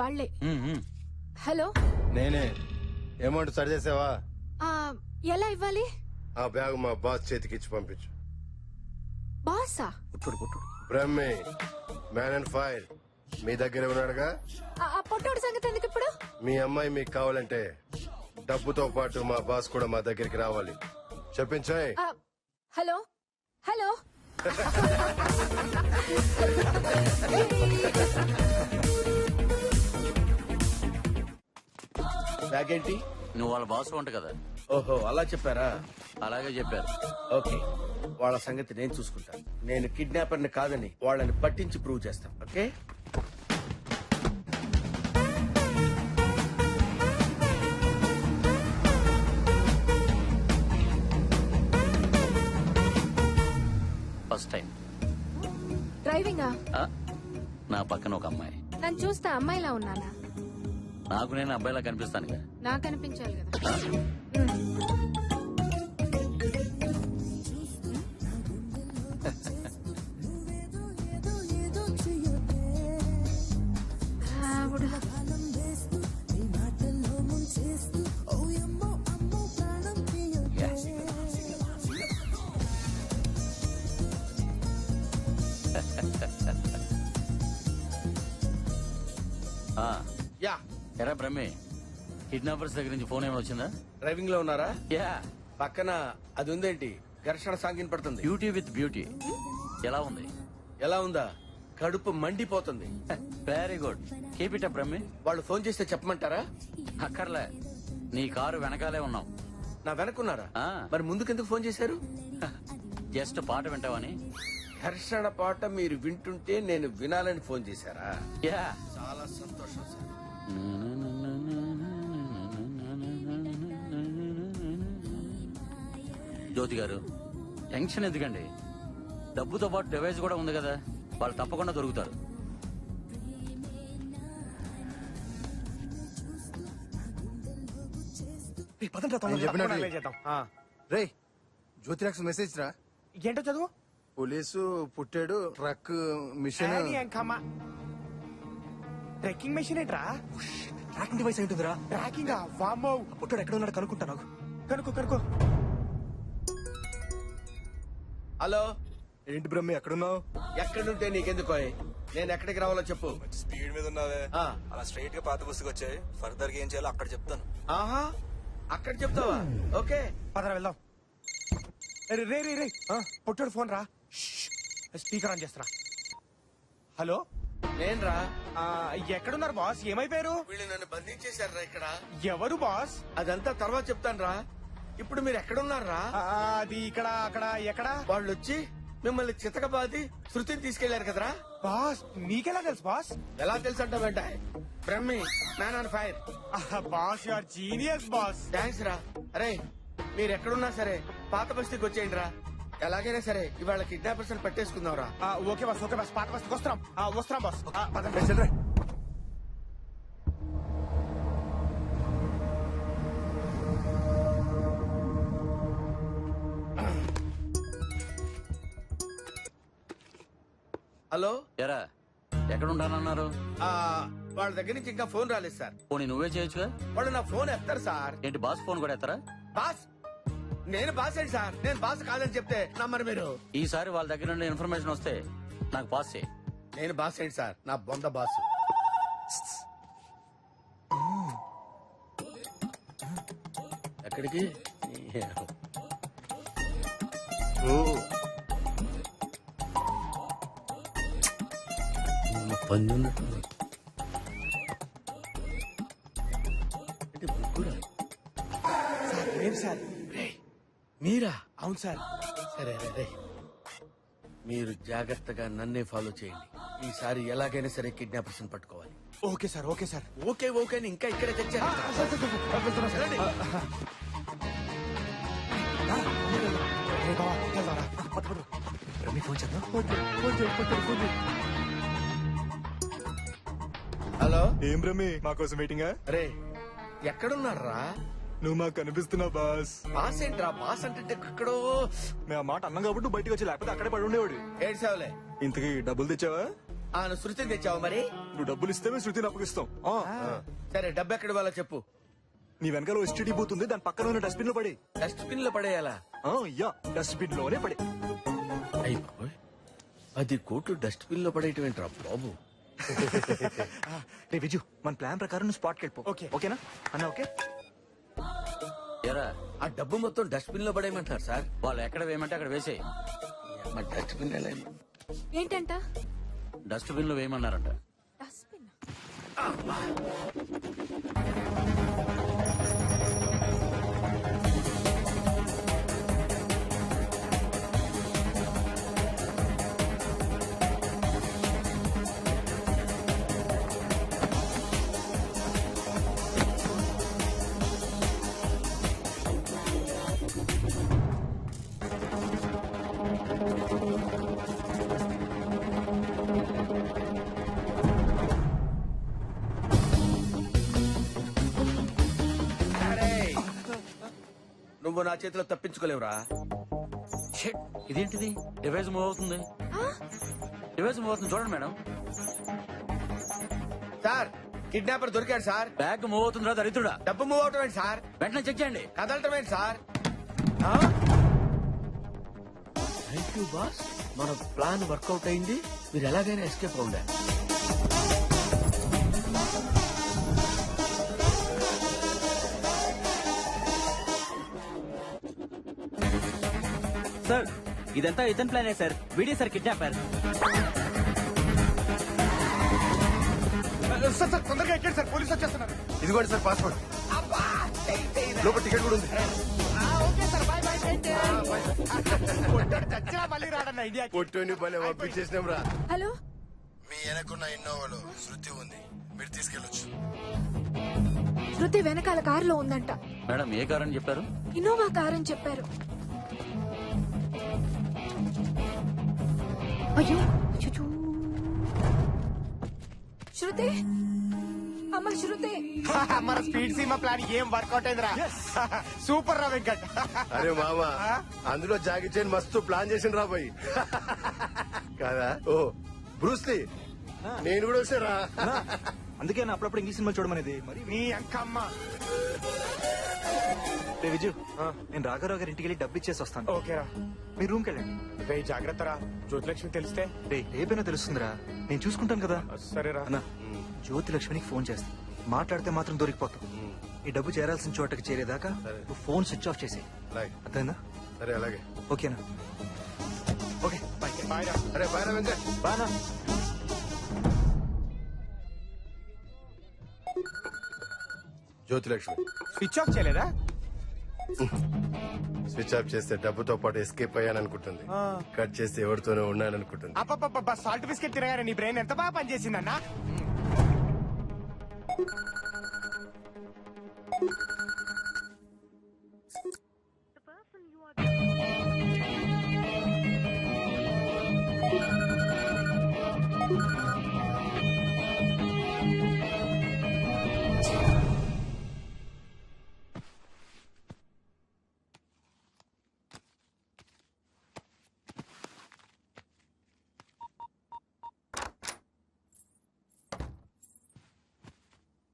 వాళ్ళే. హలో, నేనే. అమౌంట్ సరి చేసావా? ఎలా ఇవ్వాలి? ఆ బ్యాగ్ మా బాస్ చేతికి ఇచ్చి పంపించు. బాసా? బ్రహ్మే, మ్యాన్ అండ్ ఫైర్ మీ దగ్గర ఉన్నాడుగా. ఆ పొట్టోడు సంగతి ఎందుకు ఇప్పుడు? మీ అమ్మాయి మీకు కావాలంటే డబ్బుతో పాటు మా బాస్ కూడా మా దగ్గరికి రావాలి. చెప్పించాయి. Hello hello. బ్యాగ్ ఏంటి? నువ్వు వాళ్ళ బాస్ వంట కదా. ఓహో, అలా చెప్పారా? అలాగే చెప్పారు. ఓకే, వాళ్ళ సంగతి నేను చూసుకుంటాను. నేను కిడ్నాపర్ని కాదని వాళ్ళని పట్టించి ప్రూవ్ చేస్తాను. ఓకే. ఫస్ట్ టైం డ్రైవింగా? నా పక్కన ఒక అమ్మాయి. నన్ను చూస్తే అమ్మాయిలా ఉన్నానా? నాకు నేను అబ్బాయిలా కనిపిస్తాను. నాకు అనిపించాలి కదా. యా. ఎరా బ్రహ్మే, కిడ్నాపర్స్ దగ్గర నుంచి ఫోన్ ఏమైనా వచ్చిందా? డ్రైవింగ్ లో ఉన్నారా? యా. పక్కన అది ఉందేంటి? ఘర్షణ సాగిన పడుతుంది. Beauty with beauty. ఎలా ఉంది? ఎలా ఉందా? కడుపు మండిపోతుంది. Very good, keep it up బ్రహ్మే. వాళ్ళు ఫోన్ చేస్తే చెప్పమంటారా? అక్కర్లే, నీ కారు వెనకాలే ఉన్నాం. నా వెనకున్నారా? మరి ముందుకెందుకు ఫోన్ చేశారు? జస్ట్ పాట వింటావని. ఘర్షణ పాట మీరు వింటుంటే నేను వినాలని ఫోన్ చేశారా? యా. చాలా సంతోషం సార్. జ్యోతి గారు, టెన్షన్ ఎందుకండి? డబ్బుతో పాటు డివైస్ కూడా ఉంది కదా, వాళ్ళు తప్పకుండా దొరుకుతారు. రే, జ్యోతిరాక్స్ మెసేజ్ రా. ఏంటో చదువు. పోలీసు పుట్టాడు, ట్రక్ మిషన్. ట్రెక్కింగ్ మెషిన్ ఏంట్రా? ట్రాకింగ్ డివైస్ ఏంటుందిరా? ట్రాకింగ్. వామ్మో, పుట్టాడు ఎక్కడ ఉన్నాడు కనుక్కుంటా. నాకు కనుక్కో. హలో, ఏంటి బ్రహ్మి ఎక్కడున్నావు? ఎక్కడుంటే నీకెందుకో? నేను ఎక్కడికి రావాలో చెప్పు. స్పీడ్ మీద ఉన్నావే, అలా స్ట్రైట్ గా పాత బస్సుకి వచ్చాయి. ఫర్దర్ గా ఏం చేయాలో అక్కడ చెప్తాను. ఆహా, అక్కడ చెప్తావా? ఓకే, పదరా వెళ్దాం. రే రే రే, పొట్టాడు ఫోన్ రా. స్పీకర్ ఆన్ చేస్తారా. హలో, నేనురా. ఎక్కడున్నారు బాస్? ఏమైపోయారు? వీళ్ళు నన్ను బంధించేశారా ఇక్కడ. ఎవరు బాస్? అదంతా తర్వాత చెప్తాను రా. ఇప్పుడు మీరు ఎక్కడున్నారా? అది ఇక్కడ, అక్కడ, ఎక్కడ? వాళ్ళు వచ్చి మిమ్మల్ని చితకబాది శృతిని తీసుకెళ్లారు కదరా. బాస్ మీకెలా తెలుసు బాస్? ఎలా తెలుసు అంటావేంట? Brahmi, man on fire. Boss you are genius boss. Thanks రా. అరే, మీరు ఎక్కడున్నా సరే పాత బస్తీకి వచ్చేయండి రా. ఎలాగైనా సరే ఇవాళ కిడ్నాపర్స్ పట్టేసుకుందాం రా. Okay boss, okay boss. పాత బస్తీకి వస్తున్నాం బాస్. హలో. ఎరా, ఎక్కడ ఉంటానన్నారు? వాళ్ళ దగ్గర నుంచి ఇంకా ఫోన్ రాలేదు సార్. పోనీ నువ్వే చేయొచ్చుగా. వాళ్ళు నా ఫోన్ ఎత్తారు సార్. ఏంటి బాస్ ఫోన్ కూడా ఎత్తారా? బాస్, నేను బాస్ ఏంటి సార్? నేను బాస్ కాదని చెప్తే నమ్మరు మీరు. ఈసారి వాళ్ళ దగ్గర నుండి ఇన్ఫర్మేషన్ వస్తే నాకు పాస్ చేయి. నేను బాస్ ఏంటి సార్? నా బొంద బాస్. ఎక్కడికి? పందున్నట్టు సార్, మీరా? అవును సార్. సరే రే. మీరు జాగ్రత్తగా నన్నే ఫాలో చేయండి. ఈసారి ఎలాగైనా సరే కిడ్నాపర్స్ పట్టుకోవాలి. Okay sir, okay sir. Okay okay అని ఇంకా ఇక్కడే తెచ్చారు. హలో, ఏం రమి మాకోసం వెయిటింగా? రే ఎక్కడున్నారా? నువ్వు మాకు కనిపిస్తున్నావు బాస్. బాస్ ఏంట్రా? బాస్ అంటే ఎక్కడో. మేము ఆ మాట అన్నాం కాబట్టి నువ్వు బయటకు వచ్చి, లేకపోతే అక్కడే పడి ఉండేవాడు. ఏడ్చావులే. ఇంతకీ డబ్బులు తెచ్చావా? నువ్వు శృతిని తెచ్చావు మరి? నువ్వు డబ్బులు ఇస్తే మేము శృతిని అప్పగిస్తాం. సరే, డబ్బు ఎక్కడ వాళ్ళ చెప్పు. నీ వెనకాల ఎస్టీడీ బూత్ ఉంది, దాని పక్కన ఉన్న డస్ట్బిన్ లో పడి. డస్ట్బిన్ లో పడేయాలా? యా, డస్ట్బిన్ లోనే పడి. అయ్యి బాబోయ్, 10 కోట్లు డస్ట్బిన్ లో పడేయటం ఏంట్రా బాబు? రే విజు, మన ప్లాన్ ప్రకారం నువ్వు స్పాట్కి వెళ్ళిపో. ఓకేనా అన్న? ఓకే. ఎరా, ఆ డబ్బు మొత్తం డస్ట్బిన్ లో పడేయమంటారు సార్. వాళ్ళు ఎక్కడ వేయమంటే అక్కడ వేసేయి. మరి డస్ట్బిన్ ఎలా? ఏంటంట? డస్ట్బిన్ లో వేయమన్నారంట. డస్ట్బిన్? నువ్వు నా చేతిలో తప్పించుకోలేవురా. షిట్, ఇదేంటిది? డివైస్ మూవ్ అవుతుంది. డివైస్ మూవ్ అవుతుంది, చూడండి మేడం. సార్, కిడ్నాపర్ దొరికాడు సార్. బ్యాగ్ మూవ్ అవుతుందిరా దరిద్రుడా. డబ్బు మూవ్ అవటం ఏంటి సార్? వెంటనే చెక్ చేయండి. కదలటం ఏంటి సార్? థ్యాంక్ యూ బాస్, మన ప్లాన్ వర్కౌట్ అయింది. మీరు ఎలాగైనా ఎస్కేప్ అవుండారు. సార్, ఇదంతా ఇతని ప్లానే సార్. వీడే సార్ కిడ్నాపర్. సార్ తొందరగా ఎక్కండి సార్, పోలీసు వచ్చేస్తున్నారు. ఇదిగోండి సార్ పాస్పోర్ట్. లోపల టికెట్ కూడా ఉంది. మళ్ళీ రాడన్న ఇండియా. పొట్టుని భలే పంపించేసినాం రా. హలో, మీ వెనకున్న ఇన్నోవాలో శృతి ఉంది, మీరు తీసుకెళ్ళొచ్చు. శృతి వెనకాల కారులో ఉందంట. మేడం, ఏ కార్ అని చెప్పారు? ఇన్నోవా కార్ అని చెప్పారు. అయ్యో, అచ్చచ్చో. శృతి, అమ్మ శృతి. మన స్పీడ్ సీమా ప్లాన్ ఏం వర్కౌట్ అయిందిరా. సూపర్ రా వెంకట్. అరే మామా, అందులో జాగి చైన్ మస్తు ప్లాన్ చేసిన రా పోయి కాదా? ఓ బ్రూస్లీ, నేను కూడా వచ్చారా? అందుకే నా అప్పుడప్పుడు ఇంగ్లీష్ సినిమా చూడమనేది. మరి నీ అంకమ్మ. రే విజు, నేను రాఘరావు గారి ఇంటికి వెళ్ళి డబ్బు ఇచ్చేసి వస్తాను. ఓకేరా, మీ రూమ్కి వెళ్ళండి. రే జాగ్రత్త రా, జ్యోతిలక్ష్మి తెలిస్తే. రే రేపైనా తెలుస్తుందిరా, నేను చూసుకుంటాను కదా. సరేరా అన్నా, జ్యోతిలక్ష్మికి ఫోన్ చేస్తా. మాట్లాడితే మాత్రం దొరికిపోతావు. ఈ డబ్బు చేరాల్సిన చోటకి చేరేదాకా నువ్వు ఫోన్ స్విచ్ ఆఫ్ చేసేయి. అర్థమైందా? సరే అలాగే. ఓకేనా? Okay, bye. బాయ్ రా. అరే బాయ్ రా వెంకట్. బానా. జ్యోతిలక్ష్మి స్విచ్ ఆఫ్ చేయలేదా? స్విచ్ ఆఫ్ చేస్తే డబ్బుతో పాటు ఎస్కేప్ అయ్యాననుకుంటుంది. కట్ చేస్తే ఎవరితోనే ఉన్నాననుకుంటుంది. అప్ప సాల్ట్ బిస్కెట్ తినగానే నీ బ్రెయిన్ ఎంత బాగా పనిచేసిందన్నా.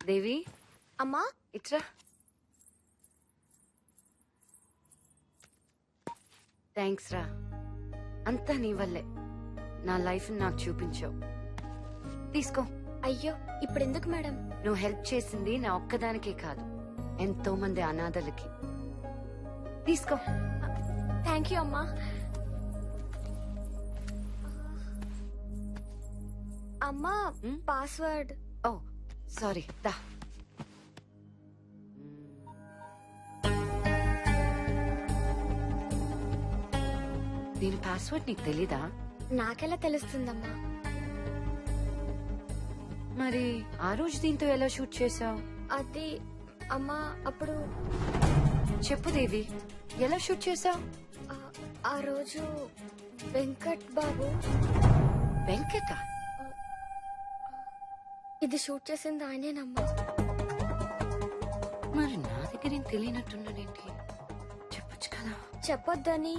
దేవి, అమ్మా ఇట్రా. థ్యాంక్స్ రా, అంతా నీ వల్లే. నా లైఫ్ నాకు చూపించావు. తీసుకో. అయ్యో, ఇప్పుడు ఎందుకు మేడం? నువ్వు హెల్ప్ చేసింది నా ఒక్కదానికే కాదు, ఎంతో మంది అనాథలకి. తీసుకో. థ్యాంక్ యూ అమ్మా. అమ్మా, పాస్వర్డ్. ఓ సారీ, దా. దీని పాస్వర్డ్ నీకు తెలీదా? నాకెలా తెలుస్తుందమ్మా? మరి ఆ రోజు దీంతో ఎలా షూట్ చేసావు? అది అమ్మా అప్పుడు చెప్పు దేవి, ఎలా షూట్ చేసావు? ఆ రోజు వెంకట్ బాబు. వెంకట? ఇది షూట్ చేసింది ఆయనేనమ్మా. మరి నా దగ్గర ఏం తెలియనట్టున్నాడేంటి? చెప్పొచ్చు కదా. చెప్పొద్దని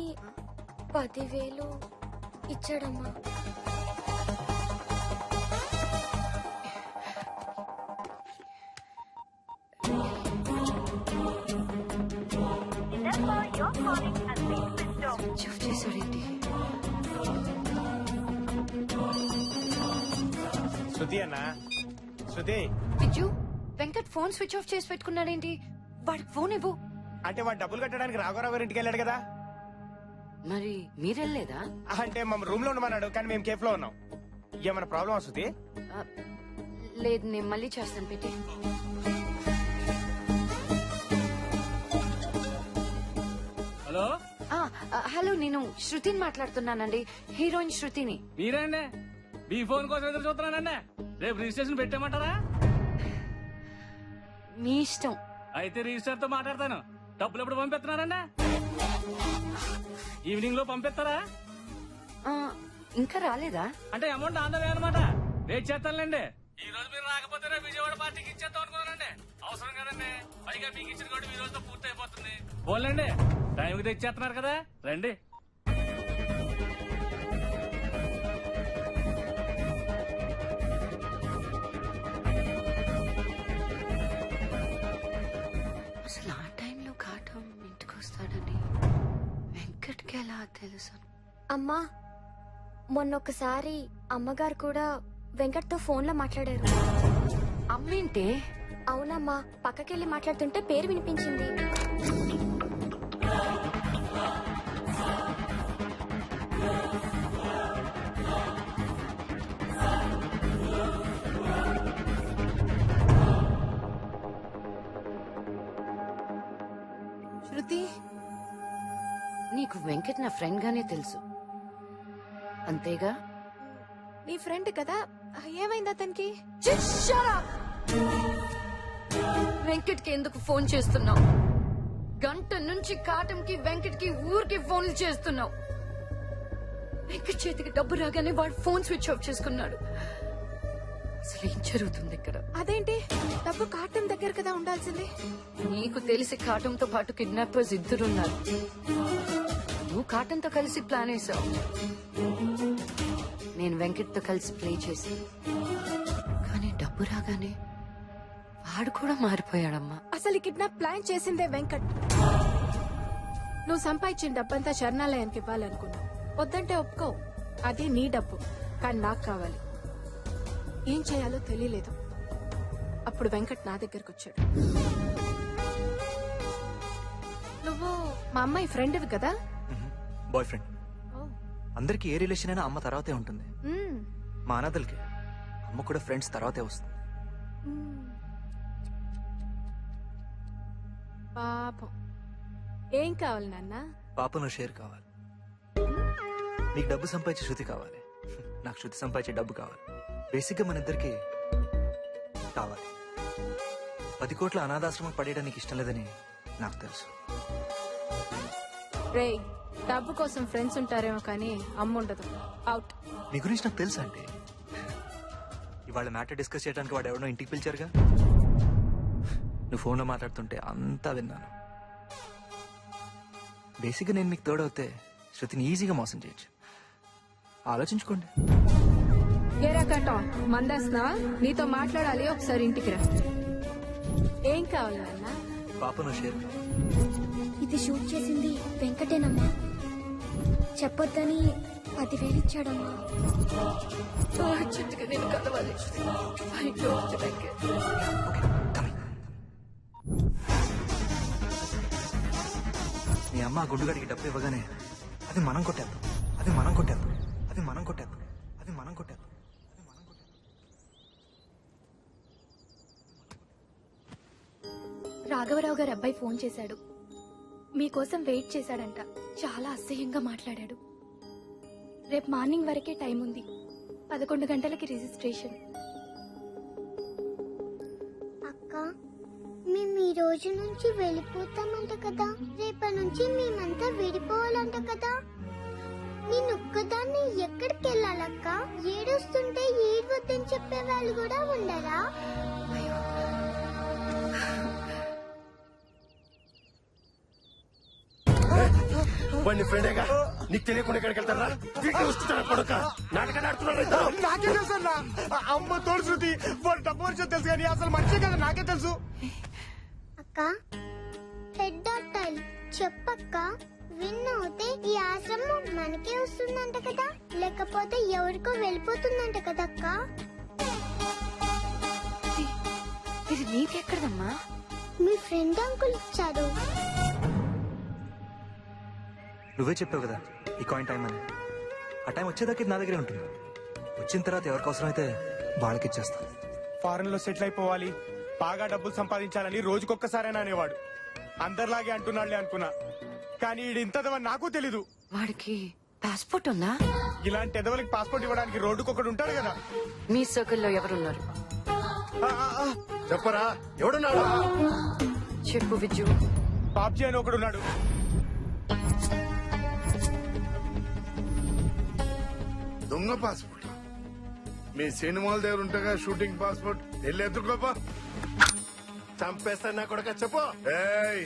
10,000 ఇచ్చాడమ్మా. షూట్ చేశాడేంటి? శృతి అన్నా, Shruti. Viju, Venkat phone switch off చేసి పెట్టుకున్నాడేంటి? వాడికి ఫోన్ ఇవ్వు. అంటే వాడు డబ్బులు కట్టడానికి రాఘవరావు గారి ఇంటికి వెళ్ళాడు కదా. మరి మీరెళ్ళలేదా? అంటే మా రూమ్ లో ఉండమన్నాడు, కానీ మేము కేఫ్ లో ఉన్నాం. ఏమైనా ప్రాబ్లమ్ శృతి? లేదు, నేను మళ్ళీ చేస్తాను పెట్టి. హలో హలో, నేను శృతిని మాట్లాడుతున్నానండి, హీరోయిన్ శృతిని. మీరేండి? మీ ఫోన్ కోసం ఎదురు చూస్తున్నానండి. రేపు రిజిస్ట్రేషన్ పెట్టామంటారా? మీ ఇష్టం. అయితే రిజిస్టర్ తో మాట్లాడతాను. డబ్బులు ఎప్పుడు పంపిస్తున్నారండి? ఈవినింగ్ లో పంపిస్తారా? ఇంకా రాలేదా? అంటే అమౌంట్ ఆందవే అనమాట. వెయిట్ చేస్తానులేండి. ఈ రోజు మీరు రాకపోతే రేపు విజయవాడ పార్టీకి ఇచ్చేద్దాం అనుకున్నానండి. అవసరం కదండి. పైగా మీకు ఇచ్చిన కూడా ఈ రోజుతో పూర్తి అయిపోతుంది. పోలేండి, టైంకి తెచ్చేస్తున్నారు కదా, రండి. అసలు ఆ టైంలో కాటం ఇంటికి వస్తాడని వెంకట్కి ఎలా తెలుసు? అమ్మా, మొన్నొకసారి అమ్మగారు కూడా వెంకట్తో ఫోన్లో మాట్లాడారు. అమ్మేంటే? అవునమ్మా, పక్కకెళ్ళి మాట్లాడుతుంటే పేరు వినిపించింది. శృతి, నీకు వెంకట్ నా ఫ్రెండ్ గానే తెలుసు అంతేగా? నీ ఫ్రెండ్ కదా, ఏమైంది అతనికి? వెంకట్ కి ఎందుకు ఫోన్ చేస్తున్నావు? గంట నుంచి కాటంకి వెంకట్ కి ఊరికి ఫోన్లు చేస్తున్నావు. వెంకట్ చేతికి డబ్బు రాగానే వాడు ఫోన్ స్విచ్ ఆఫ్ చేసుకున్నాడు. అసలు ఏం జరుగుతుంది ఇక్కడ? అదేంటి, డబ్బు కాటం దగ్గర కదా ఉండాల్సింది. నీకు తెలిసి కాటంతో పాటు కిడ్నాపర్స్ ఇద్దరున్నారు. నువ్వు కాటంతో కలిసి ప్లాన్ వేసావు, నేను వెంకట్ తో కలిసి ప్లే చేసి. కానీ డబ్బు రాగానే వాడు కూడా మారిపోయాడమ్మా. అసలు ఈ కిడ్నాప్ ప్లాన్ చేసిందే వెంకట్. నువ్వు సంపాదించిన డబ్బంతా శరణాలయానికి ఇవ్వాలనుకున్నావు. వద్దంటే ఒప్పుకో, అది నీ డబ్బు, కానీ నాకు కావాలి. ఏం చేయాలో తెలియలేదు. అప్పుడు వెంకట్ నా దగ్గరకు వచ్చాడు. నువ్వు మా అమ్మాయి ఫ్రెండ్వి కదా? Boy friend. అందరికి ఏ రిలేషన్ అయినా అమ్మ తర్వాతే ఉంటుంది. మా అనాథలకి అమ్మ కూడా ఫ్రెండ్స్ తర్వాతే వస్తుంది. పాపం. ఏం కావాలి నాన్న? పాపను షేర్ కావాలి. నీకు డబ్బు సంపాదించే శృతి కావాలి, నాకు శృతి సంపాదించే డబ్బు కావాలి. బేసిక్ గా మన ఇద్దరికి కావాలి. 10 కోట్ల అనాథాశ్రమం పడేయడానికి ఇష్టం లేదని నాకు తెలుసు. రేయ్, డబ్బు కోసం ఫ్రెండ్స్ ఉంటారేమో కానీ అమ్మ ఉండదు. అవుట్. నీ గురించి నాకు తెలుసా అంటే? ఇవాళ మ్యాటర్ డిస్కస్ చేయడానికి వాడు ఎవడో ఇంటికి పిలిచారుగా. నువ్వు ఫోన్లో మాట్లాడుతుంటే అంతా విన్నాను. బేసిక్గా నేను మీకు తోడవుతే శృతిని ఈజీగా మోసం చేయొచ్చు. ఆలోచించుకోండి. ఏ రకటం మందేస్తున్నావా? నీతో మాట్లాడాలి, ఒకసారి ఇంటికి రా. ఏం కావాలి నాన్న? పాపను షేర్. ఇది షూట్ చేసింది వెంకటేనమ్మా. చెప్పొద్దని 10,000 ఇచ్చాడమ్మా. అర్జెంటుగా నేను కలవాలి. I don't like it. మీ అమ్మ గుండుగాడికి డబ్బు ఇవ్వగానే అది మనం కొట్టేద్దాం, అది మనం కొట్టేద్దాం, అది మనం కొట్టేద్దాం, అది మనం కొట్టేద్దాం. రాఘవరావు గారి అబ్బాయి ఫోన్ చేశాడు. మీకోసం వెయిట్ చేశాడంట. చాలా అసహ్యంగా మాట్లాడాడు. రేపు మార్నింగ్ వరకే టైం ఉంది. 11 గంటలకి రిజిస్ట్రేషన్. అక్క మేము ఈ రోజు నుంచి వెళ్ళిపోతామంట కదా, రేపటి నుంచి మేమంతా విడిపోవాలంట కదా. నేను ఒక్కదాన్ని ఎక్కడికి వెళ్ళాలక్క? ఏడుస్తుంటే ఏడవద్దని చెప్పే వాళ్ళు కూడా ఉండరా? వాడిని ఫ్రెండేగా, నీకు తెలియకుండా ఎక్కడికి వెళ్తారా? వీటిని వస్తున్నారా కొడుక? నాటకాలు ఆడుతున్నారు ఇద్దరు. నాకే తెలుసు అన్న. అమ్మ తోడు శృతి వాడు డబ్బు వచ్చి తెలుసు కానీ అసలు మనిషి కదా నాకే తెలుసు. అక్క హెడ్ డాక్టర్ చెప్పక్క, విన్ అవుతే ఈ ఆశ్రమం మనకే వస్తుందంట కదా, లేకపోతే ఎవరికో వెళ్ళిపోతుందంట కదక్క. ఇది నీకెక్కడదమ్మా? మీ ఫ్రెండ్ అంకుల్ ఇచ్చారు. నువ్వే చెప్పావు కదా ఈ కాయిన్ టైం అని. ఆ టైం వచ్చేదాకా ఇది నా దగ్గరే ఉంటుంది. వచ్చిన తర్వాత ఎవరికి అవసరమైతే వాళ్ళకి ఇచ్చేస్తాను. ఫారెన్ లో సెటిల్ అయిపోవాలి, బాగా డబ్బులు సంపాదించాలని రోజుకొక్కసారైనా అనేవాడు. అందరిలాగే అంటున్నాడులే అనుకున్నా, కానీ ఈడు ఇంతదవని నాకు తెలీదు. వాడికి పాస్పోర్ట్ ఉందా? ఇలాంటి ఎదవలకి పాస్పోర్ట్ ఇవ్వడానికి రోడ్డుకొకడు ఉంటాడు కదా. మీ సర్కిల్లో ఎవరున్నారు? చెప్పరా, ఎవడున్నాడు? చెప్పు విజ్జు. బాబ్జీ అని ఒకడున్నాడు. దొంగ పాస్పోర్ట్ మీ సినిమాల దగ్గర ఉంటగా షూటింగ్ పాస్పోర్ట్ వెళ్ళి ఎత్తుకోపా. చంపేస్తా నా కొడుక, చెప్పు. ఏయ్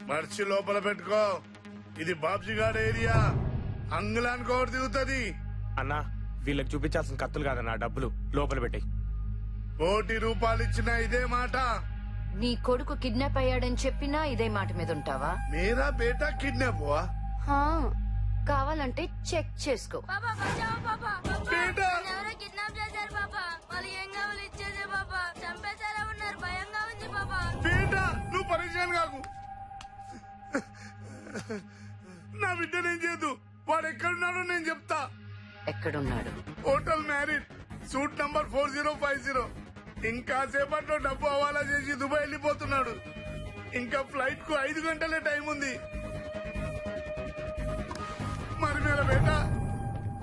మర్చి లోపల పెట్టుకో. ఇది బాబ్జీ గారి ఏరియా, అంగుళానికి ఒకటి దిగుతుంది. అన్నా వీళ్ళకి చూపించాల్సిన కత్తులు కాదన్నా, డబ్బులు లోపల పెట్టాయి. ₹1,00,000 ఇచ్చినా ఇదే మాట. నీ కొడుకు కిడ్నాప్ అయ్యాడని చెప్పినా ఇదే మాట మీద ఉంటావా? మేరా బేటా కిడ్నాప్ హువా. హా, కావాలంటే చెక్ చేసుకో. బేటా ఎవరో కిడ్నాప్ చేశారు పాపా. వాళ్ళు ఏం కావాలి ఇచ్చేసే పాపా. చంపేశారా ఉన్నారు, భయంగా ఉంది పాపా. బేటా నువ్వు పరేషాన్ కాకు. నా బిడ్డనేం చేయదు. వాడు ఎక్కడున్నాడో నేను చెప్తా. ఎక్కడున్నాడు? Hotel married, suit number 4050. ఇంకా సేపట్లో డబ్బు హవాలా చేసి దుబాయ్ వెళ్ళిపోతున్నాడు. ఇంకా ఫ్లైట్ కు 5 గంటలే టైం ఉంది. మరి మేరా బేటా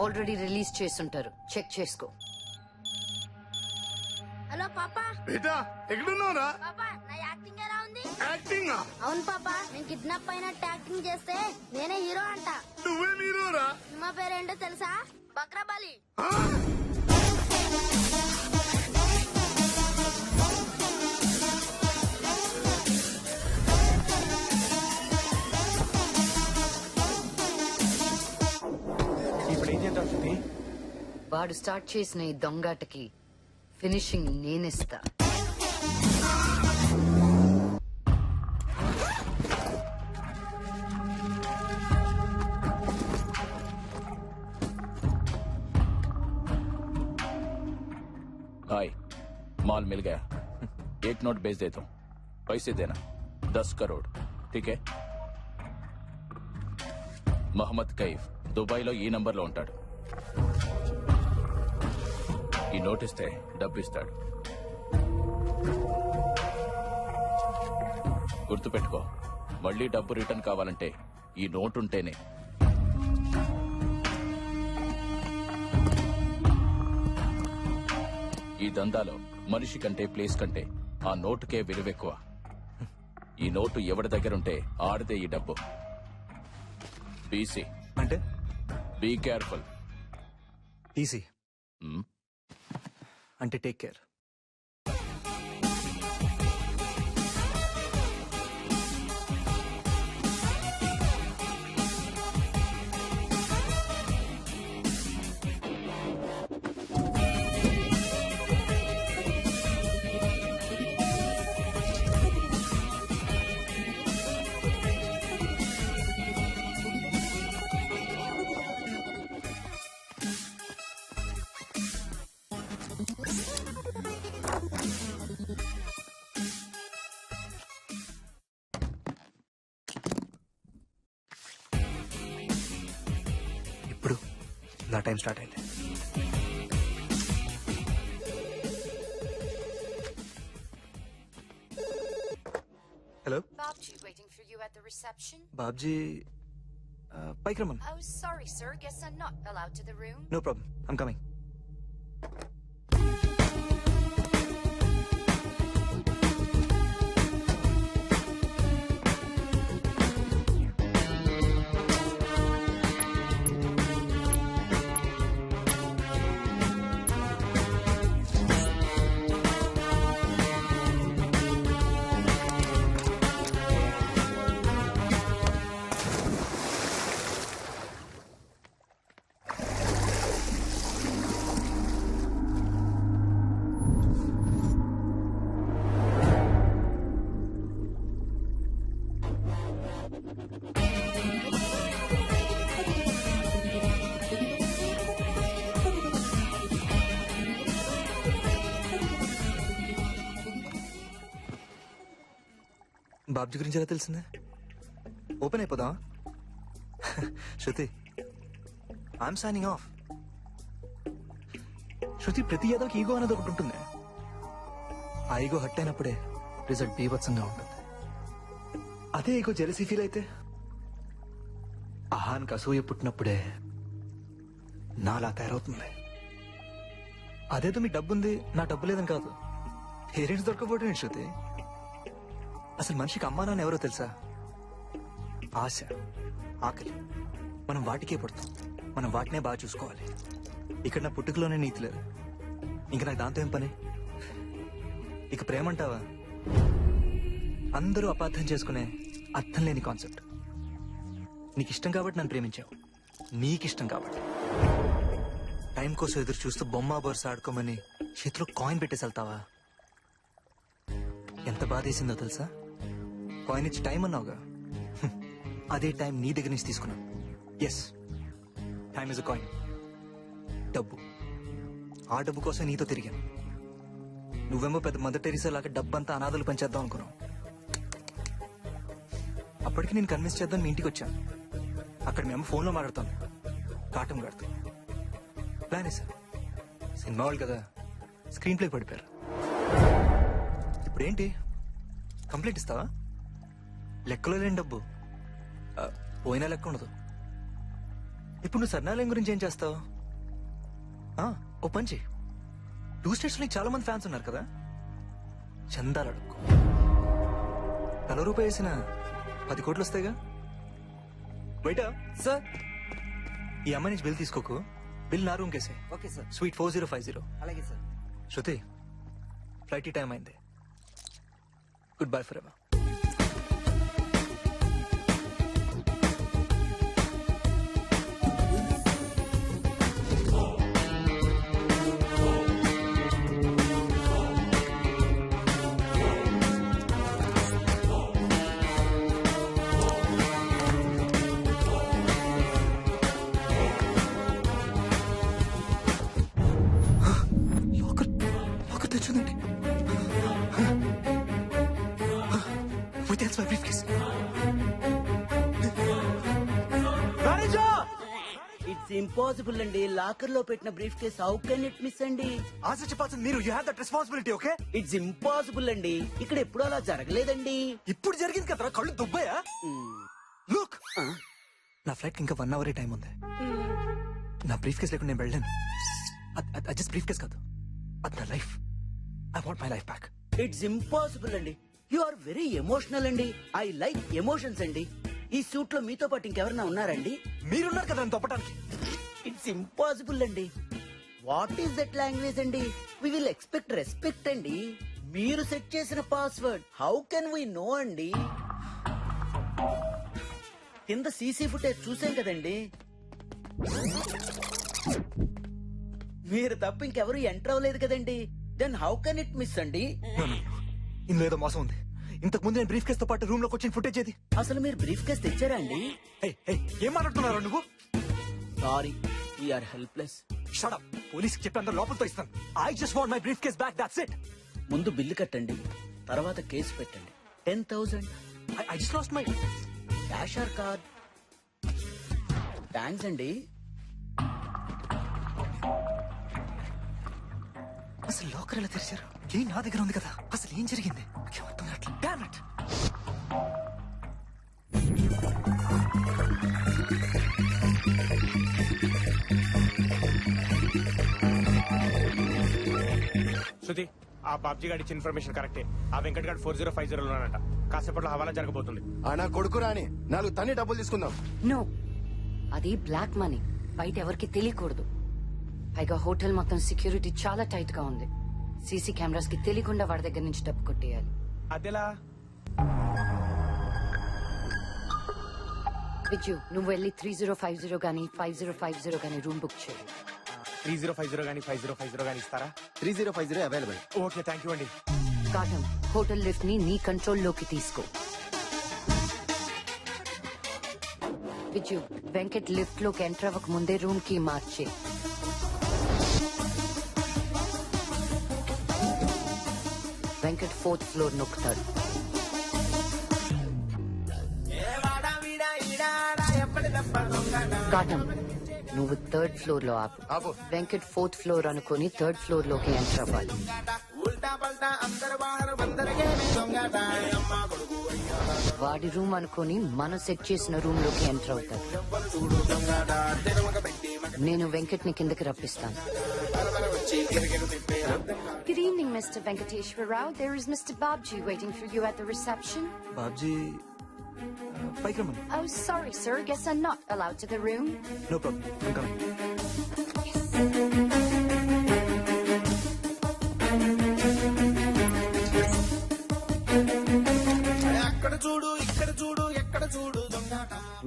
ఆల్రెడీ రిలీజ్ చేసుంటారు, చెక్ చేసుకో. హలో పాపా. బేటా ఎక్కడున్నావురా? పాపా నా యాక్టింగ్ ఎలా ఉంది? యాక్టింగ్? అవును పాపా, నేను కిడ్నాప్ అయినట్టు యాక్టింగ్ చేస్తే నేనే హీరో అంట. నువ్వే హీరోరా? సినిమా పేరేంటో తెలుసా? బక్రాబాలి. ఇప్పుడు ఏం చేద్దాం శృతి? వాడు స్టార్ట్ చేసిన ఈ దొంగాటకి ఫినిషింగ్ నేనిస్తా. हाय, माल मिल गया. 1 नोट भेज देता हूँ, पैसे देना 10 करोड़. ठीक है? మహమ్మద్ కైఫ్ దుబాయ్లో ఈ నంబర్లో ఉంటాడు. ఈ నోట్ ఇస్తే డబ్బు ఇస్తాడు. గుర్తుపెట్టుకో, మళ్ళీ డబ్బు రిటర్న్ కావాలంటే ఈ నోట్ ఉంటేనే. ఈ దందాలో మనిషి కంటే ప్లేస్ కంటే ఆ నోటుకే విలువెక్కువ. ఈ నోటు ఎవరి దగ్గరుంటే ఆడితే ఈ డబ్బు. బీసీ అంటే బీ కేర్ఫుల్. ఈసీ అంటే టేక్ కేర్. ఇప్పుడు నా టైం స్టార్ట్ అయింది. Hello Babji waiting for you at the reception. Babji పైకి రమ్మను. Oh, sorry, sir. Guess I'm not allowed to the room. No problem, I'm coming. Babji గురించి ఎలా తెలిసిందే? ఓపెన్ అయిపోదా? Shruti, I'm signing off. Shruti, ప్రతి యాదవ్కి ఈగో అనేది ఒకటి ఉంటుంది. ఆ ఈగో హట్ అయినప్పుడే రిజల్ట్ బీభత్సంగా ఉంటుంది. అదే ఈగో జెలసీ ఫీల్ అయితే, అహానికి అసూయ పుట్టినప్పుడే నాలా తయారవుతుంది. అదేదో మీ డబ్బు ఉంది, నా డబ్బు లేదని కాదు. పేరెంట్స్ దొరకపోవడం శృతి. అసలు మనిషికి అమ్మా నాన్న ఎవరో తెలుసా? ఆశ, ఆకలి. మనం వాటికే పడుతాం. మనం వాటినే బాగా చూసుకోవాలి. ఇక్కడ నా పుట్టుకలోనే నీతి లేదు. ఇంక నాకు దాంతో ఏం పని? ఇక ప్రేమ అంటావా? అందరూ అపార్థం చేసుకునే అర్థం లేని కాన్సెప్ట్. నీకు ఇష్టం కాబట్టి నన్ను ప్రేమించావు. నీకిష్టం కాబట్టి టైం కోసం ఎదురు చూస్తూ బొమ్మ బొరుస ఆడుకోమని చేతిలో కాయిన్ పెట్టేసి వెళ్తావా? ఎంత బాధేసిందో తెలుసా? కాయిన్ ఇచ్చి టైం అన్నావుగా, అదే టైం నీ దగ్గర నుంచి తీసుకున్నాను. Yes, time is a coin. డబ్బు. ఆ డబ్బు కోసం నీతో తిరిగాను. నువ్వేమో పెద్ద మదర్ టెరిసా లాగా డబ్బంతా అనాథలు పంచేద్దాం అనుకున్నావు. అప్పటికి నేను కన్విన్స్ చేద్దాం మీ ఇంటికి వచ్చాను. అక్కడ మేము ఫోన్లో మాట్లాడుతాను. కాటం కడుతూ ప్లాన్ వేసాను. సినిమా వాళ్ళు కదా, స్క్రీన్ ప్లే పడిపోయారు. ఇప్పుడేంటి, కంప్లైంట్ ఇస్తావా? లెక్కలో లేని డబ్బు, పోయినా లెక్క ఉండదు. ఇప్పుడు నువ్వు సర్నాలయం గురించి ఏం చేస్తావు? ఓ పని చెయ్యి. 2 states లో చాలా మంది ఫ్యాన్స్ ఉన్నారు కదా, చందాలు అడుక్కో. ₹1 వేసిన 10 కోట్లు వస్తాయిగా. బయట సార్, ఈ అమ్మాయి నుంచి బిల్ తీసుకోకు. బిల్ నా రూమ్ కేసే. Okay sir. స్వీట్ 4050. అలాగే సార్. శృతి, ఫ్లైట్ టైం అయింది. Goodbye for ever. తెచ్చుందండి. ఇట్స్ ఇంపాసిబుల్ అండి. లాకర్ లో పెట్టిన briefcase how can it miss అండి? ఆన్సర్ చెప్పాల్సింది మీరు. You have that responsibility. Okay, it's impossible అండి. ఇక్కడ ఎప్పుడు అలా జరగలేదండి. ఇప్పుడు జరిగింది కదా, కళ్ళు దుబ్బాయా? లుక్, నా ఫ్లైట్ ఇంకా 1 hour టైం ఉంది. నా బ్రీఫ్ కేస్ లేకుండా నేను వెళ్ళాను. అది జస్ట్ బ్రీఫ్ కేస్ కాదు, అది నా life. I want my life back. It's impossible అండి. యు ఆర్ వెరీ ఎమోషనల్ అండి. ఐ లైక్ ఎమోషన్స్ అండి. ఈ సూట్ లో మీతో పాటు ఇంకెవరన్నా ఉన్నారండి? మీరున్నారు కదా నన్ను తప్పడానికి. ఇట్స్ ఇంపాసిబుల్ అండి. వాట్ ఈస్ దట్ లాంగ్వేజ్ అండి? వి విల్ ఎక్స్పెక్ట్ రెస్పెక్ట్ అండి. మీరు సెట్ చేసిన password how can we know అండి? కింద సీసీ ఫుటేజ్ చూసాం కదండి. మీరు తప్ప ఇంకెవరు ఎంటర్ అవ్వలేదు కదండి. Then how can it miss అండి? ఇందులో ఏదో మోసం ఉంది. ఇంతకు ముందు నేను బ్రీఫ్ కేస్ తో పాటు రూమ్ లోకి వచ్చిన ఫుటేజ్ ఏది? అసలు మీరు బ్రీఫ్ కేస్ తెచ్చారా అండి? ఏం మాట్లాడుతున్నారా నువ్వు? Sorry, we're helpless. Shut up. Police కి చెప్పి అందరూ లోపలితో ఇస్తాను. I just want my briefcase back, that's it. ముందు బిల్లు కట్టండి, తర్వాత కేసు పెట్టండి. 10,000. I just lost my cash or card? Thanks అండి. అసలు లాకర్ ఎలా తెరిచారు? ఏం నా దగ్గర ఉంది కదా, అసలు ఏం జరిగింది? అర్థం కావట్లేదు. Damn it. ఆ బాబ్జీ గారి ఇచ్చిన ఇన్ఫర్మేషన్ కరెక్టే. ఆ వెంకట్ గారు 4050 లో ఉన్నాడంట. కాసేపట్లో హవాలా జరగబోతుంది. ఆ నా కొడుకు రాని 4 తన్ని డబ్బులు తీసుకుందాం. నో, అది బ్లాక్ మనీ, బయట ఎవరికి తెలియకూడదు. పైగా హోటల్ మొత్తం సెక్యూరిటీ చాలా టైట్ గా ఉంది. సీసీ కెమెరాస్ కి తెలియకుండా వాడి దగ్గర నుంచి డబ్బు కొట్టేయాలి. అదెలా? విజు, నువ్వు వెళ్ళి 3050 గానీ 5050 గానీ రూమ్ బుక్ చేయి. 3050 గానీ 5050 గానీ ఇస్తారా? 3050 అవైలబుల్. ఓకే, థ్యాంక్ యూ అండి. కాటం, హోటల్ లిఫ్ట్ ని నీ కంట్రోల్లోకి తీసుకో. విజు, వెంకట్ లిఫ్ట్ లోకి ఎంటర్ అవ్వక ముందే రూమ్ కి మార్చే. Venkat 4th floor నొక్కుతాడు. కాటం, నువ్వు 3rd ఫ్లోర్ లో ఆపు. వెంకట్ 4th ఫ్లోర్ అనుకుని 3rd ఫ్లోర్ లోకి ఎంటర్ అవ్వాలి. వాడి రూమ్ అనుకుని మనం సెట్ చేసిన రూమ్ లోకి ఎంటర్ అవుతాడు. నేను వెంకట్ ని కిందకి రప్పిస్తాను. Good evening, Mr. Venkateshwar Rao. There is Mr. Babji waiting for you at the reception. Babji పైకి రమ్మని. Oh, sorry, sir. Guess I'm not allowed to the room. No problem, I'm coming.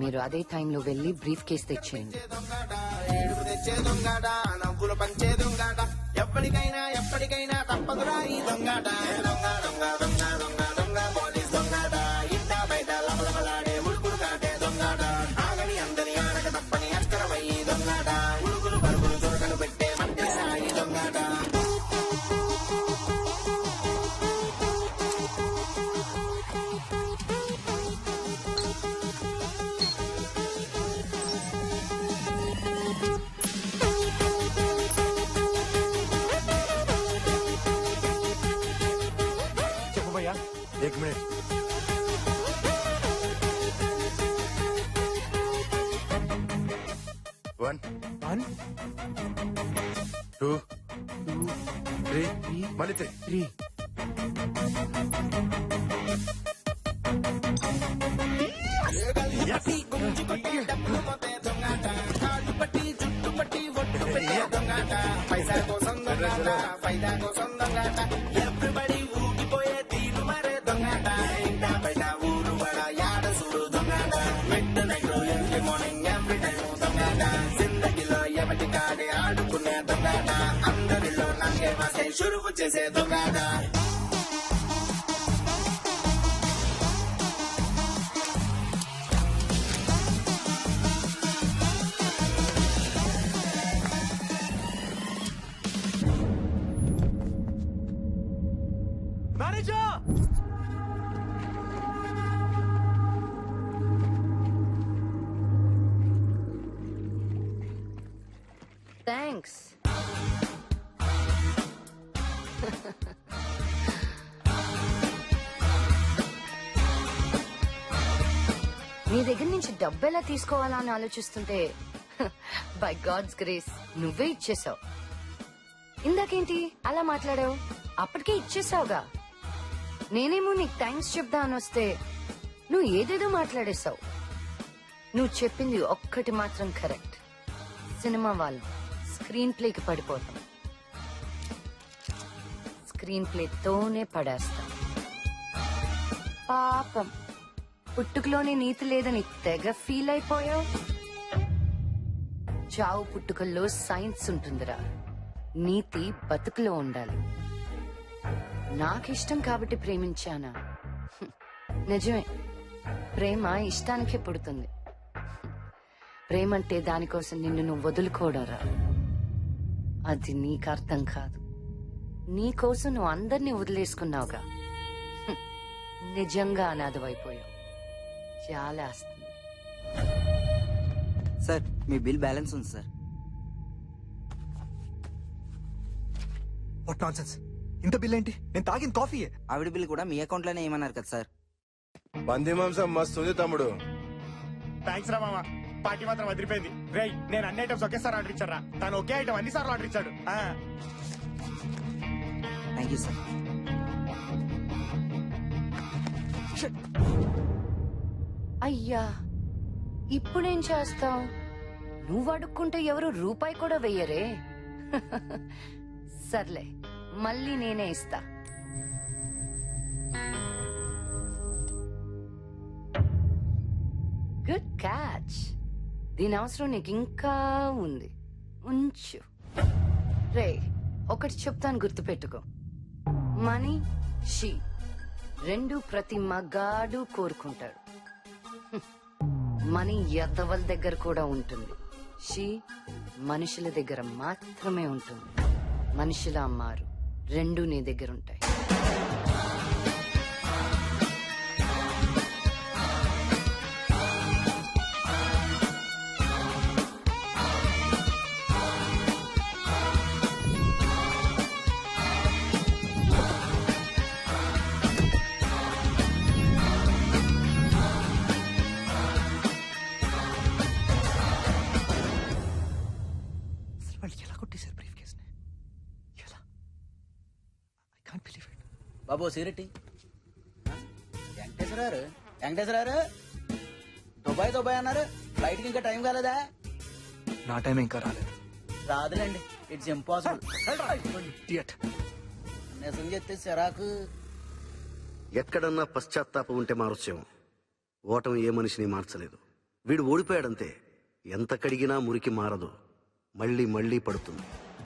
మీరు అదే టైంలో వెళ్ళి బ్రీఫ్ కేస్ తెచ్చేయండి. ఎప్పటికైనా తప్పదురా ఈ దొంగాట. Police దొంగాట, ఇంటా బయట లబలబలాడే ఉడుకుడు కాటే దొంగాట. ఆగని అందరి ఆనక తప్పని అస్కరమయ్యి దొంగాట. ఉడుకులు పరుగులు దొరకలు పెట్టే మధ్య సాయి దొంగాట. చెప్పు భయ్యా. 1 మినిట్. One, 2, 3, మళ్ళీ 3. పైసా కోసం దొంగాట, ఫైదా కోసం దొంగాట. ఎవ్రీబడి ఊగిపోయే తీరు మరే దొంగాట. ఇంటా బయట ఊరు బడ యాడ చూడు దొంగాట. Midnight early morning every time దొంగాట. జిందగీలో ఎవటి కాడే ఆడుకునే దొంగాట. అందరిలో నాకే వాసే షురువు చేసే దొంగాట. మేనేజర్! థ్యాంక్స్. నీ దగ్గర నుంచి డబ్బు ఎలా తీసుకోవాలా అని ఆలోచిస్తుంటే బై గాడ్స్ గ్రేస్ నువ్వే ఇచ్చేసావు. ఇందాకేంటి అలా మాట్లాడావు? అప్పటికే ఇచ్చేసావుగా. నేనేమో నీకు థ్యాంక్స్ చెప్దా అని వస్తే నువ్వు ఏదేదో మాట్లాడేశావు. నువ్వు చెప్పింది ఒక్కటి మాత్రం కరెక్ట్. సినిమా వాళ్ళు స్క్రీన్ ప్లేకి పడిపోతాం, స్క్రీన్ ప్లేతోనే పడేస్తాం. పాపం పుట్టుకలోనే నీతి లేదని తెగ ఫీల్ అయిపోయావు. చావు పుట్టుకల్లో సైన్స్ ఉంటుందిరా, నీతి బతుకులో ఉండాలి. నాకిష్టం కాబట్టి ప్రేమించానా? నిజమే, ప్రేమ ఇష్టానికే పుడుతుంది. ప్రేమంటే దానికోసం నిన్ను నువ్వు వదులుకోవడరా. అది నీకు అర్థం కాదు. నీకోసం నువ్వు అందరినీ వదిలేసుకున్నావుగా. నిజంగా అనాథవైపోయావు. చాలా వస్తుంది. సార్ మీ బిల్ బ్యాలెన్స్ ఉంది సార్. What nonsense! ఇంత బిల్ ఏంటి? నేను తాగిన కాఫీయే. ఆవిడ బిల్ కూడా మీ అకౌంట్ లోనే ఏమన్నారు కదా సార్. పంది మాంసం మస్తుంది తమ్ముడు. థ్యాంక్స్ రా మామ, పార్టీ మాత్రం వదిలిపోయింది. రేయ్, నేను అన్ని ఐటమ్స్ ఒకేసారి ఆర్డర్ ఇచ్చారా? తను ఒకే ఐటమ్ అన్ని సార్లు ఆర్డర్ ఇచ్చాడు. Thank you sir. అయ్యా ఇప్పుడేం చేస్తావు? నువ్వు అడుక్కుంటే ఎవరు రూపాయి కూడా వెయ్యరే. సర్లే, మళ్ళీ నేనే ఇస్తా. Good catch. దీని అవసరం నీకు ఇంకా ఉంది, ఉంచు. రే, ఒకటి చెప్తాను, గుర్తుపెట్టుకో. మనీ, షీ రెండు ప్రతి మగాడు కోరుకుంటాడు. మనీ ఎద్దవల దగ్గర కూడా ఉంటుంది. షీ మనుషుల దగ్గర మాత్రమే ఉంటుంది. మనుషుల మారు, రెండు నీ దగ్గర ఉంటాయి. వాళ్ళు ఎలా కొట్టేశారు బ్రీఫ్ కేస్ ని? ఎలా? I can't believe it. బాబు సిగరెట్టి. వెంకటేశ్వరారు దుబాయ్ అన్నారు. ఫ్లైట్ కి ఇంకా టైం కాలేదా? నా టైం ఇంకా రాలేదు. రాదులేండి, ఇట్స్ ఇంపాసిబుల్. నిజం చెప్తే సిరాకు. ఎక్కడన్నా పశ్చాత్తాపం ఉంటే మారొచ్చేమో. ఓటమి ఏ మనిషిని మార్చలేదు. వీడు ఓడిపోయాడంతే. ఎంత కడిగినా మురికి మారదు, మళ్ళీ మళ్ళీ పడుతుంది.